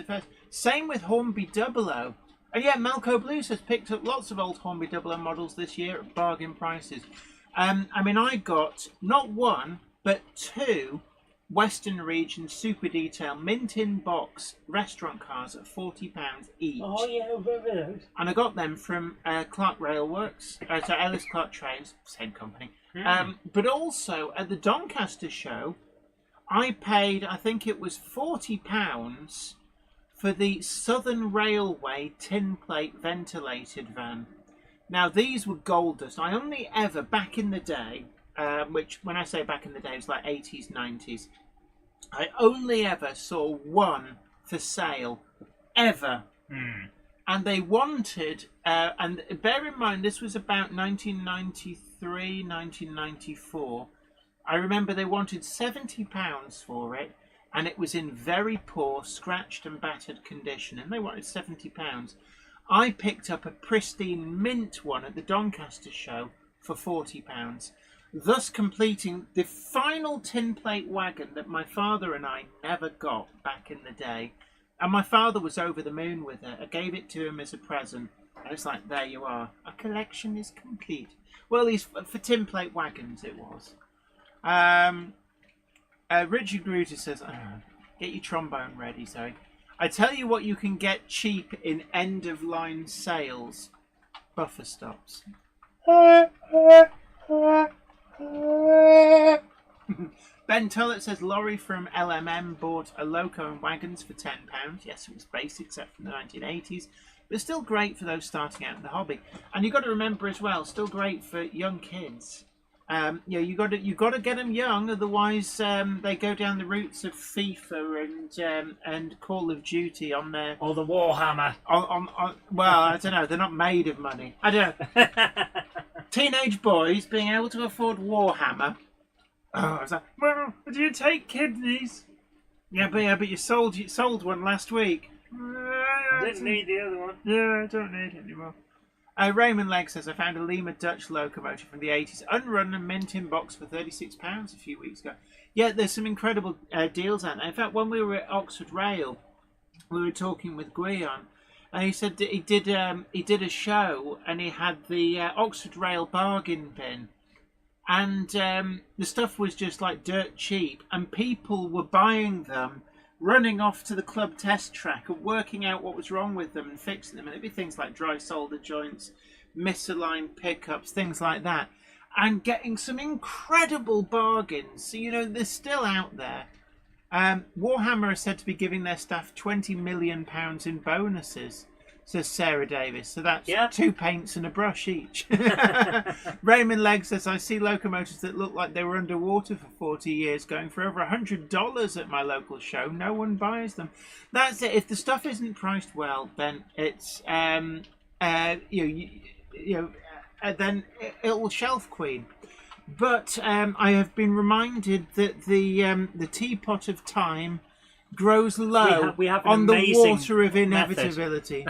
Same with Hornby 00. And yeah, Malco Blues has picked up lots of old Hornby 00 models this year at bargain prices. I mean, I got not 1 but 2 Western Region Super Detail mint in box restaurant cars at £40 each. Oh yeah, I remember those. And I got them from Clark Railworks, so Ellis Clark Trains, same company. But also at the Doncaster show, I paid, I think it was £40 for the Southern Railway tin plate ventilated van. Now these were gold dust. I only ever, back in the day, which when I say back in the day, it was like 80s, 90s, I only ever saw one for sale, ever. And they wanted, and bear in mind, this was about 1993, 1994. I remember they wanted £70 for it, and it was in very poor, scratched and battered condition, and they wanted £70. I picked up a pristine mint one at the Doncaster show for £40, thus completing the final tin plate wagon that my father and I never got back in the day. And my father was over the moon with it. I gave it to him as a present. And it's like, there you are. A collection is complete. Well, for tin plate wagons it was. Richard Gruter says, get your trombone ready, Zoe. I tell you what you can get cheap in end-of-line sales. Buffer stops. Ben Tullett says Laurie from LMM bought a Loco and wagons for £10. Yes, it was basic, except from the 1980s, but still great for those starting out in the hobby. And you've got to remember as well, still great for young kids. You got to get them young, otherwise they go down the routes of FIFA and Call of Duty on their Or the Warhammer. Well, I don't know. They're not made of money. I don't know. Teenage boys being able to afford Warhammer. Oh, I was like, well, do you take kidneys? Yeah, but you sold one last week. I didn't need the other one. Yeah, I don't need it anymore. Raymond Legg says, I found a Lima Dutch locomotive from the 80s, unrun and mint in box for £36 a few weeks ago. Yeah, there's some incredible deals out there. In fact, when we were at Oxford Rail, we were talking with Guion, and he said that he did a show, and he had the Oxford Rail bargain bin, and the stuff was just like dirt cheap, and people were buying them, running off to the club test track and working out what was wrong with them and fixing them. And it'd be things like dry solder joints, misaligned pickups, things like that, and getting some incredible bargains. So, they're still out there. Warhammer are said to be giving their staff £20 million in bonuses, says Sarah Davis. So that's 2 paints and a brush each. Raymond Legg says, I see locomotives that look like they were underwater for 40 years going for over $100 at my local show. No one buys them. That's it. If the stuff isn't priced well, then it's then it'll shelf queen. But I have been reminded that the teapot of time grows low we have on the water of inevitability.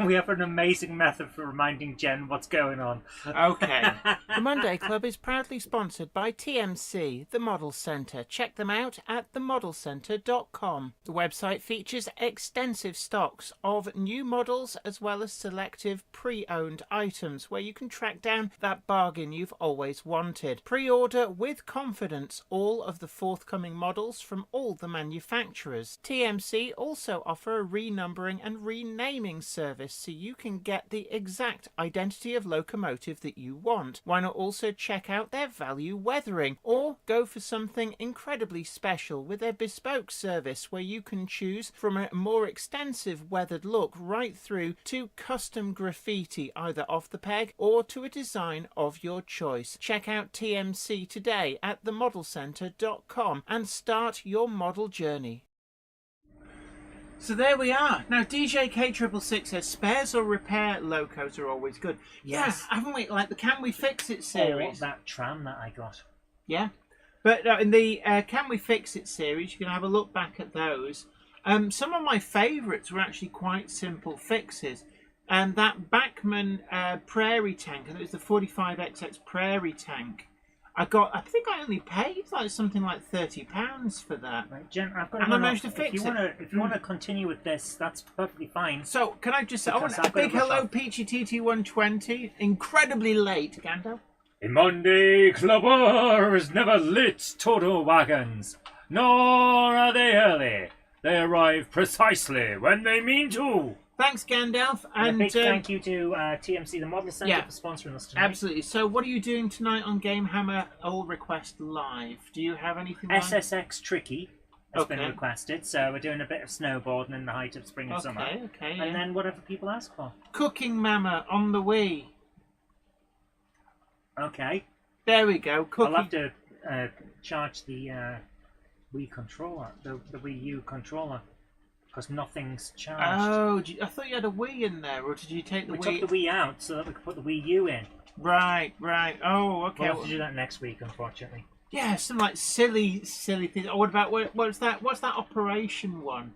We have an amazing method for reminding Jen what's going on. Okay. The Monday Club is proudly sponsored by TMC, the Model Centre. Check them out at themodelcentre.com. The website features extensive stocks of new models as well as selective pre-owned items where you can track down that bargain you've always wanted. Pre-order with confidence all of the forthcoming models from all the manufacturers. TMC also offer a renumbering and renaming service so you can get the exact identity of locomotive that you want. Why not also check out their value weathering, or go for something incredibly special with their bespoke service where you can choose from a more extensive weathered look right through to custom graffiti either off the peg or to a design of your choice. Check out TMC today at themodelcentre.com and start your model journey. So there we are. Now, DJ K666 says spares or repair locos are always good. Yes. Yeah, haven't we? Like the Can We Fix It series. Or that tram that I got. Yeah. But in the Can We Fix It series, you can have a look back at those. Some of my favourites were actually quite simple fixes. That Bachmann Prairie tank, I think it was the 45XX Prairie tank. I think I only paid something like £30 for that. Right, Jen, I've got and I managed to fix it. If you want to continue with this, that's perfectly fine. So, can I just say, I want a big hello, Peachy TT120. Incredibly late, Gandalf. The Monday Clubbers never lit total wagons. nor are they early. They arrive precisely when they mean to. Thanks, Gandalf. And And a big thank you to TMC, the Model Centre, yeah. for sponsoring us tonight. Absolutely. So, what are you doing tonight on Game Hammer All Request Live? Do you have anything? SSX Tricky has been Okay. requested, so we're doing a bit of snowboarding in the height of spring and summer. Okay. And then whatever people ask for. Cooking Mama on the Wii. Okay. There we go. Cooking. I'll have to charge the Wii controller, the Wii U controller, because nothing's charged. Oh, I thought you had a Wii in there, or did you take the We Wii? took the Wii out so that we could put the Wii U in. Right. Oh, okay. We'll have to do that next week, unfortunately. Yeah, some like silly things. Oh, what about what's that? What's that Operation one?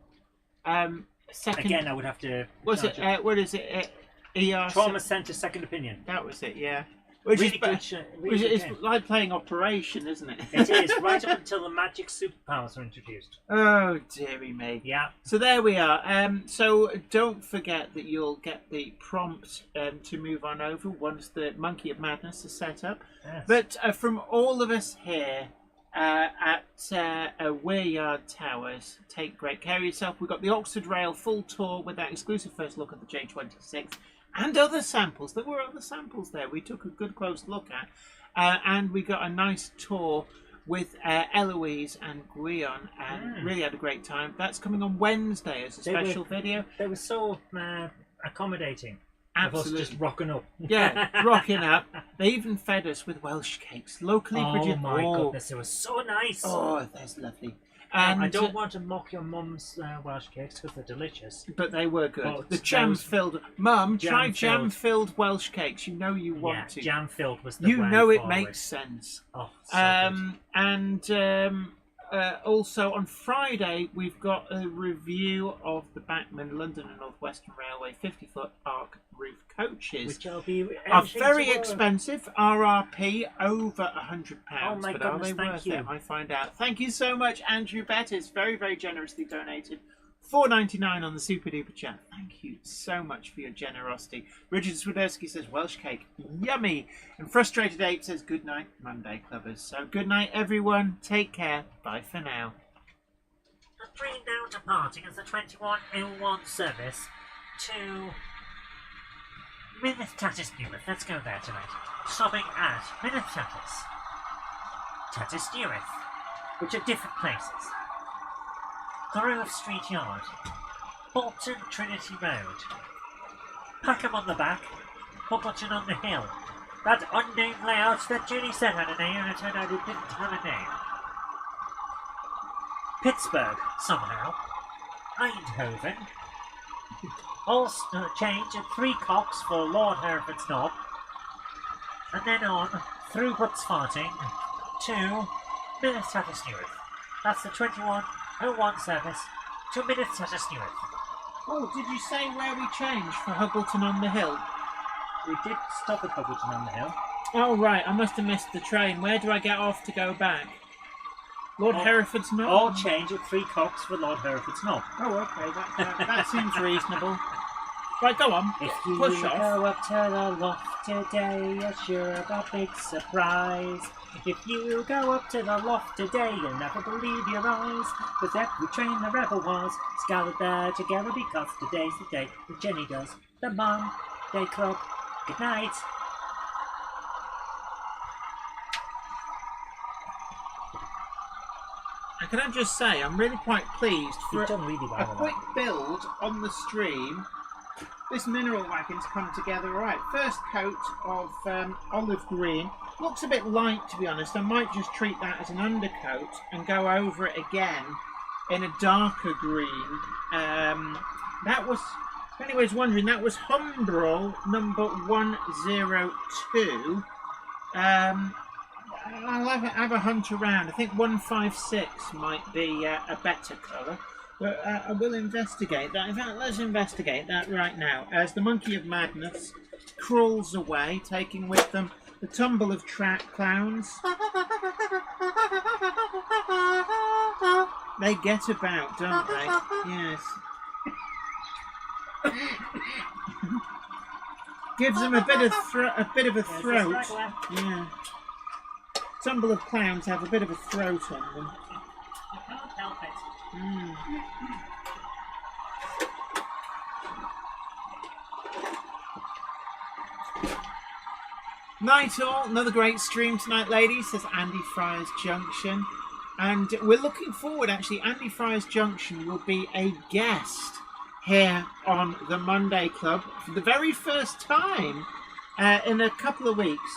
Second. Again, I would have to. Was it? charge What is it? ER. Trauma Centre Second Opinion. That was it. Yeah. Which Really is good. Really good it's game. like playing Operation, isn't it? It is, right up until the magic superpowers are introduced. Oh dearie me. Yeah. So there we are. So don't forget that you'll get the prompt to move on over once the Monkey of Madness is set up. Yes. But from all of us here at Weir Yard Towers, take great care of yourself. We've got the Oxford Rail full tour with that exclusive first look at the J26 and other samples. There were other samples there we took a good close look at. And we got a nice tour with Eloise and Guion, and really had a great time. That's coming on Wednesday as a special video. They were so accommodating. Absolutely. Of us just rocking up. Yeah, rocking up. They even fed us with Welsh cakes, locally produced. Oh my goodness, it was so nice. Oh, that's lovely. Now, And I don't want to mock your mum's Welsh cakes because they're delicious. but they were good. But The jam-filled. Mum, try Jam-filled. jam-filled Welsh cakes. You know you want to. Jam filled was the You way know it forward. makes sense. Oh, so good. And also on Friday we've got a review of the Bachmann London and North Western Railway 50-foot arc roof coaches. Which will be Are very tomorrow. expensive. RRP over £100. Oh my but are goodness, they thank worth you. it? I find out. Thank you so much, Andrew Bettis. Very, very generously donated. $4.99 on the Super Duper Chat. Thank you so much for your generosity. Richard Swiderski says Welsh cake, yummy. And Frustrated Ape says good night, Monday Clubbers. So good night, everyone. Take care. Bye for now. The train now departing is the 2101 service to Minith Tatis Newark. Let's go there tonight. Stopping at Minith Tatis Newark, which are different places. Grove Street Yard, Bolton Trinity Road, Packham on the back, Hubbleton on the hill. That unnamed layout that Jenny said had a name and it turned out it didn't have a name. Pittsburgh, somehow. Eindhoven. All change at 3 cocks for Lord Hereford's Knob. And then on through Butsfarting to Minith Tatis Newark. That's the 2101 service to Minith Tatis Newark. Oh, did you say where we changed for Hubbleton on the Hill? We did stop at Hubbleton on the hill. Oh, right. I must have missed the train. Where do I get off to go back? Lord Hereford's Knob? All change at 3 cocks for Lord Hereford's Knob. Oh, okay. That seems reasonable. Right, go on. If you Push off. go up to the loft today, you're sure of a big surprise. If you go up to the loft today, you'll never believe your eyes. Cause every train there ever was is gathered there together because today's the day that Jenny does the Monday Club. Good night. And can I just say, I'm really quite pleased for You've done really well a with quick that. build on the stream. This mineral wagon's come together all right. First coat of olive green. Looks a bit light, to be honest. I might just treat that as an undercoat and go over it again in a darker green. That was, if anyone's wondering, that was Humbrol number 102. I'll have a hunt around. I think 156 might be a better colour. But I will investigate that. In fact, let's investigate that right now. As the Monkey of Madness crawls away, taking with them the tumble of track clowns. They get about, don't they? Yes. Gives them a bit of a throat. Yeah. Tumble of clowns have a bit of a throat on them. help it. Mm. Night all, another great stream tonight, ladies, says Andy Fryers Junction. And we're looking forward, actually. Andy Fryers Junction will be a guest here on the Monday Club for the very first time in a couple of weeks.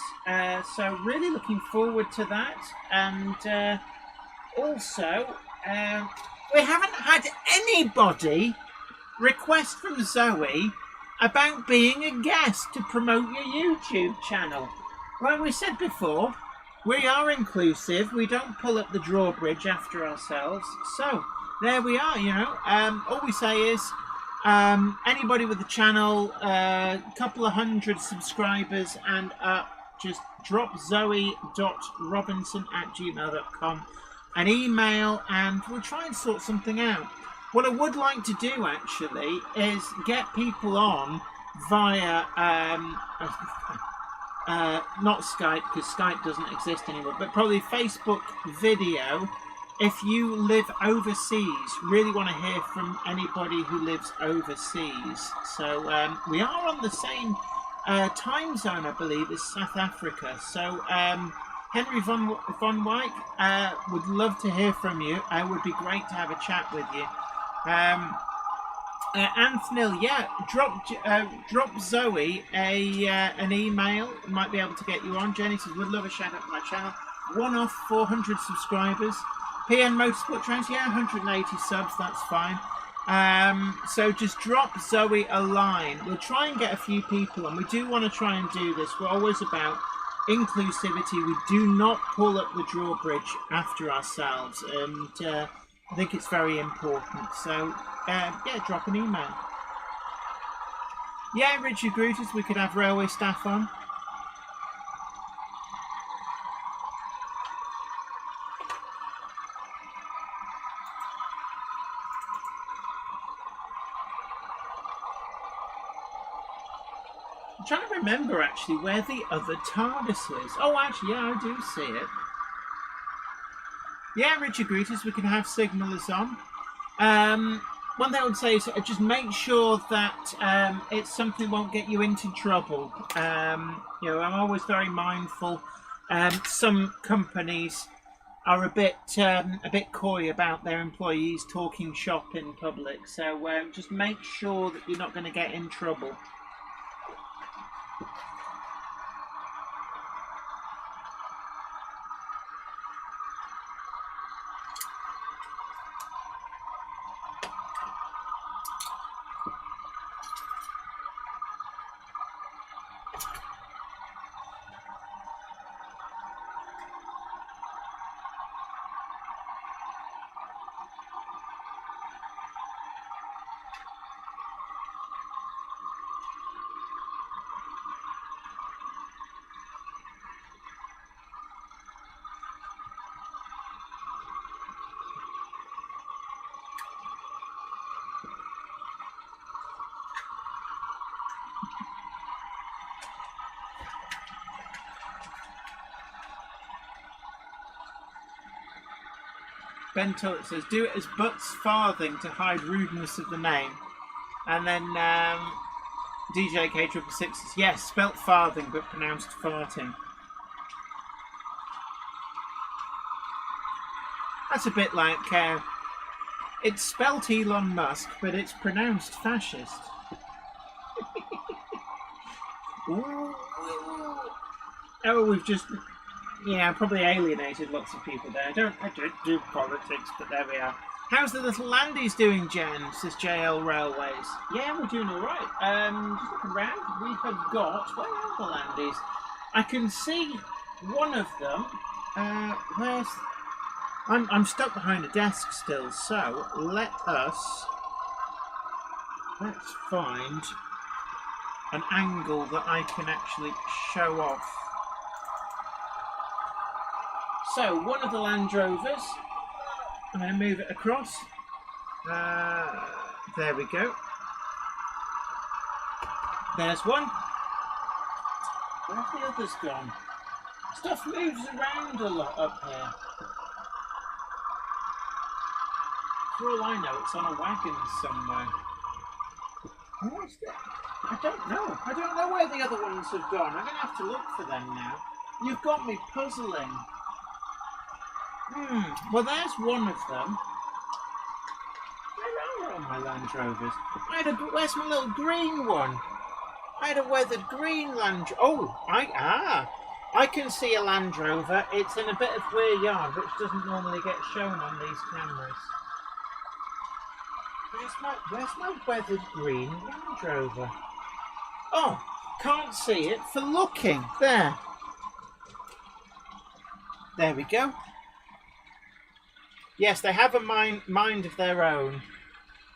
So really looking forward to that. And also, we haven't had anybody request from Zoe about being a guest to promote your YouTube channel. Like we said before, we are inclusive. We don't pull up the drawbridge after ourselves. So there we are, you know. All we say is anybody with a channel, a couple of hundred subscribers and up, just drop zoe.robinson@gmail.com an email and we'll try and sort something out. What I would like to do actually is get people on via not Skype, because Skype doesn't exist anymore, but probably Facebook video. If you live overseas, really want to hear from anybody who lives overseas. So we are on the same time zone, I believe, as South Africa. So Henry von Wyk, would love to hear from you. It would be great to have a chat with you. Anthony, yeah, drop Zoe an email. Might be able to get you on. Jenny says, would love a shout out to my channel. One off 400 subscribers. PN Motorsport Trains, yeah, 180 subs, that's fine. So just drop Zoe a line. We'll try and get a few people on. We do want to try and do this. We're always about inclusivity. We do not pull up the drawbridge after ourselves, and I think it's very important. So yeah, drop an email. Yeah, Richard Grutas, we could have railway staff on. I'm trying to remember actually where the other TARDIS is. Oh, actually, yeah, I do see it. Yeah, Richard Grutas, we can have signalers on. One thing I would say is just make sure that it's something that won't get you into trouble. You know, I'm always very mindful. Some companies are a bit coy about their employees talking shop in public. So just make sure that you're not going to get in trouble. Ben Tullett says, do it as Butts Farthing to hide rudeness of the name. And then DJ K666 says, yes, spelt farthing but pronounced farting. That's a bit like, it's spelt Elon Musk, but it's pronounced fascist. Oh, we've just... Yeah, probably alienated lots of people there. I don't do politics, but there we are. How's the little Landies doing, Jen? Says JL Railways. Yeah, we're doing all right. Just looking around, we have got... Where are the Landies? I can see one of them. Where's... I'm stuck behind a desk still, so let's find an angle that I can actually show off. So, one of the Land Rovers, I'm going to move it across. There we go. There's one. Where's the others gone? Stuff moves around a lot up here. For all I know, it's on a wagon somewhere. What's that? I don't know. I don't know where the other ones have gone. I'm going to have to look for them now. You've got me puzzling. Well, there's one of them. Where are all my Land Rovers? Where's my little green one? I had a weathered green Land Rover. Oh, I can see a Land Rover. It's in a bit of Weir Yard, which doesn't normally get shown on these cameras. Where's my weathered green Land Rover? Oh, can't see it for looking. There. There we go. Yes, they have a mind of their own.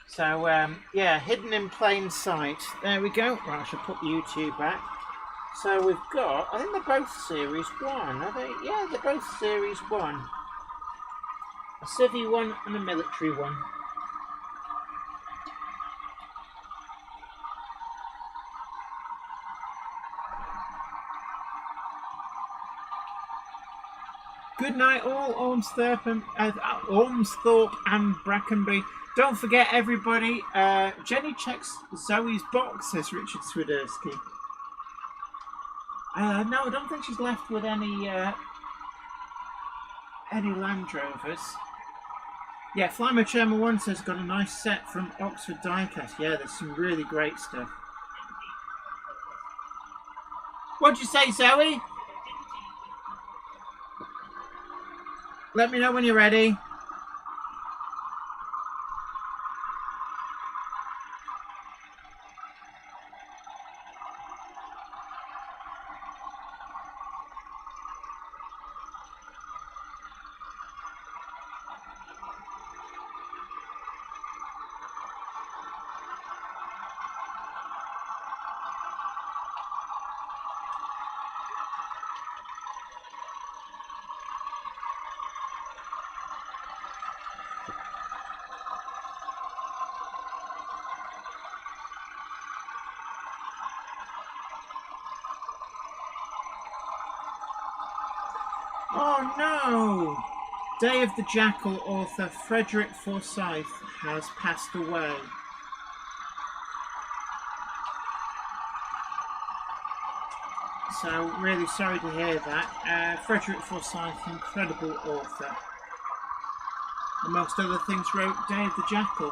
So, yeah, hidden in plain sight. There we go. Right, I should put YouTube back. So we've got, I think they're both Series 1, are they? Yeah, they're both Series 1. A civvy one and a military one. Good night all, Ormsthorpe and Brackenby. Don't forget everybody, Jenny checks Zoe's box, says Richard Swiderski. No, I don't think she's left with any Land Rovers. Yeah, Flymo Chairman 1 says got a nice set from Oxford Diecast. Yeah, there's some really great stuff. What'd you say, Zoe? Let me know when you're ready. Oh no! Day of the Jackal author Frederick Forsyth has passed away. So, really sorry to hear that. Frederick Forsyth, incredible author. Amongst other things, wrote Day of the Jackal.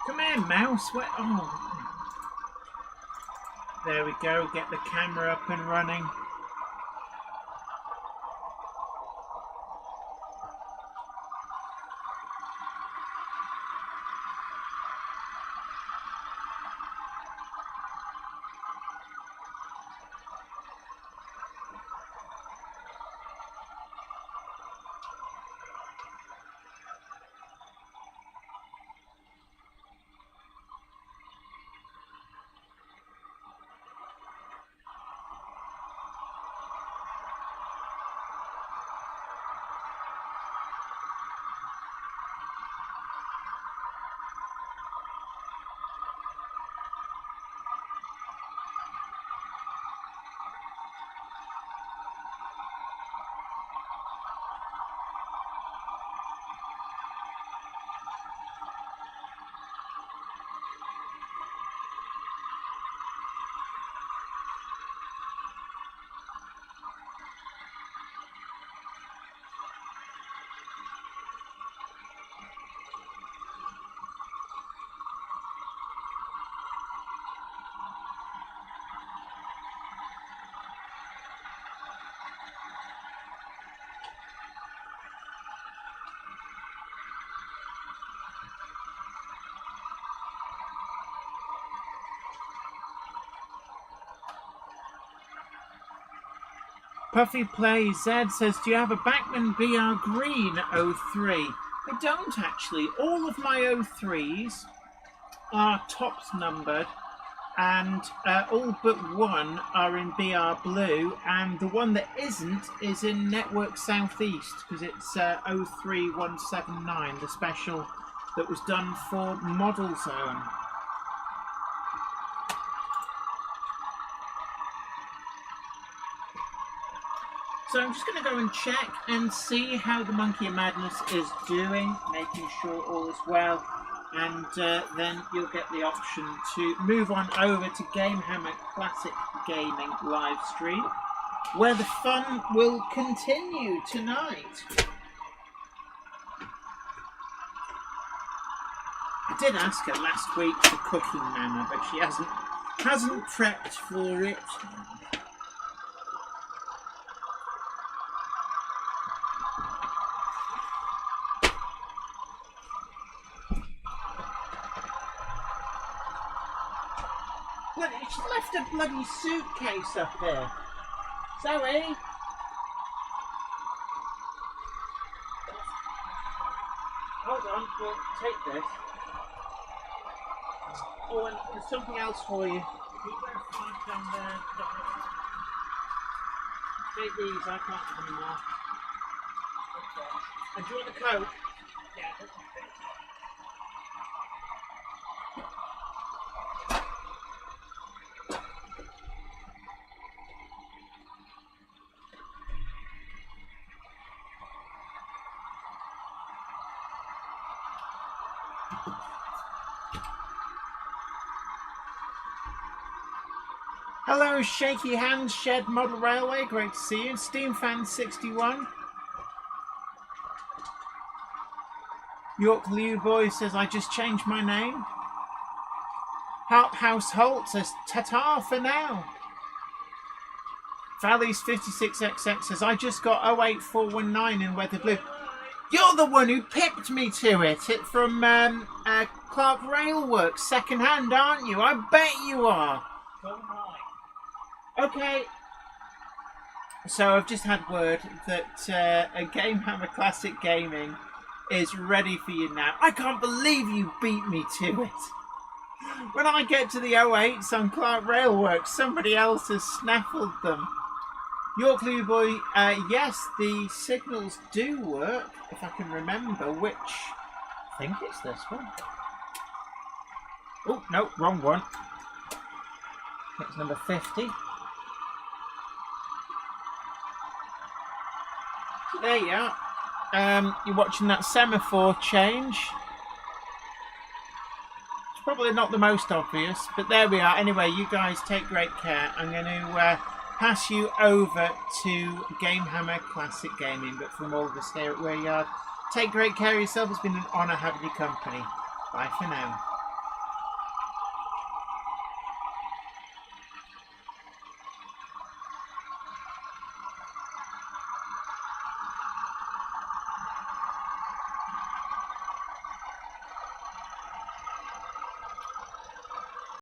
Come here, mouse. Where? Oh. There we go. Get the camera up and running. Puffy Play Z says, do you have a Bachmann BR Green 03? I don't actually. All of my 03s are tops numbered, and all but one are in BR Blue, and the one that isn't is in Network Southeast, because it's 03179, the special that was done for Model Zone. So I'm just going to go and check and see how the Monkey of Madness is doing, making sure all is well. And then you'll get the option to move on over to Gamehammer Classic Gaming live stream, where the fun will continue tonight. I did ask her last week for Cooking Mama, but she hasn't prepped for it. She's left a bloody suitcase up here. Zoe? Hold on, we'll take this. Oh, and there's something else for you. You better find down there. Take these, I can't have them more. And do you want the coat? Yeah, that's okay. Hello, Shaky Hands Shed Model Railway, great to see you. Steam Fan 61. York Liu Boy says, I just changed my name. Harp House Holt says, ta-ta for now. Valleys 56XX says, I just got 08419 in Weather Blue. You're the one who pipped me to it. It's from Clark Railworks, second hand, aren't you? I bet you are. Okay. So I've just had word that Gamehammer Classic Gaming is ready for you now. I can't believe you beat me to it. When I get to the 08s on Clark Railworks, somebody else has snaffled them. York Lou Boy, yes, the signals do work, if I can remember which. I think it's this one. Oh, no, wrong one. It's number 50. So there you are. You're watching that semaphore change. It's probably not the most obvious, but there we are. Anyway, you guys take great care. I'm going to pass you over to Gamehammer Classic Gaming, but from all of us here at Where Yard, take great care of yourself. It's been an honour having your company. Bye for now.